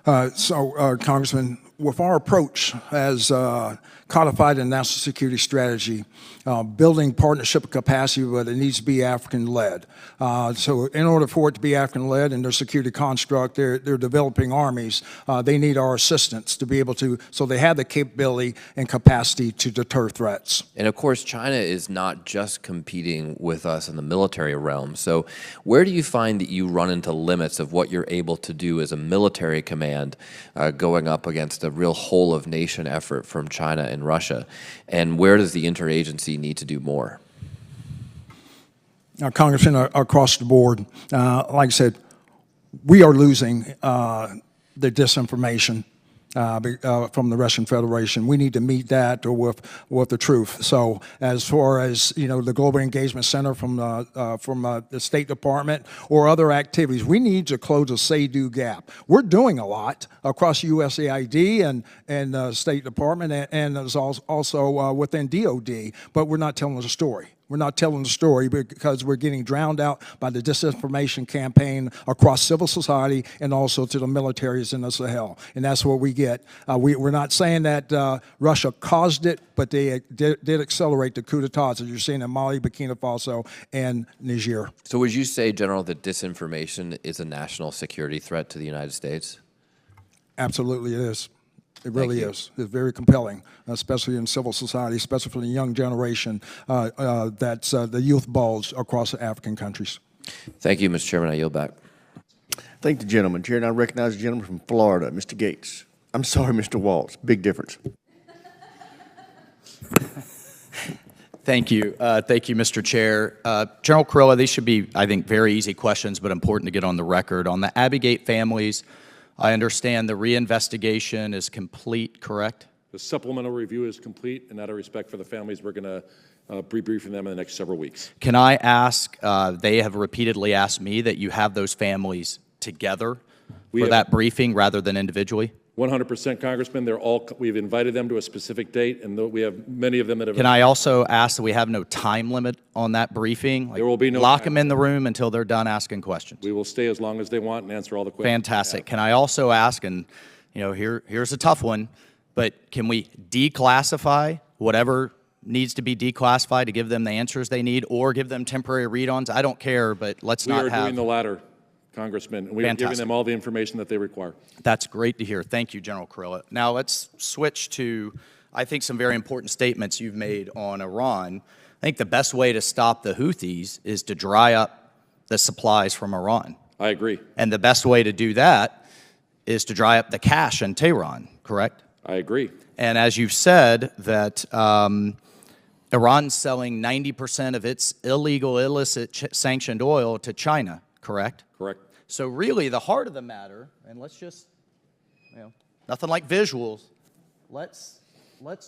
Congressman, with our approach as codified in national security strategy, building partnership capacity, but it needs to be African-led. So in order for it to be African-led in their security construct, they're developing armies. They need our assistance to be able to, so they have the capability and capacity to deter threats. And of course, China is not just competing with us in the military realm. So where do you find that you run into limits of what you're able to do as a military command going up against a real whole-of-nation effort from China and Russia? And where does the interagency need to do more? Congressman, across the board, like I said, we are losing the disinformation from the Russian Federation. We need to meet that with the truth. So as far as, you know, the Global Engagement Center from the State Department or other activities, we need to close a say-do gap. We're doing a lot across USAID and State Department and also within DOD, but we're not telling the story. We're not telling the story because we're getting drowned out by the disinformation campaign across civil society and also to the militaries in the Sahel. And that's what we get. We're not saying that Russia caused it, but they did accelerate the coup d'etats, as you're seeing in Mali, Burkina Faso, and Niger. So would you say, General, that disinformation is a national security threat to the United States? Absolutely it is. It really is. It's very compelling, especially in civil society, especially for the young generation that's the youth bulge across the African countries. Thank you, Mr. Chairman. I yield back. Thank the gentleman. Chair, now recognize the gentleman from Florida, Mr. Gates. I'm sorry, Mr. Waltz. Big difference. Thank you. Thank you, Mr. Chair. General Kurilla, these should be, I think, very easy questions, but important to get on the record. On the Abbey families, I understand the reinvestigation is complete, correct? The supplemental review is complete, and out of respect for the families, we're going to be briefing them in the next several weeks. Can I ask, they have repeatedly asked me that you have those families together for that briefing rather than individually? 100%, Congressman. We've invited them to a specific date, and we have many of them that have. Can I also ask that we have no time limit on that briefing? There will be no lock them in the room until they're done asking questions. We will stay as long as they want and answer all the questions. Fantastic. Can I also ask, and you know, here's a tough one, but can we declassify whatever needs to be declassified to give them the answers they need, or give them temporary read-ons? I don't care, but let's not have. We are doing the latter, Congressman, and we are giving them all the information that they require. That's great to hear. Thank you, General Kurilla. Now let's switch to, I think, some very important statements you've made on Iran. I think the best way to stop the Houthis is to dry up the supplies from Iran. I agree. And the best way to do that is to dry up the cash in Tehran, correct? I agree. And as you've said, that Iran's selling 90% of its illegal, illicit, sanctioned oil to China, correct? Correct. So really, the heart of the matter, and let's just, you know, nothing like visuals. Let's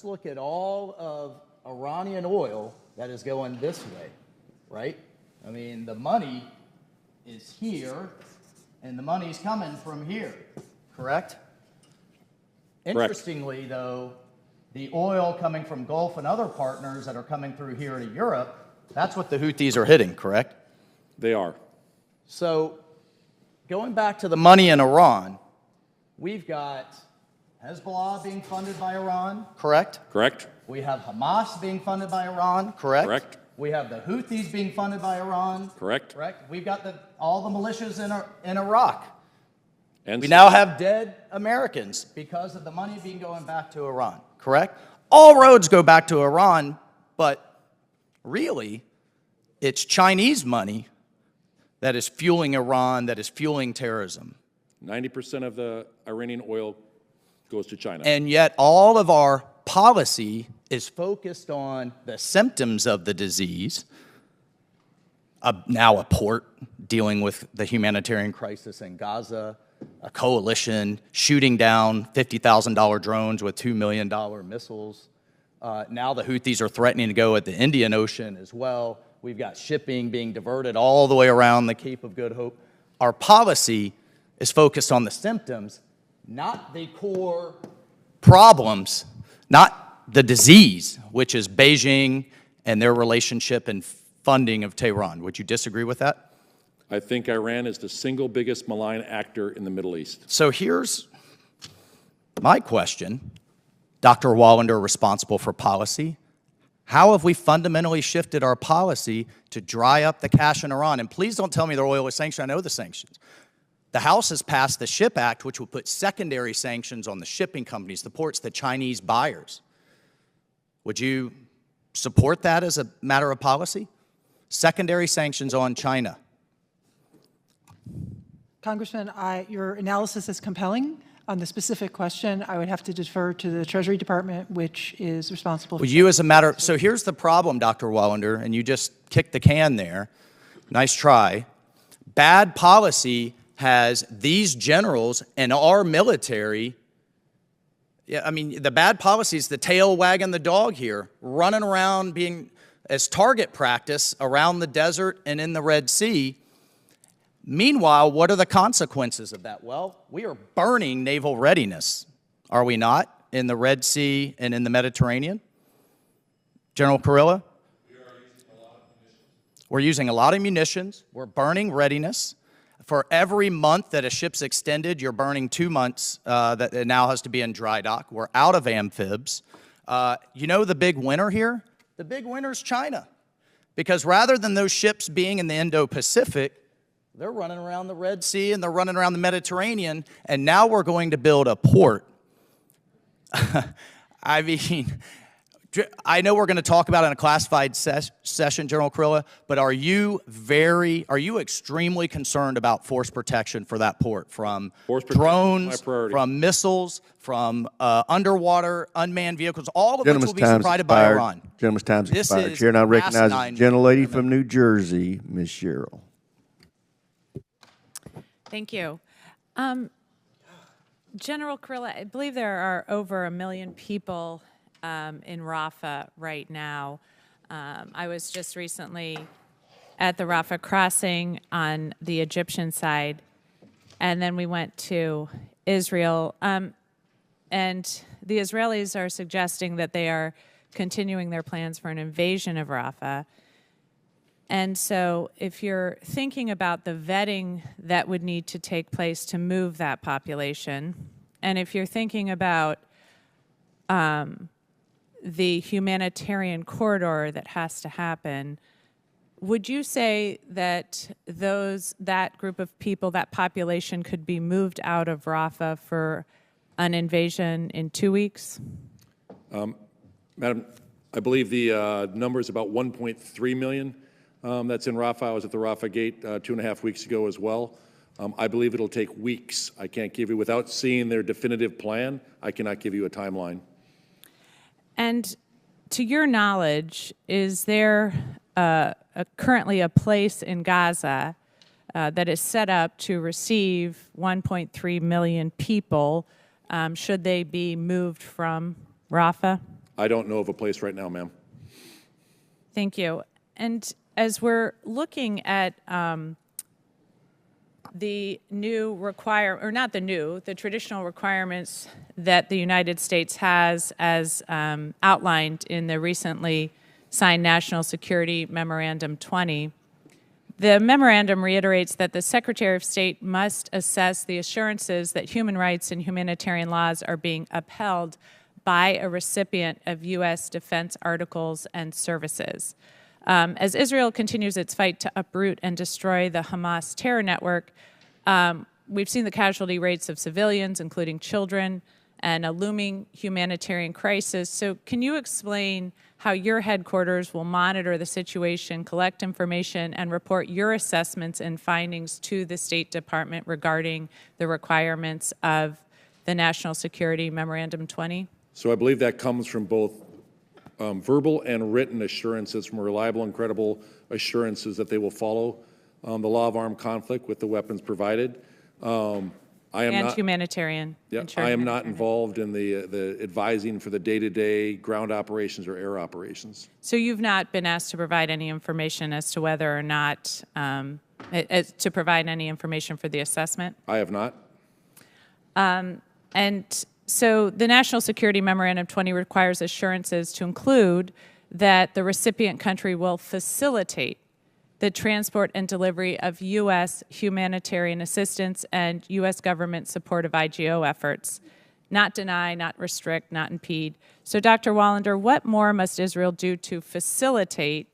look at all of Iranian oil that is going this way, right? I mean, the money is here, and the money's coming from here, correct? Interestingly, though, the oil coming from Gulf and other partners that are coming through here to Europe, that's what the Houthis are hitting, correct? They are. So going back to the money in Iran, we've got Hezbollah being funded by Iran, correct? Correct. We have Hamas being funded by Iran, correct? Correct. We have the Houthis being funded by Iran. Correct. Correct. We've got all the militias in Iraq. And we now have dead Americans because of the money being going back to Iran, correct? All roads go back to Iran, but really, it's Chinese money that is fueling Iran, that is fueling terrorism. 90% of the Iranian oil goes to China. And yet all of our policy is focused on the symptoms of the disease, now a port dealing with the humanitarian crisis in Gaza, a coalition shooting down $50,000 drones with $2 million missiles. Now the Houthis are threatening to go at the Indian Ocean as well. We've got shipping being diverted all the way around the Cape of Good Hope. Our policy is focused on the symptoms, not the core problems, not the disease, which is Beijing and their relationship and funding of Tehran. Would you disagree with that? I think Iran is the single biggest malign actor in the Middle East. So here's My question, Dr. Wallander, responsible for policy, how have we fundamentally shifted our policy to dry up the cash in Iran? And please don't tell me the oil is sanctioned. I know the sanctions. The House has passed the SHIP Act, which will put secondary sanctions on the shipping companies, the ports, the Chinese buyers. Would you support that as a matter of policy? Secondary sanctions on China. Congressman, your analysis is compelling. On the specific question, I would have to defer to the Treasury Department, which is responsible for... Well, you as a matter... So here's the problem, Dr. Wallander, and you just kicked the can there. Nice try. Bad policy has these generals and our military... Yeah, I mean, the bad policy is the tail wagging the dog here, running around being as target practice around the desert and in the Red Sea. Meanwhile, what are the consequences of that? Well, we are burning naval readiness, are we not, in the Red Sea and in the Mediterranean? General Kurilla? We're using a lot of munitions. We're burning readiness. For every month that a ship's extended, you're burning 2 months that it now has to be in dry dock. We're out of amphibs. You know the big winner here? The big winner is China. Because rather than those ships being in the Indo-Pacific, they're running around the Red Sea and they're running around the Mediterranean, and now we're going to build a port. I mean, I know we're going to talk about it in a classified session, General Kurilla, but are you extremely concerned about force protection for that port, from drones, from missiles, from underwater unmanned vehicles, all of which will be supplied by Iran? Gentleman's time's expired. Chair now recognizes the gentlelady from New Jersey, Ms. Sherrill. Thank you. General Kurilla, I believe there are over 1 million people in Rafah right now. I was just recently at the Rafah crossing on the Egyptian side, and then we went to Israel. And the Israelis are suggesting that they are continuing their plans for an invasion of Rafah. And so if you're thinking about the vetting that would need to take place to move that population, and if you're thinking about the humanitarian corridor that has to happen, would you say that that group of people, that population, could be moved out of Rafah for an invasion in 2 weeks? Madam, I believe the number is about 1.3 million. That's in Rafah. I was at the Rafah gate 2.5 weeks ago as well. I believe it'll take weeks. I can't give you, without seeing their definitive plan, I cannot give you a timeline. And to your knowledge, is there currently a place in Gaza that is set up to receive 1.3 million people should they be moved from Rafah? I don't know of a place right now, ma'am. Thank you. And as we're looking at the new the traditional requirements that the United States has as outlined in the recently signed National Security Memorandum 20, the memorandum reiterates that the Secretary of State must assess the assurances that human rights and humanitarian laws are being upheld by a recipient of U.S. defense articles and services. As Israel continues its fight to uproot and destroy the Hamas terror network, we've seen the casualty rates of civilians, including children, and a looming humanitarian crisis. So can you explain how your headquarters will monitor the situation, collect information, and report your assessments and findings to the State Department regarding the requirements of the National Security Memorandum 20? So I believe that comes from both verbal and written assurances, from reliable and credible assurances that they will follow the law of armed conflict with the weapons provided. I am not humanitarian. Yeah, I am not involved in the advising for the day-to-day ground operations or air operations. So you've not been asked to provide any information as to whether or not to provide any information for the assessment? I have not. And so the National Security Memorandum 20 requires assurances to include that the recipient country will facilitate the transport and delivery of U.S. humanitarian assistance and U.S. government support of IGO efforts. not deny, not restrict, not impede. So, Dr. Wallander, what more must Israel do to facilitate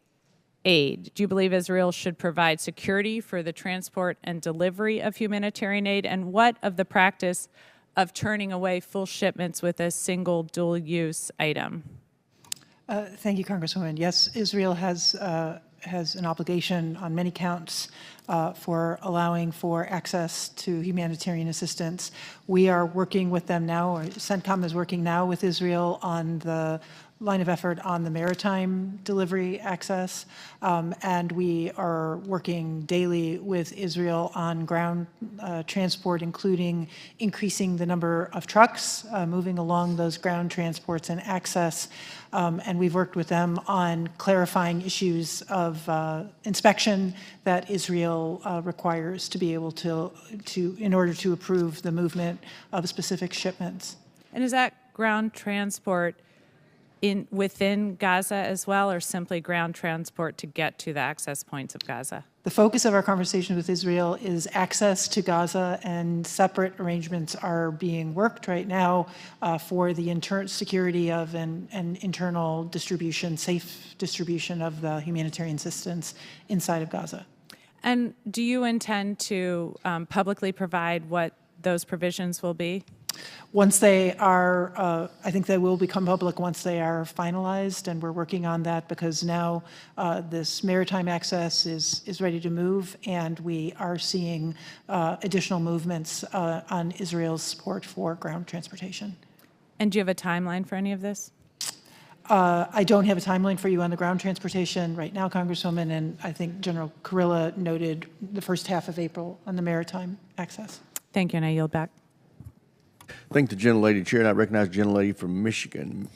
aid? Do you believe Israel should provide security for the transport and delivery of humanitarian aid? And what of the practice of turning away full shipments with a single dual-use item? Thank you, Congresswoman. Yes, Israel has an obligation on many counts for allowing for access to humanitarian assistance. We are working with them now, or CENTCOM is working now with Israel on the line of effort on the maritime delivery access, and we are working daily with Israel on ground transport, including increasing the number of trucks moving along those ground transports and access. And we've worked with them on clarifying issues of inspection that Israel requires to be able to in order to approve the movement of specific shipments. And is that ground transport within Gaza as well, or simply ground transport to get to the access points of Gaza? The focus of our conversation with Israel is access to Gaza, and separate arrangements are being worked right now for the security of and internal distribution, safe distribution of the humanitarian assistance inside of Gaza. And do you intend to publicly provide what those provisions will be? Once they are, I think they will become public once they are finalized, and we're working on that because now this maritime access is ready to move, and we are seeing additional movements on Israel's support for ground transportation. And do you have a timeline for any of this? I don't have a timeline for you on the ground transportation right now, Congresswoman, and I think General Kurilla noted the first half of April on the maritime access. Thank you, and I yield back. Thank the gentlelady. Chair, and I recognize the gentlelady from Michigan.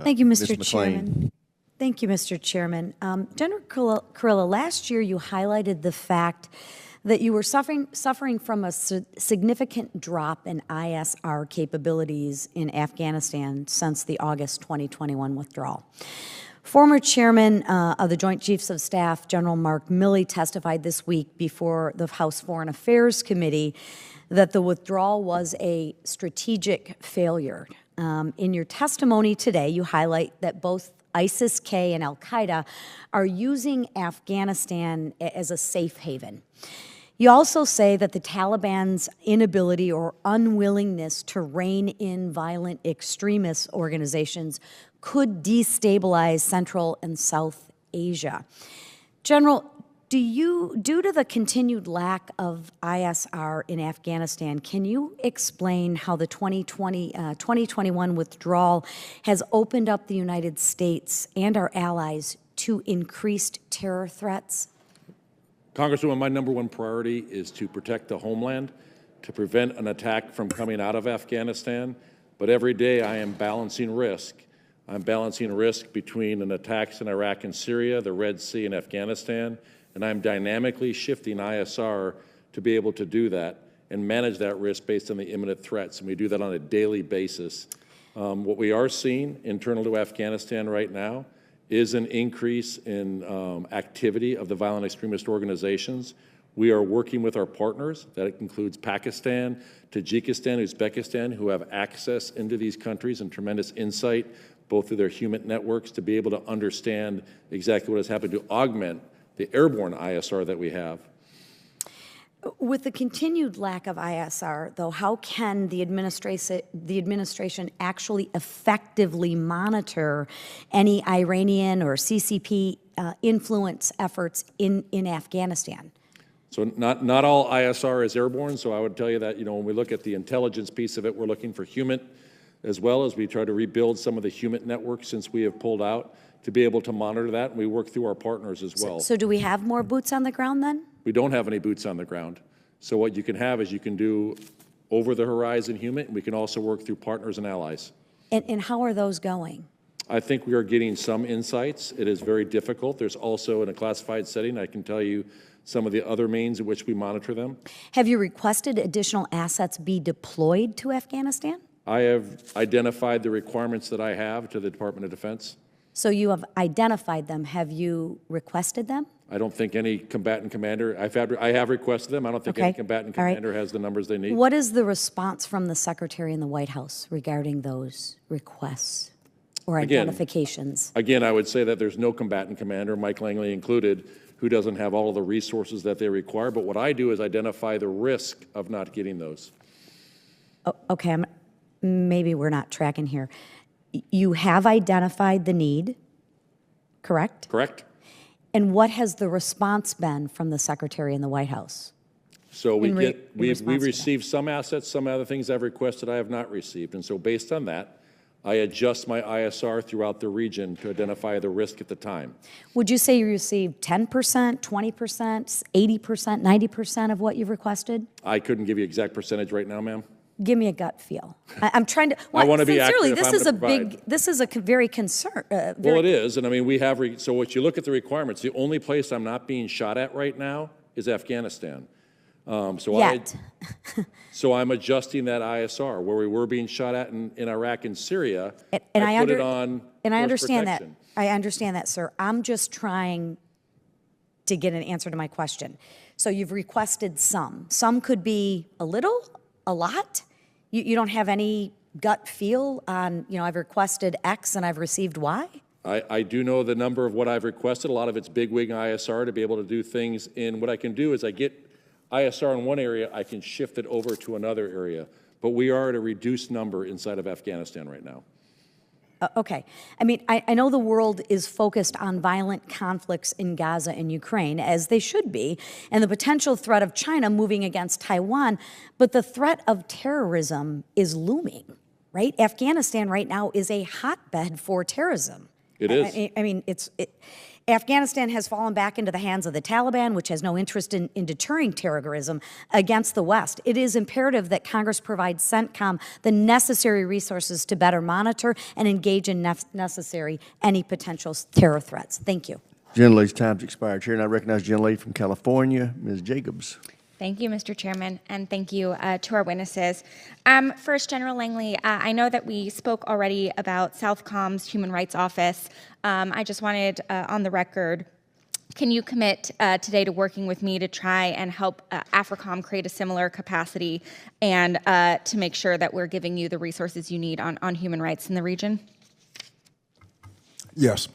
Thank you, Mr. Ms. McLean. Chairman. Thank you, Mr. Chairman. General Kurilla, last year you highlighted the fact that you were suffering from a significant drop in ISR capabilities in Afghanistan since the August 2021 withdrawal. Former Chairman of the Joint Chiefs of Staff, General Mark Milley, testified this week before the House Foreign Affairs Committee that the withdrawal was a strategic failure. In your testimony today, you highlight that both ISIS-K and al-Qaeda are using Afghanistan as a safe haven. You also say that the Taliban's inability or unwillingness to rein in violent extremist organizations could destabilize Central and South Asia. General, due to the continued lack of ISR in Afghanistan, can you explain how the 2021 withdrawal has opened up the United States and our allies to increased terror threats? Congresswoman, my number one priority is to protect the homeland, to prevent an attack from coming out of Afghanistan. But every day I am balancing risk. I'm balancing risk between an attacks in Iraq and Syria, the Red Sea, and Afghanistan. And I'm dynamically shifting ISR to be able to do that and manage that risk based on the imminent threats. And we do that on a daily basis. What we are seeing internal to Afghanistan right now is an increase in activity of the violent extremist organizations. We are working with our partners, that includes Pakistan, Tajikistan, Uzbekistan, who have access into these countries and tremendous insight, both through their human networks, to be able to understand exactly what has happened, to augment the airborne ISR that we have. With the continued lack of ISR, though, how can the administration actually effectively monitor any Iranian or CCP influence efforts in Afghanistan? So not all ISR is airborne, so I would tell you that, when we look at the intelligence piece of it, we're looking for human, as well as we try to rebuild some of the human networks since we have pulled out, to be able to monitor that, and we work through our partners as well. So do we have more boots on the ground then? We don't have any boots on the ground. So what you can have is you can do over-the-horizon human, and we can also work through partners and allies. And how are those going? I think we are getting some insights. It is very difficult. There's also, in a classified setting, I can tell you some of the other means in which we monitor them. Have you requested additional assets be deployed to Afghanistan? I have identified the requirements that I have to the Department of Defense. So you have identified them. Have you requested them? I don't think any combatant commander, I have requested them. I don't think any Okay. combatant All right. commander has the numbers they need. What is the response from the Secretary in the White House regarding those requests or Again- identifications? Again, I would say that there's no combatant commander, Mike Langley included, who doesn't have all of the resources that they require. But what I do is identify the risk of not getting those. Okay, maybe we're not tracking here. You have identified the need, correct? Correct? And what has the response been from the Secretary in the White House? So we in response to that? received some assets, some other things I've requested I have not received. And so based on that, I adjust my ISR throughout the region to identify the risk at the time. Would you say you received 10%, 20%, 80%, 90% of what you've requested? I couldn't give you exact percentage right now, ma'am. Give me a gut feel. I'm trying to. I wanna be sincerely, accurate if this I'm is a gonna provide. big. This is a very concern. Well, it is, and I mean, we have, so what you look at the requirements, the only place I'm not being shot at right now is Afghanistan. Yet. So I'm adjusting that ISR, where we were being shot at in Iraq and Syria, And I put it on And I force understand protection. that. I understand that, sir. I'm just trying to get an answer to my question. So you've requested some. Some could be a little, a lot. You don't have any gut feel on, I've requested X and I've received Y? I do know the number of what I've requested. A lot of it's bigwig ISR to be able to do things. And what I can do is I get ISR in one area, I can shift it over to another area. But we are at a reduced number inside of Afghanistan right now. Okay. I mean, I know the world is focused on violent conflicts in Gaza and Ukraine, as they should be, and the potential threat of China moving against Taiwan, but the threat of terrorism is looming, right? Afghanistan right now is a hotbed for terrorism. It is. I mean, Afghanistan has fallen back into the hands of the Taliban, which has no interest in deterring terrorism against the West. It is imperative that Congress provide CENTCOM the necessary resources to better monitor and engage in necessary any potential terror threats. Thank you. Gentlelady's time's expired. Chair, and I recognize Gentlelady from California, Ms. Jacobs. Thank you, Mr. Chairman, and thank you to our witnesses. First, General Langley, I know that we spoke already about Southcom's Human Rights Office. I just wanted, on the record, can you commit today to working with me to try and help AFRICOM create a similar capacity and to make sure that we're giving you the resources you need on human rights in the region? Yes.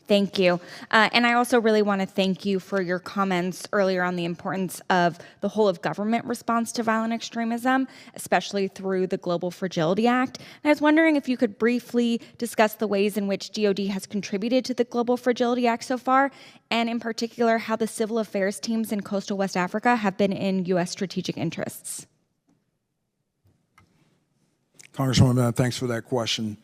Thank you. And I also really want to thank you for your comments earlier on the importance of the whole of government response to violent extremism, especially through the Global Fragility Act. And I was wondering if you could briefly discuss the ways in which DoD has contributed to the Global Fragility Act so far, and in particular, how the civil affairs teams in coastal West Africa have been in U.S. strategic interests. Congresswoman, thanks for that question,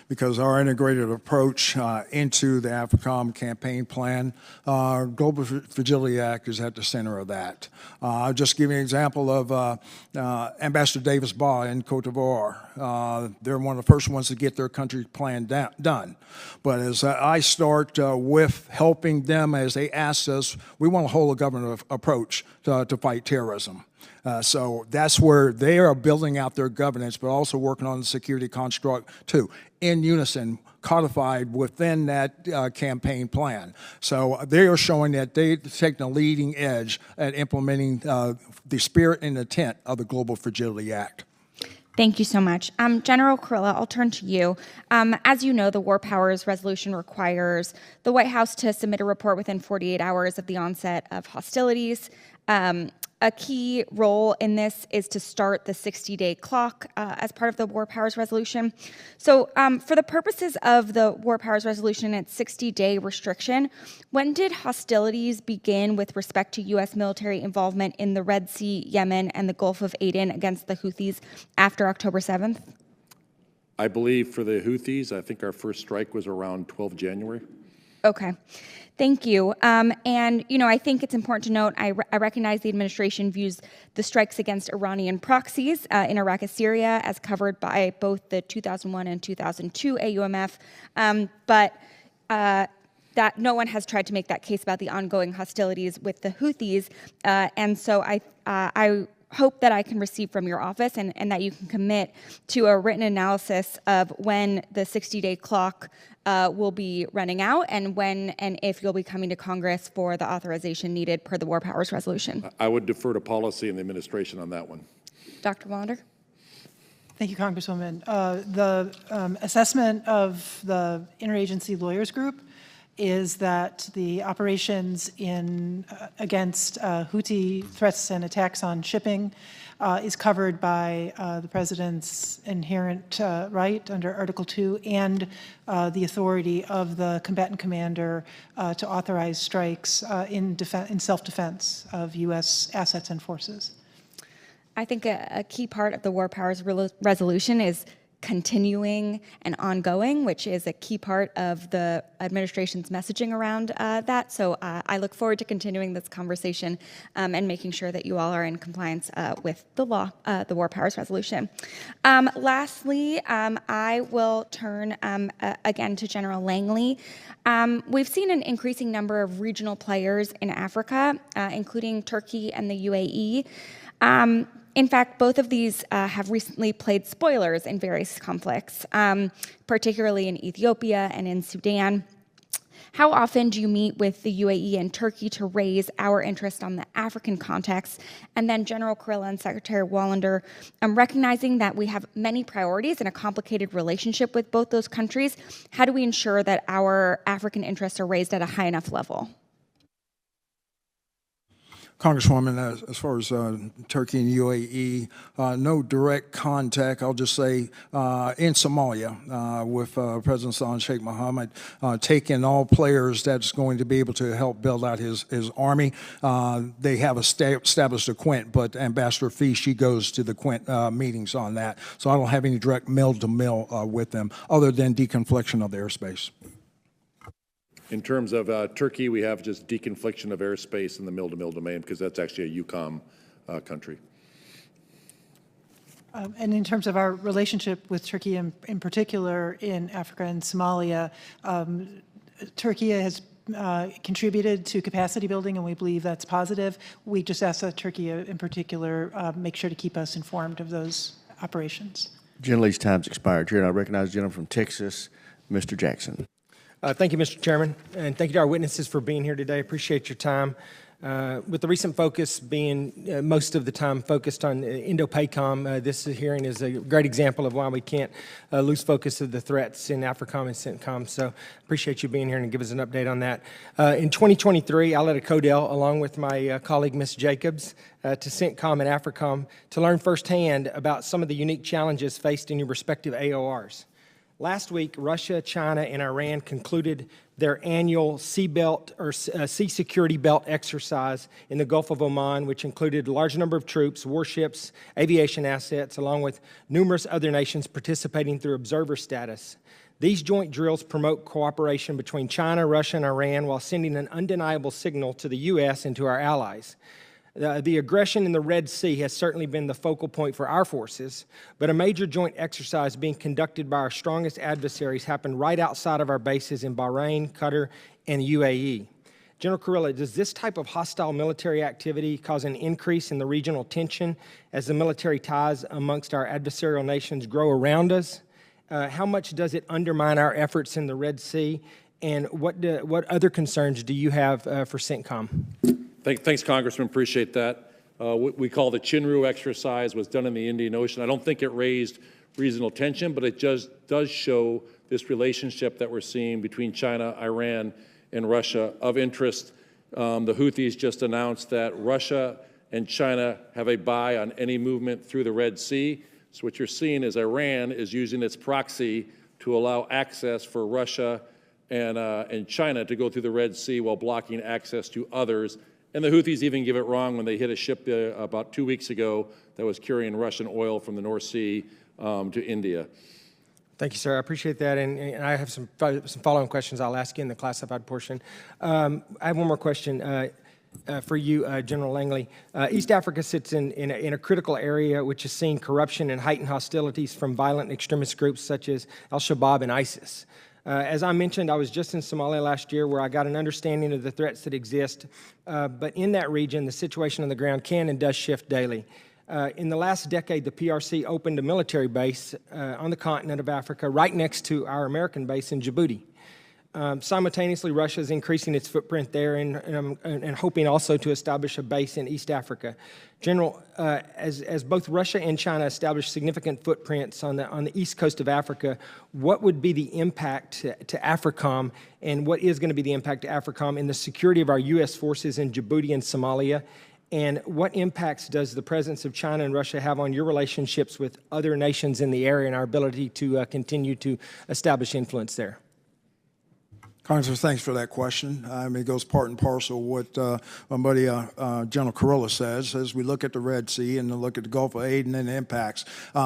because our integrated approach into the AFRICOM campaign plan, Global Fragility Act is at the center of that. I'll just give you an example of Ambassador Davis-Baugh in Cote d'Ivoire. They're one of the first ones to get their country plan done. But as I start with helping them as they ask us, we want a whole of government approach to fight terrorism. So that's where they are building out their governance, but also working on the security construct too, in unison, codified within that campaign plan. So they are showing that they're taking the leading edge at implementing the spirit and intent of the Global Fragility Act. Thank you so much. General Kurilla, I'll turn to you. As you know, the War Powers Resolution requires the White House to submit a report within 48 hours of the onset of hostilities. A key role in this is to start the 60-day clock as part of the War Powers Resolution. So for the purposes of the War Powers Resolution and its 60-day restriction, when did hostilities begin with respect to U.S. military involvement in the Red Sea, Yemen, and the Gulf of Aden against the Houthis after October 7th? I believe for the Houthis, I think our first strike was around 12 January. Okay. Thank you. And, I think it's important to note, I recognize the administration views the strikes against Iranian proxies in Iraq and Syria as covered by both the 2001 and 2002 AUMF, but that no one has tried to make that case about the ongoing hostilities with the Houthis. And so I hope that I can receive from your office and that you can commit to a written analysis of when the 60-day clock will be running out and when and if you'll be coming to Congress for the authorization needed per the War Powers Resolution. I would defer to policy and the administration on that one. Dr. Wallander? Thank you, Congresswoman. The assessment of the Interagency Lawyers Group is that the operations against Houthi threats and attacks on shipping is covered by the President's inherent right under Article 2 and the authority of the combatant commander to authorize strikes in self-defense of U.S. assets and forces. I think a key part of the War Powers Resolution is continuing and ongoing, which is a key part of the administration's messaging around that. So I look forward to continuing this conversation and making sure that you all are in compliance with the law, the War Powers Resolution. Lastly, I will turn again to General Langley. We've seen an increasing number of regional players in Africa, including Turkey and the UAE. In fact, both of these have recently played spoilers in various conflicts, particularly in Ethiopia and in Sudan. How often do you meet with the UAE and Turkey to raise our interest on the African context? And then General Kurilla and Secretary Wallander, recognizing that we have many priorities and a complicated relationship with both those countries, how do we ensure that our African interests are raised at a high enough level? Congresswoman, as far as Turkey and UAE, no direct contact, I'll just say, in Somalia with President Salman Sheikh Mohammed, taking all players that's going to be able to help build out his army. They have established a Quint, but Ambassador Fee, she goes to the Quint meetings on that. So I don't have any direct mill-to-mill with them, other than deconfliction of the airspace. In terms of Turkey, we have just deconfliction of airspace in the mill-to-mill domain because that's actually a EUCOM country. And in terms of our relationship with Turkey in particular in Africa and Somalia, Turkey has contributed to capacity building, and we believe that's positive. We just ask that Turkey in particular make sure to keep us informed of those operations. General Lee's time's expired. Chair, and I recognize the gentleman from Texas, Mr. Jackson. Thank you, Mr. Chairman, and thank you to our witnesses for being here today. Appreciate your time. With the recent focus being most of the time focused on Indo-PACOM, this hearing is a great example of why we can't lose focus of the threats in AFRICOM and CENTCOM. So appreciate you being here and give us an update on that. In 2023, I led a CODEL along with my colleague, Ms. Jacobs, to CENTCOM and AFRICOM to learn firsthand about some of the unique challenges faced in your respective AORs. Last week, Russia, China, and Iran concluded their annual sea security belt exercise in the Gulf of Oman, which included a large number of troops, warships, aviation assets, along with numerous other nations participating through observer status. These joint drills promote cooperation between China, Russia, and Iran while sending an undeniable signal to the U.S. and to our allies. The aggression in the Red Sea has certainly been the focal point for our forces, but a major joint exercise being conducted by our strongest adversaries happened right outside of our bases in Bahrain, Qatar, and the UAE. General Kurilla, does this type of hostile military activity cause an increase in the regional tension as the military ties amongst our adversarial nations grow around us? How much does it undermine our efforts in the Red Sea, and what other concerns do you have for CENTCOM? Thanks, Congressman. Appreciate that. What we call the Chinru exercise was done in the Indian Ocean. I don't think it raised regional tension, but it just does show this relationship that we're seeing between China, Iran, and Russia of interest. The Houthis just announced that Russia and China have a buy on any movement through the Red Sea. So what you're seeing is Iran is using its proxy to allow access for Russia and China to go through the Red Sea while blocking access to others. And the Houthis even give it wrong when they hit a ship about 2 weeks ago that was carrying Russian oil from the North Sea to India. Thank you, sir. I appreciate that. And I have some follow-on questions I'll ask you in the classified portion. I have one more question for you, General Langley. East Africa sits in a critical area which has seen corruption and heightened hostilities from violent extremist groups such as al-Shabaab and ISIS. As I mentioned, I was just in Somalia last year where I got an understanding of the threats that exist, but in that region, the situation on the ground can and does shift daily. In the last decade, the PRC opened a military base on the continent of Africa right next to our American base in Djibouti. Simultaneously, Russia is increasing its footprint there and hoping also to establish a base in East Africa. General, as both Russia and China establish significant footprints on the east coast of Africa, what would be the impact to AFRICOM, and what is going to be the impact to AFRICOM in the security of our U.S. forces in Djibouti and Somalia? And what impacts does the presence of China and Russia have on your relationships with other nations in the area and our ability to continue to establish influence there? Congressman, thanks for that question. It goes part and parcel with my buddy General Kurilla says. As we look at the Red Sea and look at the Gulf of Aden and the impacts,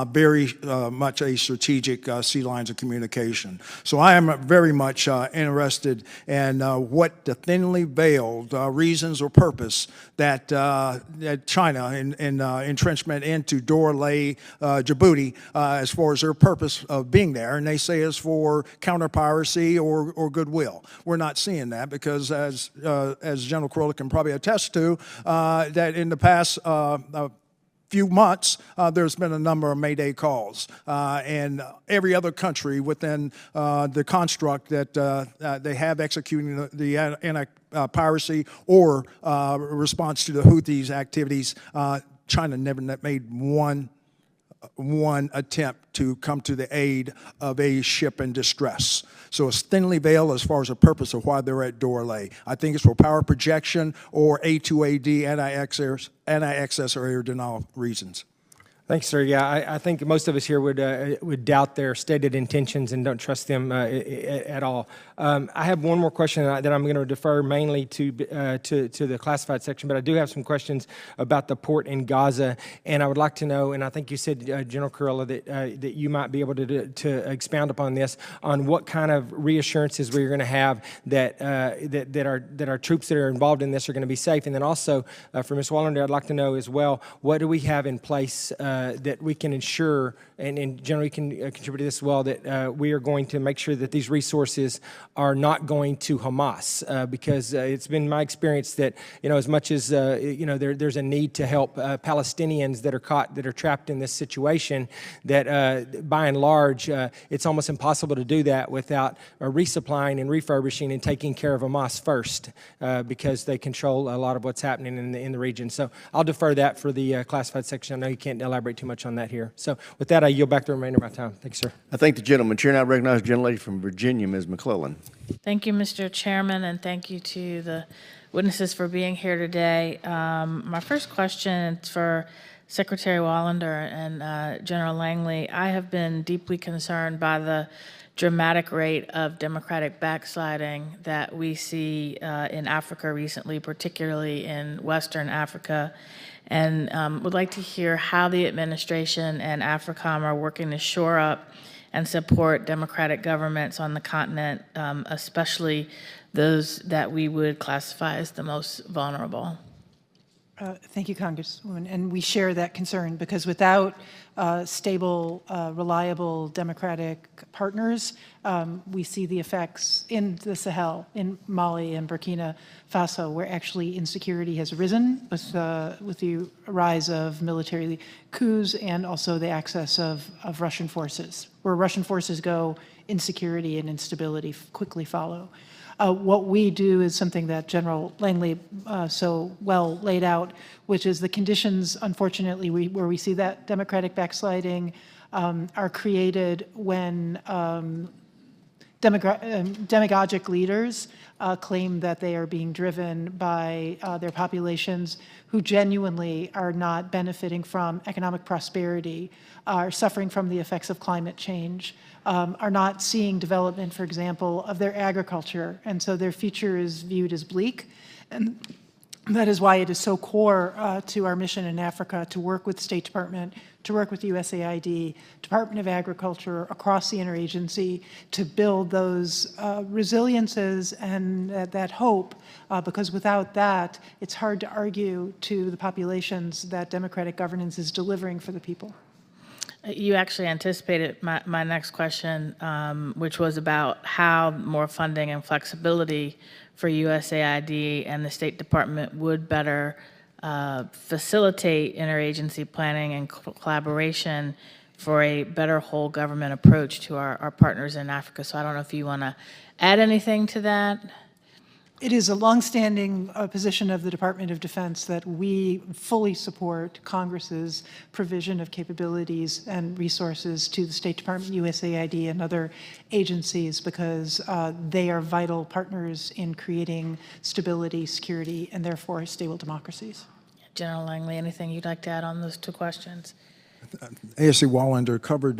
very much a strategic sea lines of communication. So I am very much interested in what the thinly veiled reasons or purpose that China in entrenchment into Dorley, Djibouti, as far as their purpose of being there, and they say it's for counter-piracy or goodwill. We're not seeing that because, as General Kurilla can probably attest to, that in the past few months, there's been a number of Mayday calls, and every other country within the construct that they have executing the anti-piracy or response to the Houthis' activities, China never made one attempt to come to the aid of a ship in distress. So it's thinly veiled as far as the purpose of why they're at Dorley. I think it's for power projection or A2AD, anti-access or air denial reasons. Thanks, sir. Yeah, I think most of us here would doubt their stated intentions and don't trust them at all. I have one more question that I'm going to defer mainly to the classified section, but I do have some questions about the port in Gaza, and I would like to know, and I think you said, General Kurilla, that you might be able to expound upon this, on what kind of reassurances we're going to have that our troops that are involved in this are going to be safe, and then also for Ms. Wallander, I'd like to know as well, what do we have in place that we can ensure, and generally can contribute to this as well, that we are going to make sure that these resources are not going to Hamas, because it's been my experience that, as much as, there's a need to help Palestinians that are trapped in this situation, that by and large, it's almost impossible to do that without resupplying and refurbishing and taking care of Hamas first, because they control a lot of what's happening in the region. So I'll defer that for the classified section. I know you can't elaborate too much on that here. So with that, I yield back the remainder of my time. Thank you, sir. I thank the gentleman. Chair, and I recognize the gentlelady from Virginia, Ms. McClellan. Thank you, Mr. Chairman, and thank you to the witnesses for being here today. My first question is for Secretary Wallander and General Langley. I have been deeply concerned by the dramatic rate of democratic backsliding that we see in Africa recently, particularly in Western Africa, and would like to hear how the administration and AFRICOM are working to shore up and support democratic governments on the continent, especially those that we would classify as the most vulnerable. Thank you, Congresswoman. And we share that concern because without stable, reliable democratic partners, we see the effects in the Sahel, in Mali and Burkina Faso, where actually insecurity has risen with the rise of military coups and also the access of Russian forces. Where Russian forces go, insecurity and instability quickly follow. What we do is something that General Langley so well laid out, which is the conditions, unfortunately, where we see that democratic backsliding are created when demagogic leaders claim that they are being driven by their populations who genuinely are not benefiting from economic prosperity, are suffering from the effects of climate change, are not seeing development, for example, of their agriculture, and so their future is viewed as bleak. And that is why it is so core to our mission in Africa to work with the State Department, to work with USAID, Department of Agriculture, across the interagency, to build those resiliences and that hope, because without that, it's hard to argue to the populations that democratic governance is delivering for the people. You actually anticipated my next question, which was about how more funding and flexibility for USAID and the State Department would better facilitate interagency planning and collaboration for a better whole government approach to our partners in Africa. So I don't know if you want to add anything to that. It is a longstanding position of the Department of Defense that we fully support Congress's provision of capabilities and resources to the State Department, USAID, and other agencies because they are vital partners in creating stability, security, and therefore stable democracies. General Langley, anything you'd like to add on those two questions? ASC Wallander covered,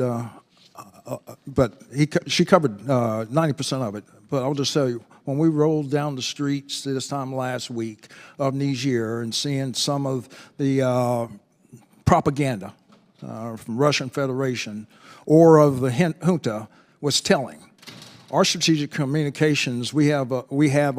she covered 90% of it. But I'll just tell you, when we rolled down the streets this time last week of Niger and seeing some of the propaganda from Russian Federation or of the junta was telling. Our strategic communications, we have a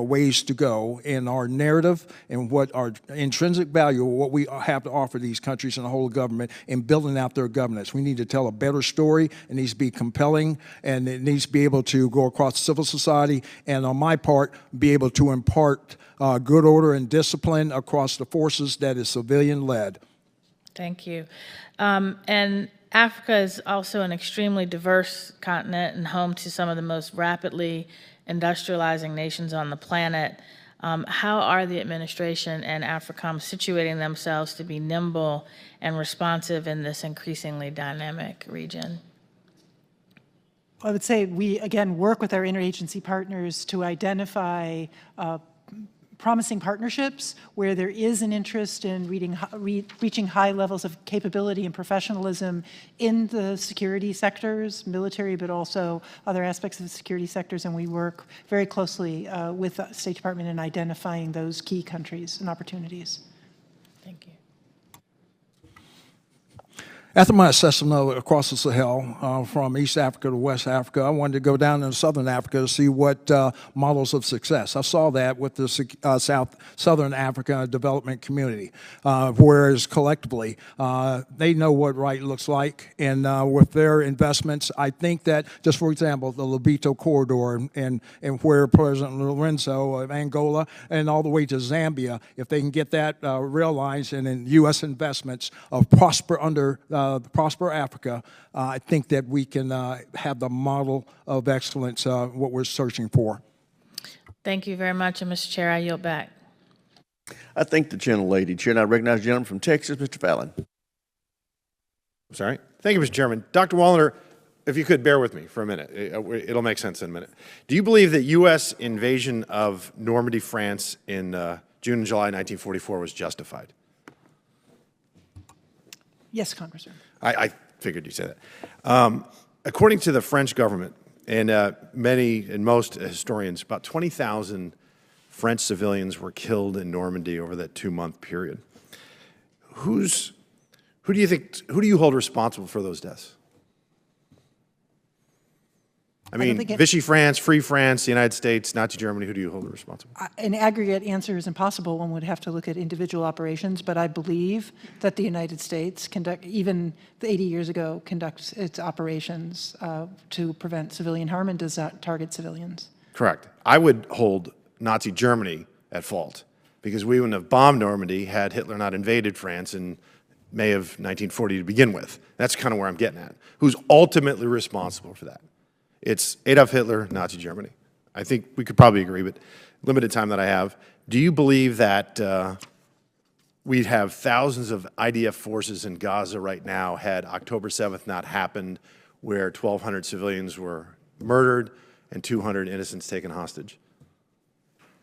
ways to go in our narrative and what our intrinsic value, what we have to offer these countries and the whole government in building out their governance. We need to tell a better story. It needs to be compelling, and it needs to be able to go across civil society, and on my part, be able to impart good order and discipline across the forces that is civilian-led. Thank you. And Africa is also an extremely diverse continent and home to some of the most rapidly industrializing nations on the planet. How are the administration and AFRICOM situating themselves to be nimble and responsive in this increasingly dynamic region? I would say we, again, work with our interagency partners to identify promising partnerships where there is an interest in reaching high levels of capability and professionalism in the security sectors, military, but also other aspects of the security sectors, and we work very closely with the State Department in identifying those key countries and opportunities. Thank you. After my assessment across the Sahel, from East Africa to West Africa, I wanted to go down into Southern Africa to see what models of success. I saw that with the Southern Africa Development Community, whereas collectively, they know what right looks like, and with their investments, I think that, just for example, the Lobito Corridor and where President Lorenzo of Angola and all the way to Zambia, if they can get that rail lines and in U.S. investments of prosper Africa, I think that we can have the model of excellence, what we're searching for. Thank you very much, and Mr. Chair, I yield back. I thank the gentlelady. Chair, and I recognize the gentleman from Texas, Mr. Fallon. Sorry. Thank you, Mr. Chairman. Dr. Wallander, if you could bear with me for a minute. It'll make sense in a minute. Do you believe that U.S. invasion of Normandy, France in June and July 1944 was justified? Yes, Congressman. I figured you'd say that. According to the French government and most historians, about 20,000 French civilians were killed in Normandy over that 2-month period. Who do you hold responsible for those deaths? I mean, Vichy France, Free France, the United States, Nazi Germany, who do you hold responsible? An aggregate answer is impossible. One would have to look at individual operations, but I believe that the United States, even 80 years ago, conducts its operations to prevent civilian harm and does not target civilians. Correct. I would hold Nazi Germany at fault because we wouldn't have bombed Normandy had Hitler not invaded France in May of 1940 to begin with. That's kind of where I'm getting at. Who's ultimately responsible for that? It's Adolf Hitler, Nazi Germany. I think we could probably agree, but limited time that I have. Do you believe that we'd have thousands of IDF forces in Gaza right now had October 7th not happened, where 1,200 civilians were murdered and 200 innocents taken hostage?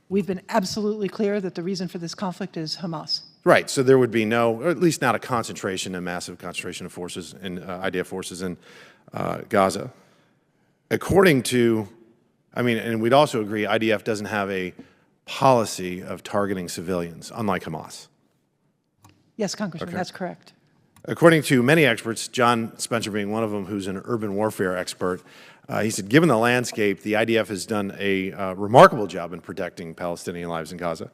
We've been absolutely clear that the reason for this conflict is Hamas. Right, so there would be no, or at least not a massive concentration of forces, IDF forces in Gaza. According to, and we'd also agree, IDF doesn't have a policy of targeting civilians, unlike Hamas. Yes, Congressman, Okay. that's correct. According to many experts, John Spencer being one of them, who's an urban warfare expert, he said, given the landscape, the IDF has done a remarkable job in protecting Palestinian lives in Gaza,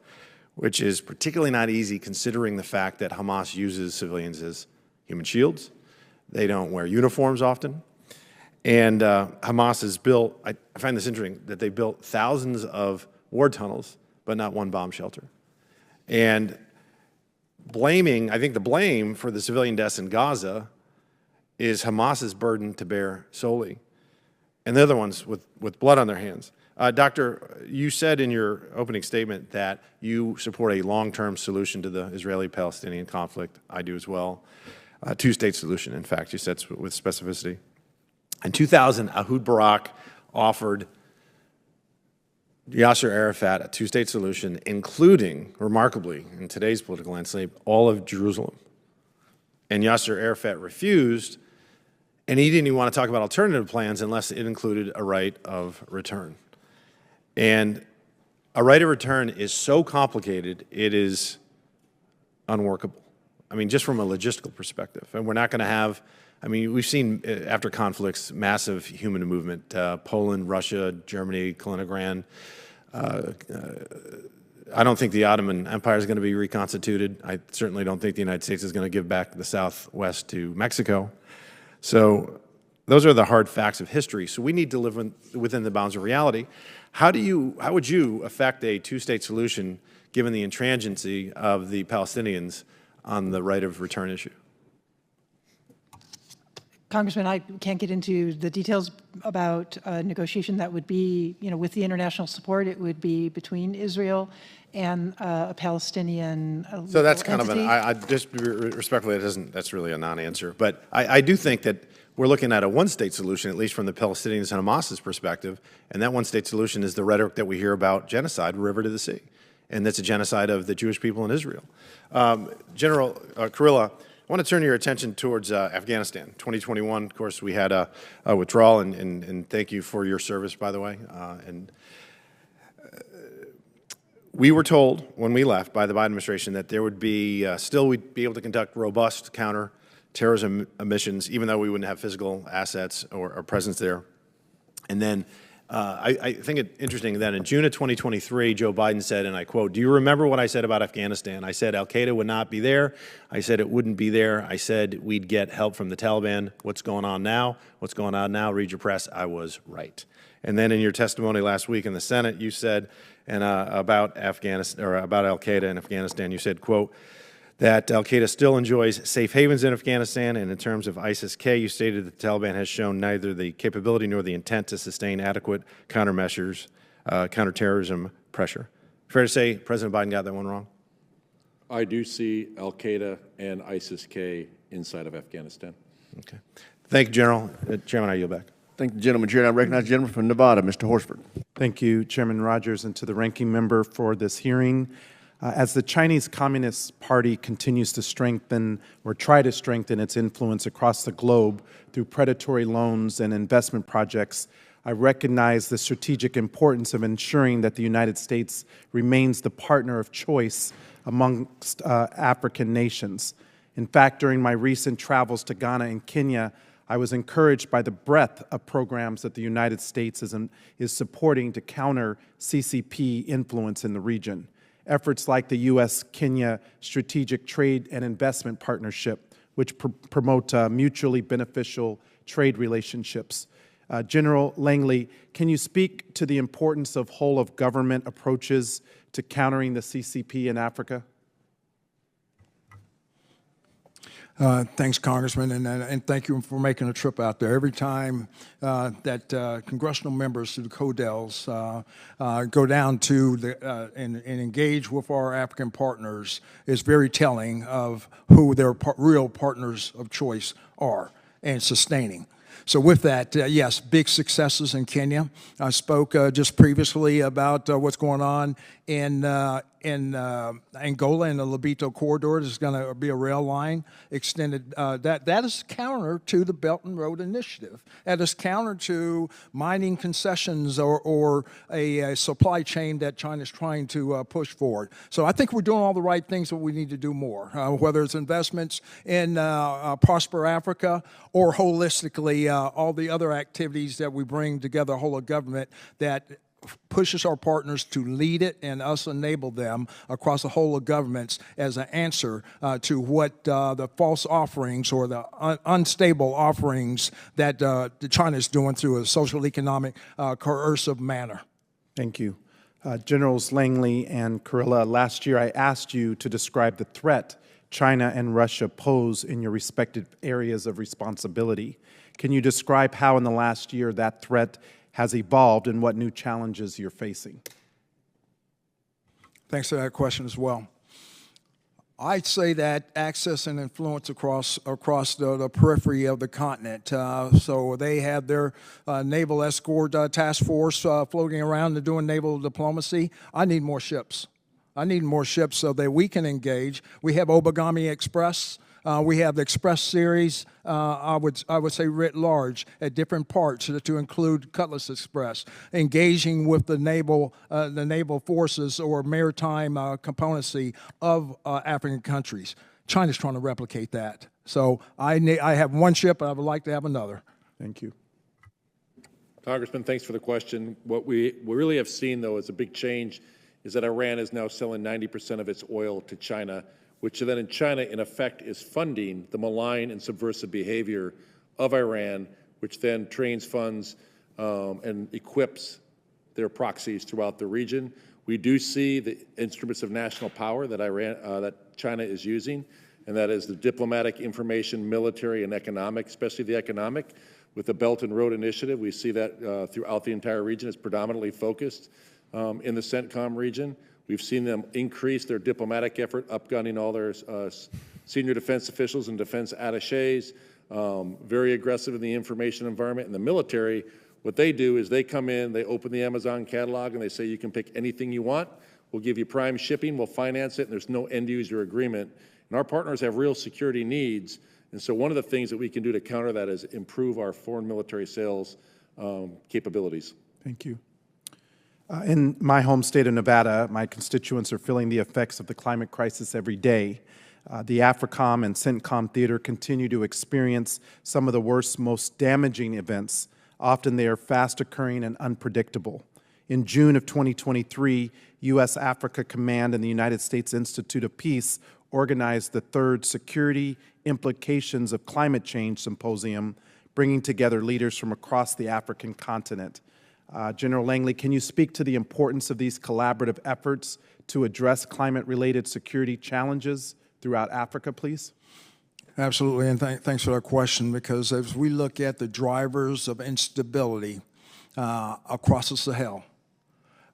which is particularly not easy considering the fact that Hamas uses civilians as human shields. They don't wear uniforms often. And Hamas has built, I find this interesting, that they built thousands of war tunnels, but not one bomb shelter. And blaming, I think the blame for the civilian deaths in Gaza is Hamas's burden to bear solely, and the other ones with blood on their hands. Doctor, you said in your opening statement that you support a long-term solution to the Israeli-Palestinian conflict. I do as well. A two-state solution, in fact, you said with specificity. In 2000, Ehud Barak offered Yasser Arafat a two-state solution, including, remarkably, in today's political landscape, all of Jerusalem. And Yasser Arafat refused, and he didn't even want to talk about alternative plans unless it included a right of return. And a right of return is so complicated, it is unworkable. I mean, just from a logistical perspective. And we're not going to have, I mean, we've seen after conflicts, massive human movement. Poland, Russia, Germany, Kaliningrad. I don't think the Ottoman Empire is going to be reconstituted. I certainly don't think the United States is going to give back the Southwest to Mexico. So those are the hard facts of history. So we need to live within the bounds of reality. How would you affect a two-state solution given the intransigency of the Palestinians on the right of return issue? Congressman, I can't get into the details about a negotiation that would be, with the international support, it would be between Israel and a Palestinian So that's kind entity. of I just respectfully, that's really a non-answer. But I do think that we're looking at a one-state solution, at least from the Palestinians and Hamas's perspective, and that one-state solution is the rhetoric that we hear about genocide, river to the sea, and that's a genocide of the Jewish people in Israel. General Kurilla, I want to turn your attention towards Afghanistan. 2021, of course, we had a withdrawal, and thank you for your service, by the way. We were told when we left by the Biden administration that there would be, we'd be able to conduct robust counter-terrorism missions, even though we wouldn't have physical assets or presence there. And then I think it's interesting that in June of 2023, Joe Biden said, and I quote, "Do you remember what I said about Afghanistan? I said al-Qaeda would not be there. I said it wouldn't be there. I said we'd get help from the Taliban. What's going on now? What's going on now? Read your press. I was right." And then in your testimony last week in the Senate, you said, and about Afghanistan or about al-Qaeda in Afghanistan, you said, quote, that al-Qaeda still enjoys safe havens in Afghanistan, and in terms of ISIS-K, you stated that the Taliban has shown neither the capability nor the intent to sustain adequate countermeasures, counterterrorism pressure. Fair to say President Biden got that one wrong? I do see al-Qaeda and ISIS-K inside of Afghanistan. Okay. Thank you, General. Chairman, I yield back. Thank the gentleman. Chair, I recognize the gentleman from Nevada, Mr. Horsford. Thank you, Chairman Rogers, and to the ranking member for this hearing. As the Chinese Communist Party continues to strengthen or try to strengthen its influence across the globe through predatory loans and investment projects, I recognize the strategic importance of ensuring that the United States remains the partner of choice amongst African nations. In fact, during my recent travels to Ghana and Kenya, I was encouraged by the breadth of programs that the United States is supporting to counter CCP influence in the region. Efforts like the U.S.-Kenya Strategic Trade and Investment Partnership, which promote mutually beneficial trade relationships. General Langley, can you speak to the importance of whole-of-government approaches to countering the CCP in Africa? Thanks, Congressman, and thank you for making a trip out there. Every time that congressional members through the CODELs go down to and engage with our African partners is very telling of who their real partners of choice are and sustaining. So with that, yes, big successes in Kenya. I spoke just previously about what's going on in Angola in the Lobito corridor. There's going to be a rail line extended. That is counter to the Belt and Road Initiative. That is counter to mining concessions or a supply chain that China's trying to push forward. So I think we're doing all the right things, but we need to do more, whether it's investments in Prosper Africa or holistically all the other activities that we bring together, whole of government, that pushes our partners to lead it and us enable them across the whole of governments as an answer to what the false offerings or the unstable offerings that China is doing through a social economic coercive manner. Thank you. Generals Langley and Kurilla, last year I asked you to describe the threat China and Russia pose in your respective areas of responsibility. Can you describe how in the last year that threat has evolved and what new challenges you're facing? Thanks for that question as well. I'd say that access and influence across the periphery of the continent. So they have their naval escort task force floating around and doing naval diplomacy. I need more ships. I need more ships so that we can engage. We have Obagami Express. We have the Express series, I would say writ large, at different parts to include Cutlass Express, engaging with the naval forces or maritime componency of African countries. China's trying to replicate that. So I have one ship, and I would like to have another. Thank you. Congressman, thanks for the question. What we really have seen, though, is a big change, is that Iran is now selling 90% of its oil to China, which then in China, in effect, is funding the malign and subversive behavior of Iran, which then trains, funds, and equips their proxies throughout the region. We do see the instruments of national power that that China is using, and that is the diplomatic, information, military, and economic, especially the economic. With the Belt and Road Initiative, we see that throughout the entire region. It's predominantly focused in the CENTCOM region. We've seen them increase their diplomatic effort, upgunning all their senior defense officials and defense attachés, very aggressive in the information environment. And the military, what they do is they come in, they open the Amazon catalog, and they say, you can pick anything you want. We'll give you prime shipping, we'll finance it, and there's no end-user agreement. And our partners have real security needs, and so one of the things that we can do to counter that is improve our foreign military sales capabilities. Thank you. In my home state of Nevada, my constituents are feeling the effects of the climate crisis every day. The AFRICOM and CENTCOM theater continue to experience some of the worst, most damaging events. Often they are fast occurring and unpredictable. In June of 2023, U.S. Africa Command and the United States Institute of Peace organized the third Security Implications of Climate Change Symposium, bringing together leaders from across the African continent. General Langley, can you speak to the importance of these collaborative efforts to address climate-related security challenges throughout Africa, please? Absolutely, and thanks for that question, because as we look at the drivers of instability across the Sahel,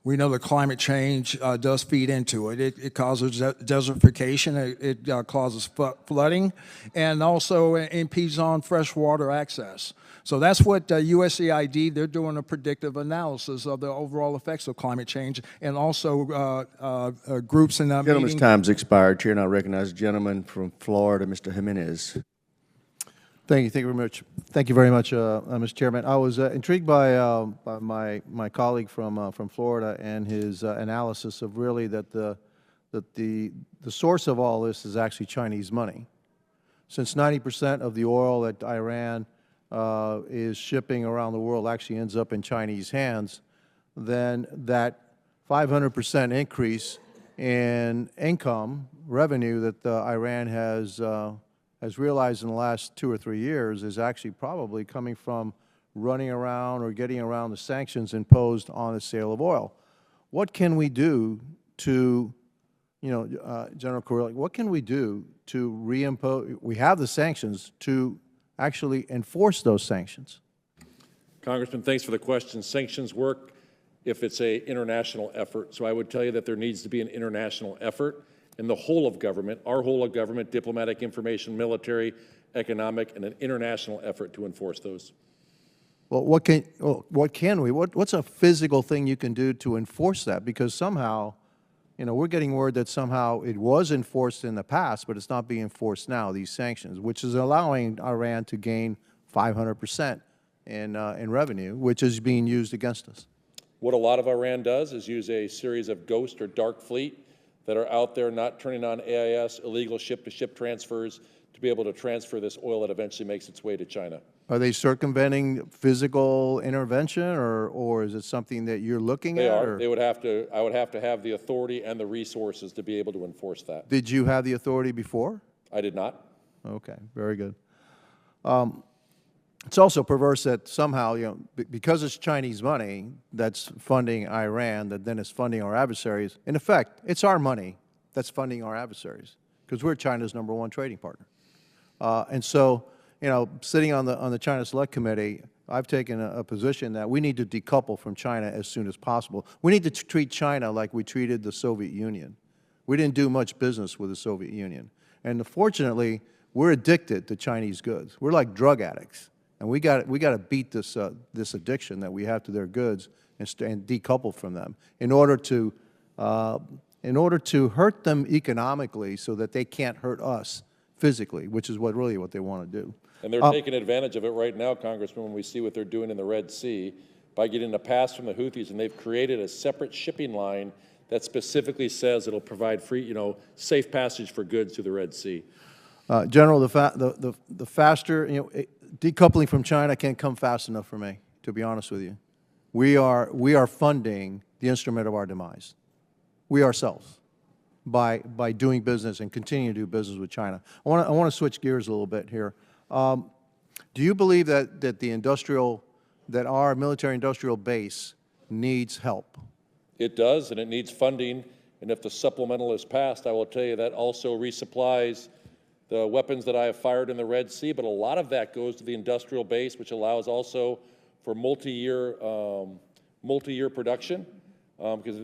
we know that climate change does feed into it. It causes desertification, it causes flooding, and also impedes on freshwater access. So that's what USAID, they're doing a predictive analysis of the overall effects of climate change, and also groups in that Gentleman's time's expired. Chair, and I recognize the gentleman from Florida, Mr. Jimenez. Thank you very much. Thank you very much, Mr. Chairman. I was intrigued by my colleague from Florida and his analysis of really that the source of all this is actually Chinese money. Since 90% of the oil that Iran is shipping around the world actually ends up in Chinese hands, then that 500% increase in income revenue that Iran has realized in the last 2 or 3 years is actually probably coming from running around or getting around the sanctions imposed on the sale of oil. What can we do to, General Kurilla, what can we do to reimpose, we have the sanctions, to actually enforce those sanctions? Congressman, thanks for the question. Sanctions work if it's an international effort. So I would tell you that there needs to be an international effort in the whole of government, our whole of government, diplomatic, information, military, economic, and an international effort to enforce those. Well, what's a physical thing you can do to enforce that? Because somehow, we're getting word that somehow it was enforced in the past, but it's not being enforced now, these sanctions, which is allowing Iran to gain 500% in revenue, which is being used against us. What a lot of Iran does is use a series of ghost or dark fleet that are out there not turning on AIS, illegal ship-to-ship transfers, to be able to transfer this oil that eventually makes its way to China. Are they circumventing physical intervention, or is it something that you're looking at? They are. Or? They would have to. I would have to have the authority and the resources to be able to enforce that. Did you have the authority before? I did not. Okay, very good. It's also perverse that somehow, because it's Chinese money that's funding Iran, that then is funding our adversaries. In effect, it's our money that's funding our adversaries. because we're China's #1 trading partner. And so, you know, sitting on the China Select Committee, I've taken a position that we need to decouple from China as soon as possible. We need to treat China like we treated the Soviet Union. We didn't do much business with the Soviet Union. And fortunately, we're addicted to Chinese goods. We're like drug addicts. And we got to beat this addiction that we have to their goods and decouple from them in order to hurt them economically so that they can't hurt us physically, which is really what they want to do. And they're taking advantage of it right now, Congressman, when we see what they're doing in the Red Sea by getting a pass from the Houthis, and they've created a separate shipping line that specifically says it'll provide free, you know, safe passage for goods through the Red Sea. General, the faster, you know, decoupling from China can't come fast enough for me, to be honest with you. We are funding the instrument of our demise. We ourselves, by doing business and continuing to do business with China. I want to switch gears a little bit here. Do you believe that our military-industrial base needs help? It does, and it needs funding. And if the supplemental is passed, I will tell you that also resupplies the weapons that I have fired in the Red Sea. But a lot of that goes to the industrial base, which allows also for multi-year production. Because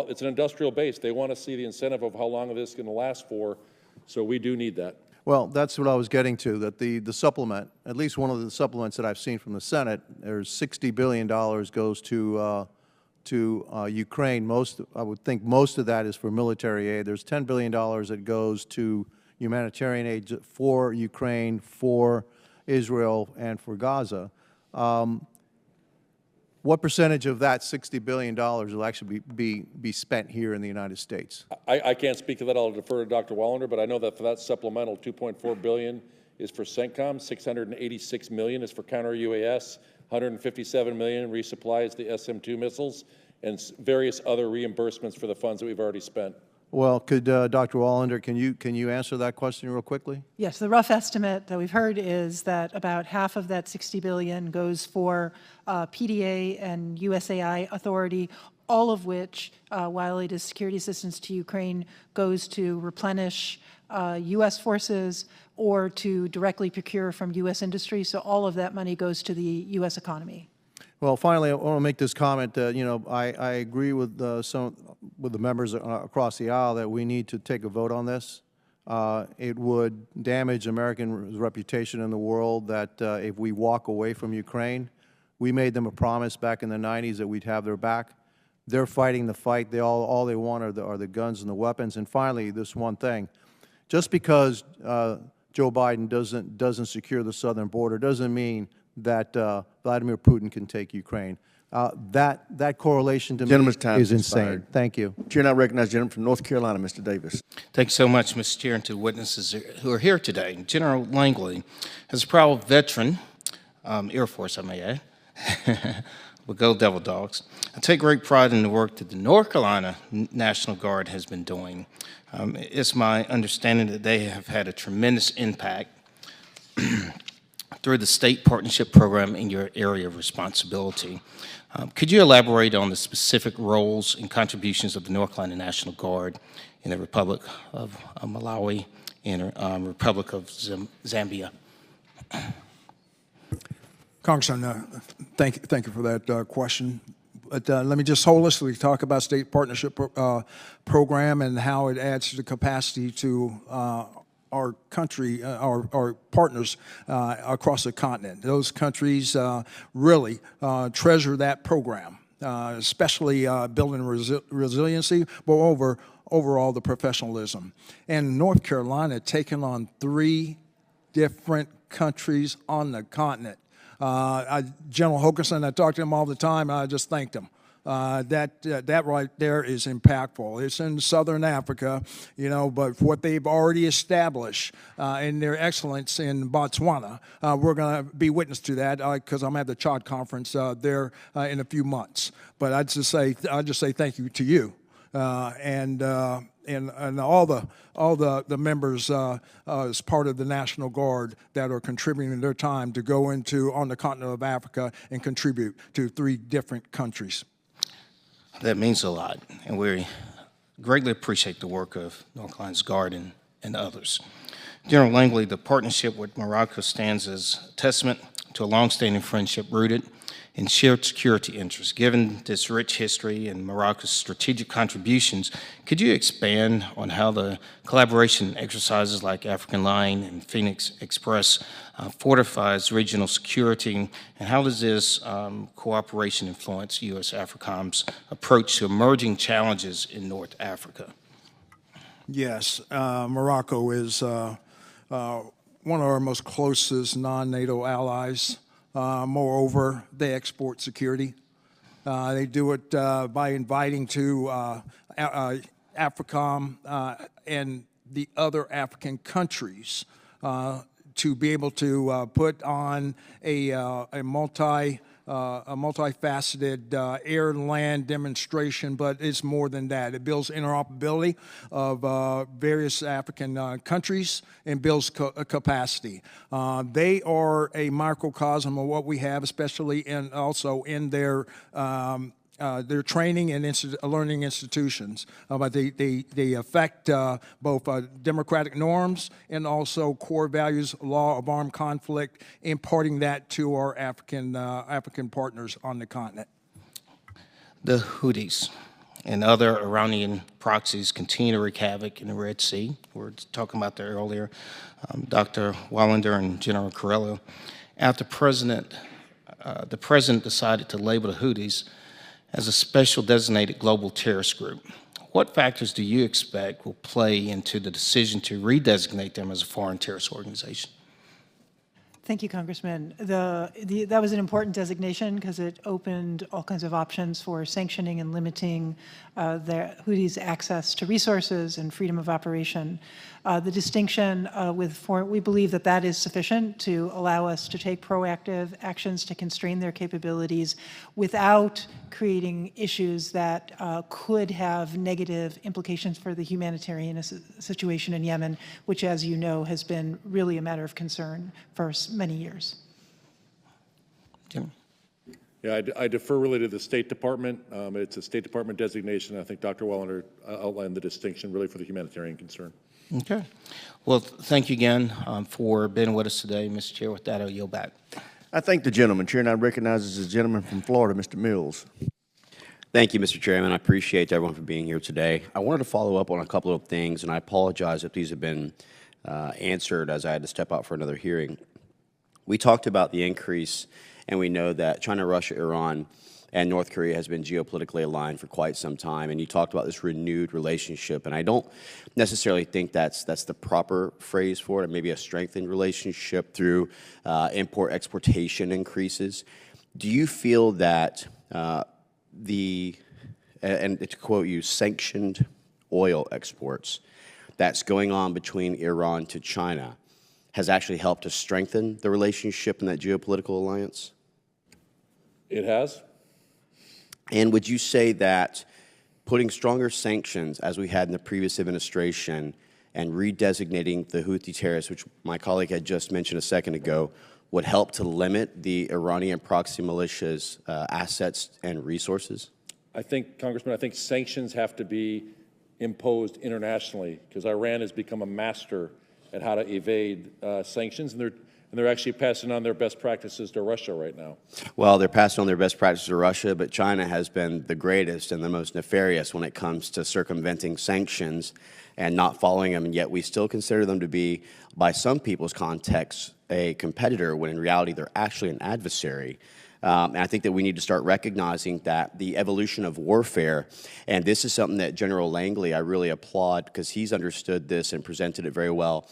it's an industrial base. They want to see the incentive of how long this is going to last for. So we do need that. Well, that's what I was getting to, that the supplement, at least one of the supplements that I've seen from the Senate, there's $60 billion goes to Ukraine. I would think most of that is for military aid. There's $10 billion that goes to humanitarian aid for Ukraine, for Israel, and for Gaza. What percentage of that $60 billion will actually be spent here in the United States? I can't speak to that. I'll defer to Dr. Wallander, but I know that for that supplemental, $2.4 billion is for CENTCOM, $686 million is for counter-UAS, $157 million resupplies the SM-2 missiles, and various other reimbursements for the funds that we've already spent. Well, could Dr. Wallander, can you answer that question real quickly? Yes, the rough estimate that we've heard is that about half of that $60 billion goes for PDA and USAI authority, all of which, while it is security assistance to Ukraine, goes to replenish U.S. forces or to directly procure from U.S. industry. So all of that money goes to the U.S. economy. Well, finally, I want to make this comment. You know, I agree with the members across the aisle that we need to take a vote on this. It would damage American reputation in the world that if we walk away from Ukraine, we made them a promise back in the 90s that we'd have their back. They're fighting the fight. All they want are the guns and the weapons. And finally, this one thing: just because Joe Biden doesn't secure the southern border doesn't mean that Vladimir Putin can take Ukraine. That correlation to me is insane. Thank you. Chair now recognizes the gentleman from North Carolina, Mr. Davis. Thank you so much, Mr. Chair, and to the witnesses who are here today. General Langley, as a proud veteran, Air Force, I may add, but go Devil Dogs, I take great pride in the work that the North Carolina National Guard has been doing. It's my understanding that they have had a tremendous impact through the state partnership program in your area of responsibility. Could you elaborate on the specific roles and contributions of the North Carolina National Guard in the Republic of Malawi and Republic of Zambia? Congressman, thank you for that question. But let me just holistically talk about state partnership program and how it adds to the capacity to our country, our partners across the continent. Those countries really treasure that program, especially building resiliency, but overall the professionalism. And North Carolina taking on 3 different countries on the continent. General Hokanson, I talk to him all the time, and I just thanked him. That right there is impactful. It's in Southern Africa, you know, but what they've already established in their excellence in Botswana, we're going to be witness to that because I'm at the Chad conference there in a few months. But I'd just say thank you to you and all the members as part of the National Guard that are contributing their time to go into on the continent of Africa and contribute to 3 different countries. That means a lot, and we greatly appreciate the work of North Carolina's Guard in and others. General Langley, the partnership with Morocco stands as a testament to a longstanding friendship rooted in shared security interests. Given this rich history and Morocco's strategic contributions, could you expand on how the collaboration exercises like African Line and Phoenix Express fortifies regional security, and how does this cooperation influence U.S. AFRICOM's approach to emerging challenges in North Africa? Yes, Morocco is one of our most closest non-NATO allies. Moreover, they export security. They do it by inviting to AFRICOM and the other African countries to be able to put on a multifaceted air and land demonstration, but it's more than that. It builds interoperability of various African countries and builds capacity. They are a microcosm of what we have, especially also in their training and learning institutions. But they affect both democratic norms and also core values, law of armed conflict, imparting that to our African partners on the continent. The Houthis and other Iranian proxies continue to wreak havoc in the Red Sea. We were talking about that earlier. Dr. Wallander and General Kurilla. After the president decided to label the Houthis as a special designated global terrorist group, what factors do you expect will play into the decision to redesignate them as a foreign terrorist organization? Thank you, Congressman. That was an important designation because it opened all kinds of options for sanctioning and limiting the Houthis' access to resources and freedom of operation. The distinction we believe that is sufficient to allow us to take proactive actions to constrain their capabilities without creating issues that could have negative implications for the humanitarian situation in Yemen, which, as you know, has been really a matter of concern for many years. Jim? Yeah, I defer really to the State Department. It's a State Department designation. I think Dr. Wallander outlined the distinction really for the humanitarian concern. Okay. Well, thank you again for being with us today, Mr. Chair. With that, I'll yield back. I thank the gentleman. Chair now recognizes the gentleman from Florida, Mr. Mills. Thank you, Mr. Chairman. I appreciate everyone for being here today. I wanted to follow up on a couple of things, and I apologize if these have been answered as I had to step out for another hearing. We talked about the increase, and we know that China, Russia, Iran, and North Korea has been geopolitically aligned for quite some time, and you talked about this renewed relationship, and I don't necessarily think that's the proper phrase for it, maybe a strengthened relationship through import-exportation increases. Do you feel that and to quote you, sanctioned oil exports that's going on between Iran to China has actually helped to strengthen the relationship in that geopolitical alliance? It has. And would you say that putting stronger sanctions, as we had in the previous administration, and redesignating the Houthi terrorists, which my colleague had just mentioned a second ago, would help to limit the Iranian proxy militias' assets and resources? I think, Congressman, sanctions have to be imposed internationally because Iran has become a master at how to evade sanctions, and they're actually passing on their best practices to Russia right now. Well, they're passing on their best practices to Russia, but China has been the greatest and the most nefarious when it comes to circumventing sanctions and not following them, and yet we still consider them to be, by some people's context, a competitor, when in reality they're actually an adversary. And I think that we need to start recognizing that the evolution of warfare, and this is something that General Langley, I really applaud because he's understood this and presented it very well.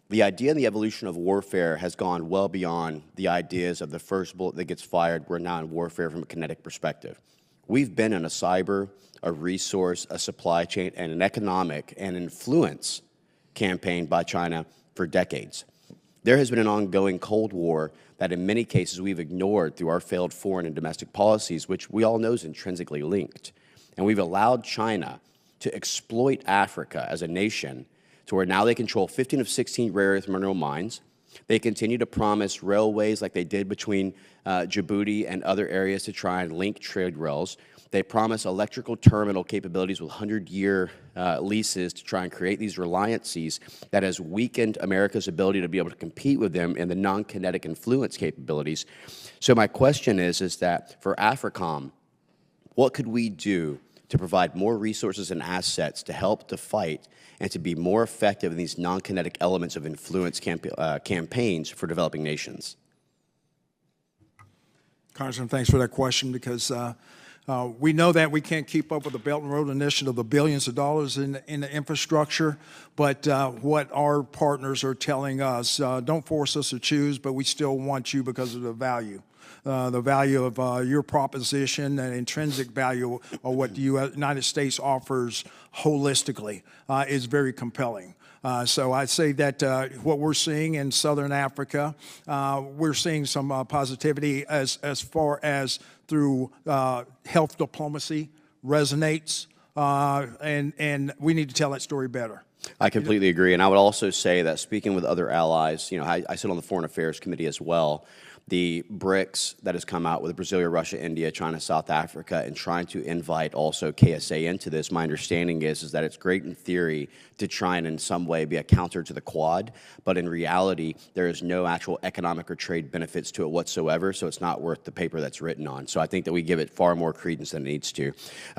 The idea and the evolution of warfare has gone well beyond the ideas of the first bullet that gets fired. We're now in warfare from a kinetic perspective. We've been in a cyber, a resource, a supply chain, and an economic and influence campaign by China for decades. There has been an ongoing Cold War that in many cases we've ignored through our failed foreign and domestic policies, which we all know is intrinsically linked. And we've allowed China to exploit Africa as a nation to where now they control 15 of 16 rare earth mineral mines. They continue to promise railways like they did between Djibouti and other areas to try and link trade rails. They promise electrical terminal capabilities with 100-year leases to try and create these reliancies that has weakened America's ability to be able to compete with them in the non-kinetic influence capabilities. So my question is that for AFRICOM, what could we do to provide more resources and assets to help to fight and to be more effective in these non-kinetic elements of influence campaigns for developing nations? Congressman, thanks for that question, because we know that we can't keep up with the Belt and Road Initiative, the billions of dollars in the infrastructure, but what our partners are telling us, don't force us to choose, but we still want you because of the value. The value of your proposition and intrinsic value of what the United States offers holistically is very compelling. So I'd say that what we're seeing in Southern Africa, we're seeing some positivity as far as through health diplomacy resonates, and we need to tell that story better. I completely agree, and I would also say that speaking with other allies, I sit on the Foreign Affairs Committee as well. The BRICS that has come out with Brazil, Russia, India, China, South Africa, and trying to invite also KSA into this, my understanding is that it's great in theory to try and in some way be a counter to the Quad, but in reality, there is no actual economic or trade benefits to it whatsoever, so it's not worth the paper that's written on. So I think that we give it far more credence than it needs to.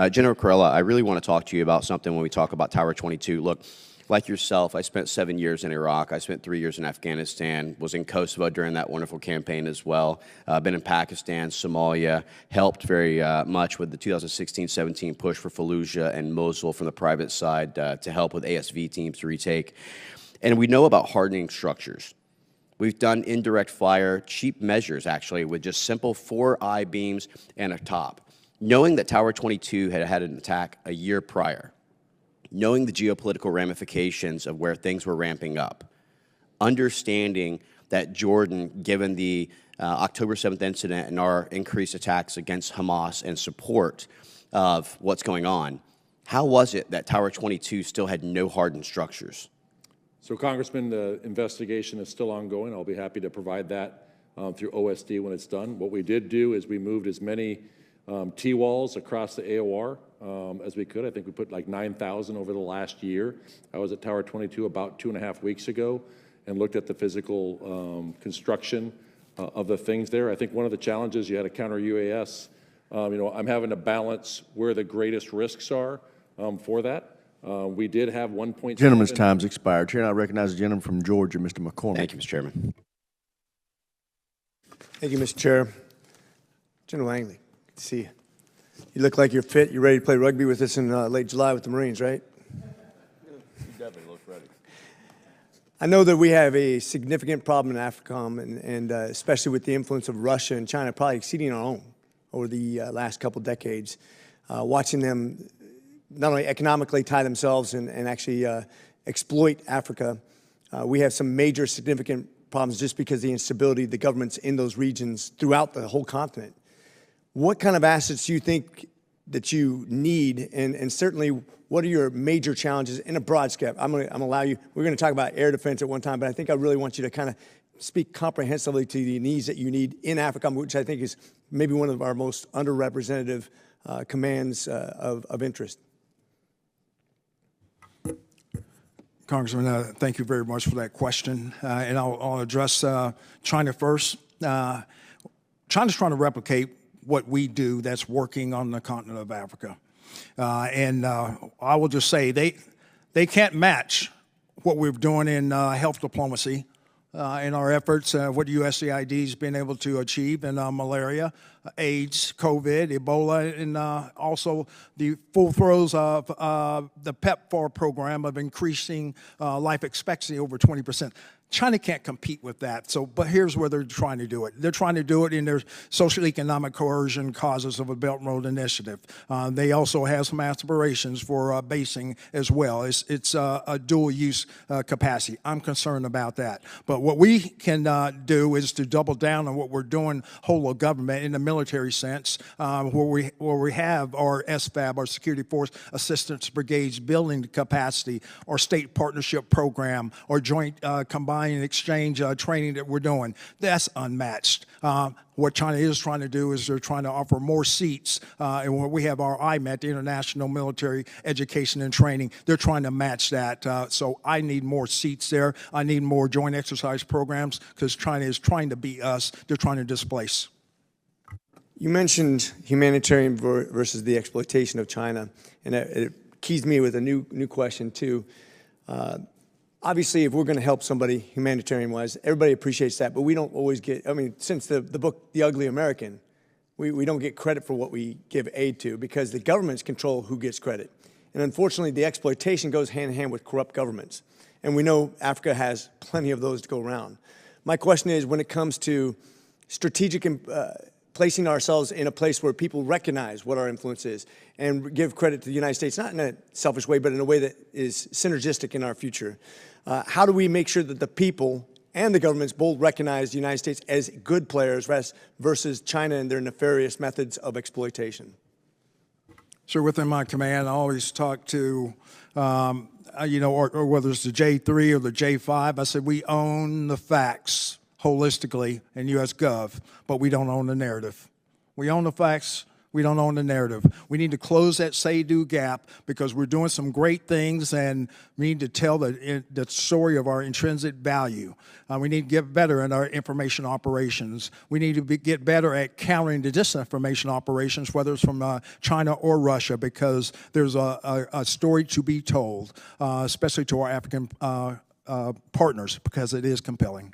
General Kurilla, I really want to talk to you about something when we talk about Tower 22. Look, like yourself, I spent 7 years in Iraq. I spent 3 years in Afghanistan, was in Kosovo during that wonderful campaign as well. Been in Pakistan, Somalia, helped very much with the 2016-17 push for Fallujah and Mosul from the private side to help with ASV teams to retake. And we know about hardening structures. We've done indirect fire, cheap measures actually, with just simple 4 I-beams and a top. Knowing that Tower 22 had had an attack a year prior, knowing the geopolitical ramifications of where things were ramping up, understanding that Jordan, given the October 7th incident and our increased attacks against Hamas and support of what's going on, how was it that Tower 22 still had no hardened structures? So, Congressman, the investigation is still ongoing. I'll be happy to provide that through OSD when it's done. What we did do is we moved as many T-walls across the AOR as we could. I think we put like 9,000 over the last year. I was at Tower 22 about 2.5 weeks ago and looked at the physical construction of the things there. I think one of the challenges, you had a counter UAS. I'm having to balance where the greatest risks are for that. We did have 1.7. Gentleman's time's expired. Chair, I recognize the gentleman from Georgia, Mr. McCormick. Thank you, Mr. Chairman. Thank you, Mr. Chair. General Langley, good to see you. You look like you're fit. You're ready to play rugby with us in late July with the Marines, right? You definitely look ready. I know that we have a significant problem in AFRICOM, and especially with the influence of Russia and China, probably exceeding our own over the last couple decades. Watching them not only economically tie themselves and actually exploit Africa, we have some major significant problems just because of the instability of the governments in those regions throughout the whole continent. What kind of assets do you think that you need, and certainly what are your major challenges in a broad scale? I'm going to allow you, we're going to talk about air defense at one time, but I think I really want you to kind of speak comprehensively to the needs that you need in Africa, which I think is maybe one of our most underrepresented commands of interest. Congressman, thank you very much for that question, and I'll address China first. China's trying to replicate what we do that's working on the continent of Africa. And I will just say they can't match what we're doing in health diplomacy in our efforts, what USAID has been able to achieve in malaria, AIDS, COVID, Ebola, and also the full throes of the PEPFAR program of increasing life expectancy over 20%. China can't compete with that. But here's where they're trying to do it. They're trying to do it in their social economic coercion causes of a Belt and Road Initiative. They also have some aspirations for basing as well. It's a dual use capacity. I'm concerned about that. But what we can do is to double down on what we're doing whole of government in the military sense, where we have our SFAB, our Security Force Assistance Brigades building capacity, our state partnership program, our joint combined flying exchange training that we're doing. That's unmatched. What China is trying to do is they're trying to offer more seats. And when we have our IMET, the International Military Education and Training, they're trying to match that. So I need more seats there. I need more joint exercise programs because China is trying to beat us. They're trying to displace. You mentioned humanitarian versus the exploitation of China, and it keys me with a new question too. Obviously, if we're going to help somebody humanitarian-wise, everybody appreciates that, but we don't always get, I mean, since the book, The Ugly American, we don't get credit for what we give aid to because the governments control who gets credit. And unfortunately, the exploitation goes hand in hand with corrupt governments. And we know Africa has plenty of those to go around. My question is, when it comes to strategic placing ourselves in a place where people recognize what our influence is and give credit to the United States, not in a selfish way, but in a way that is synergistic in our future. How do we make sure that the people and the governments both recognize the United States as good players versus China and their nefarious methods of exploitation? So within my command, I always talk to, or whether it's the J3 or the J5, I said we own the facts holistically in U.S. Gov, but we don't own the narrative. We own the facts. We don't own the narrative. We need to close that say-do gap because we're doing some great things and we need to tell the story of our intrinsic value. We need to get better in our information operations. We need to get better at countering the disinformation operations, whether it's from China or Russia, because there's a story to be told, especially to our African partners, because it is compelling.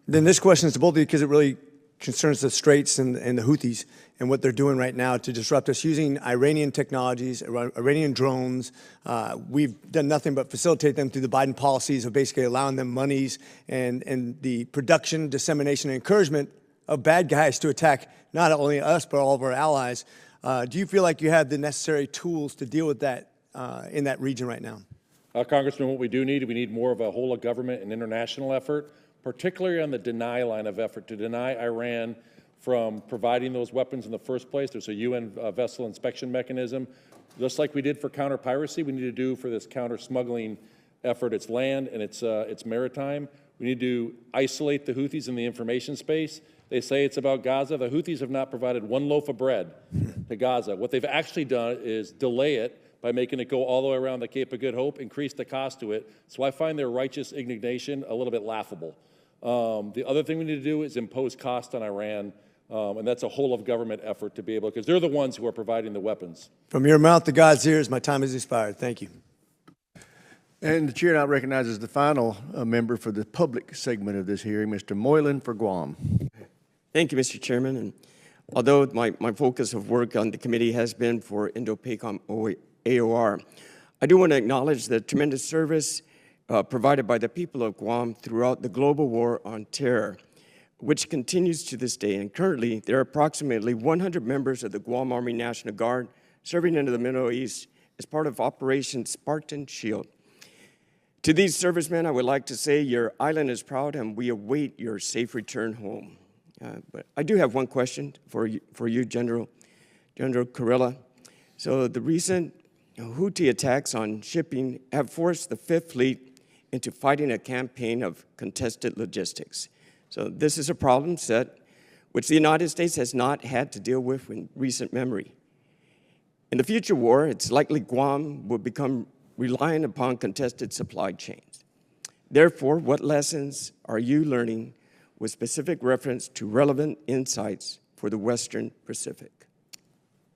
Then this question is to both of you because it really concerns the Straits and the Houthis and what they're doing right now to disrupt us using Iranian technologies, Iranian drones. We've done nothing but facilitate them through the Biden policies of basically allowing them monies and the production, dissemination, and encouragement of bad guys to attack not only us but all of our allies. Do you feel like you have the necessary tools to deal with that in that region right now? Congressman, what we need more of a whole of government and international effort, particularly on the deny line of effort, to deny Iran from providing those weapons in the first place. There's a UN vessel inspection mechanism. Just like we did for counter-piracy, we need to do for this counter-smuggling effort. It's land and it's maritime. We need to isolate the Houthis in the information space. They say it's about Gaza. The Houthis have not provided one loaf of bread to Gaza. What they've actually done is delay it by making it go all the way around the Cape of Good Hope, increase the cost to it. So I find their righteous indignation a little bit laughable. The other thing we need to do is impose cost on Iran, and that's a whole of government effort to be able, because they're the ones who are providing the weapons. From your mouth to God's ears, my time has expired. Thank you. And the chair now recognizes the final member for the public segment of this hearing, Mr. Moylan for Guam. Thank you, Mr. Chairman. And although my focus of work on the committee has been for Indo-PACOM AOR, I do want to acknowledge the tremendous service provided by the people of Guam throughout the global war on terror, which continues to this day. And currently, there are approximately 100 members of the Guam Army National Guard serving in the Middle East as part of Operation Spartan Shield. To these servicemen, I would like to say your island is proud and we await your safe return home. But I do have one question for you, General Kurilla. So the recent Houthi attacks on shipping have forced the Fifth Fleet into fighting a campaign of contested logistics. So this is a problem set which the United States has not had to deal with in recent memory. In the future war, it's likely Guam will become reliant upon contested supply chains. Therefore, what lessons are you learning with specific reference to relevant insights for the Western Pacific?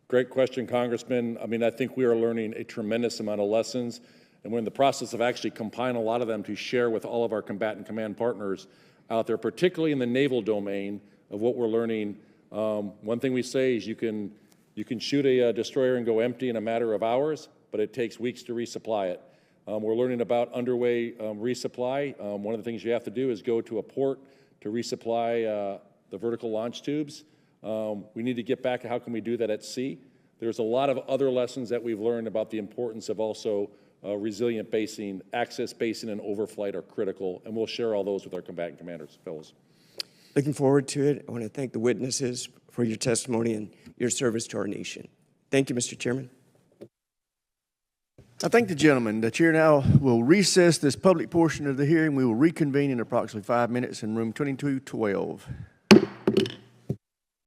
Great question, Congressman. I mean, I think we are learning a tremendous amount of lessons, and we're in the process of actually compiling a lot of them to share with all of our combatant command partners out there, particularly in the naval domain of what we're learning. One thing we say is you can shoot a destroyer and go empty in a matter of hours, but it takes weeks to resupply it. We're learning about underway resupply. One of the things you have to do is go to a port to resupply the vertical launch tubes. We need to get back to how can we do that at sea. There's a lot of other lessons that we've learned about the importance of also resilient basing, access basing, and overflight are critical, and we'll share all those with our combatant commanders. Fellows. Looking forward to it. I want to thank the witnesses for your testimony and your service to our nation. Thank you, Mr. Chairman. I thank the gentleman. The chair now will recess this public portion of the hearing. We will reconvene in approximately 5 minutes in room 2212.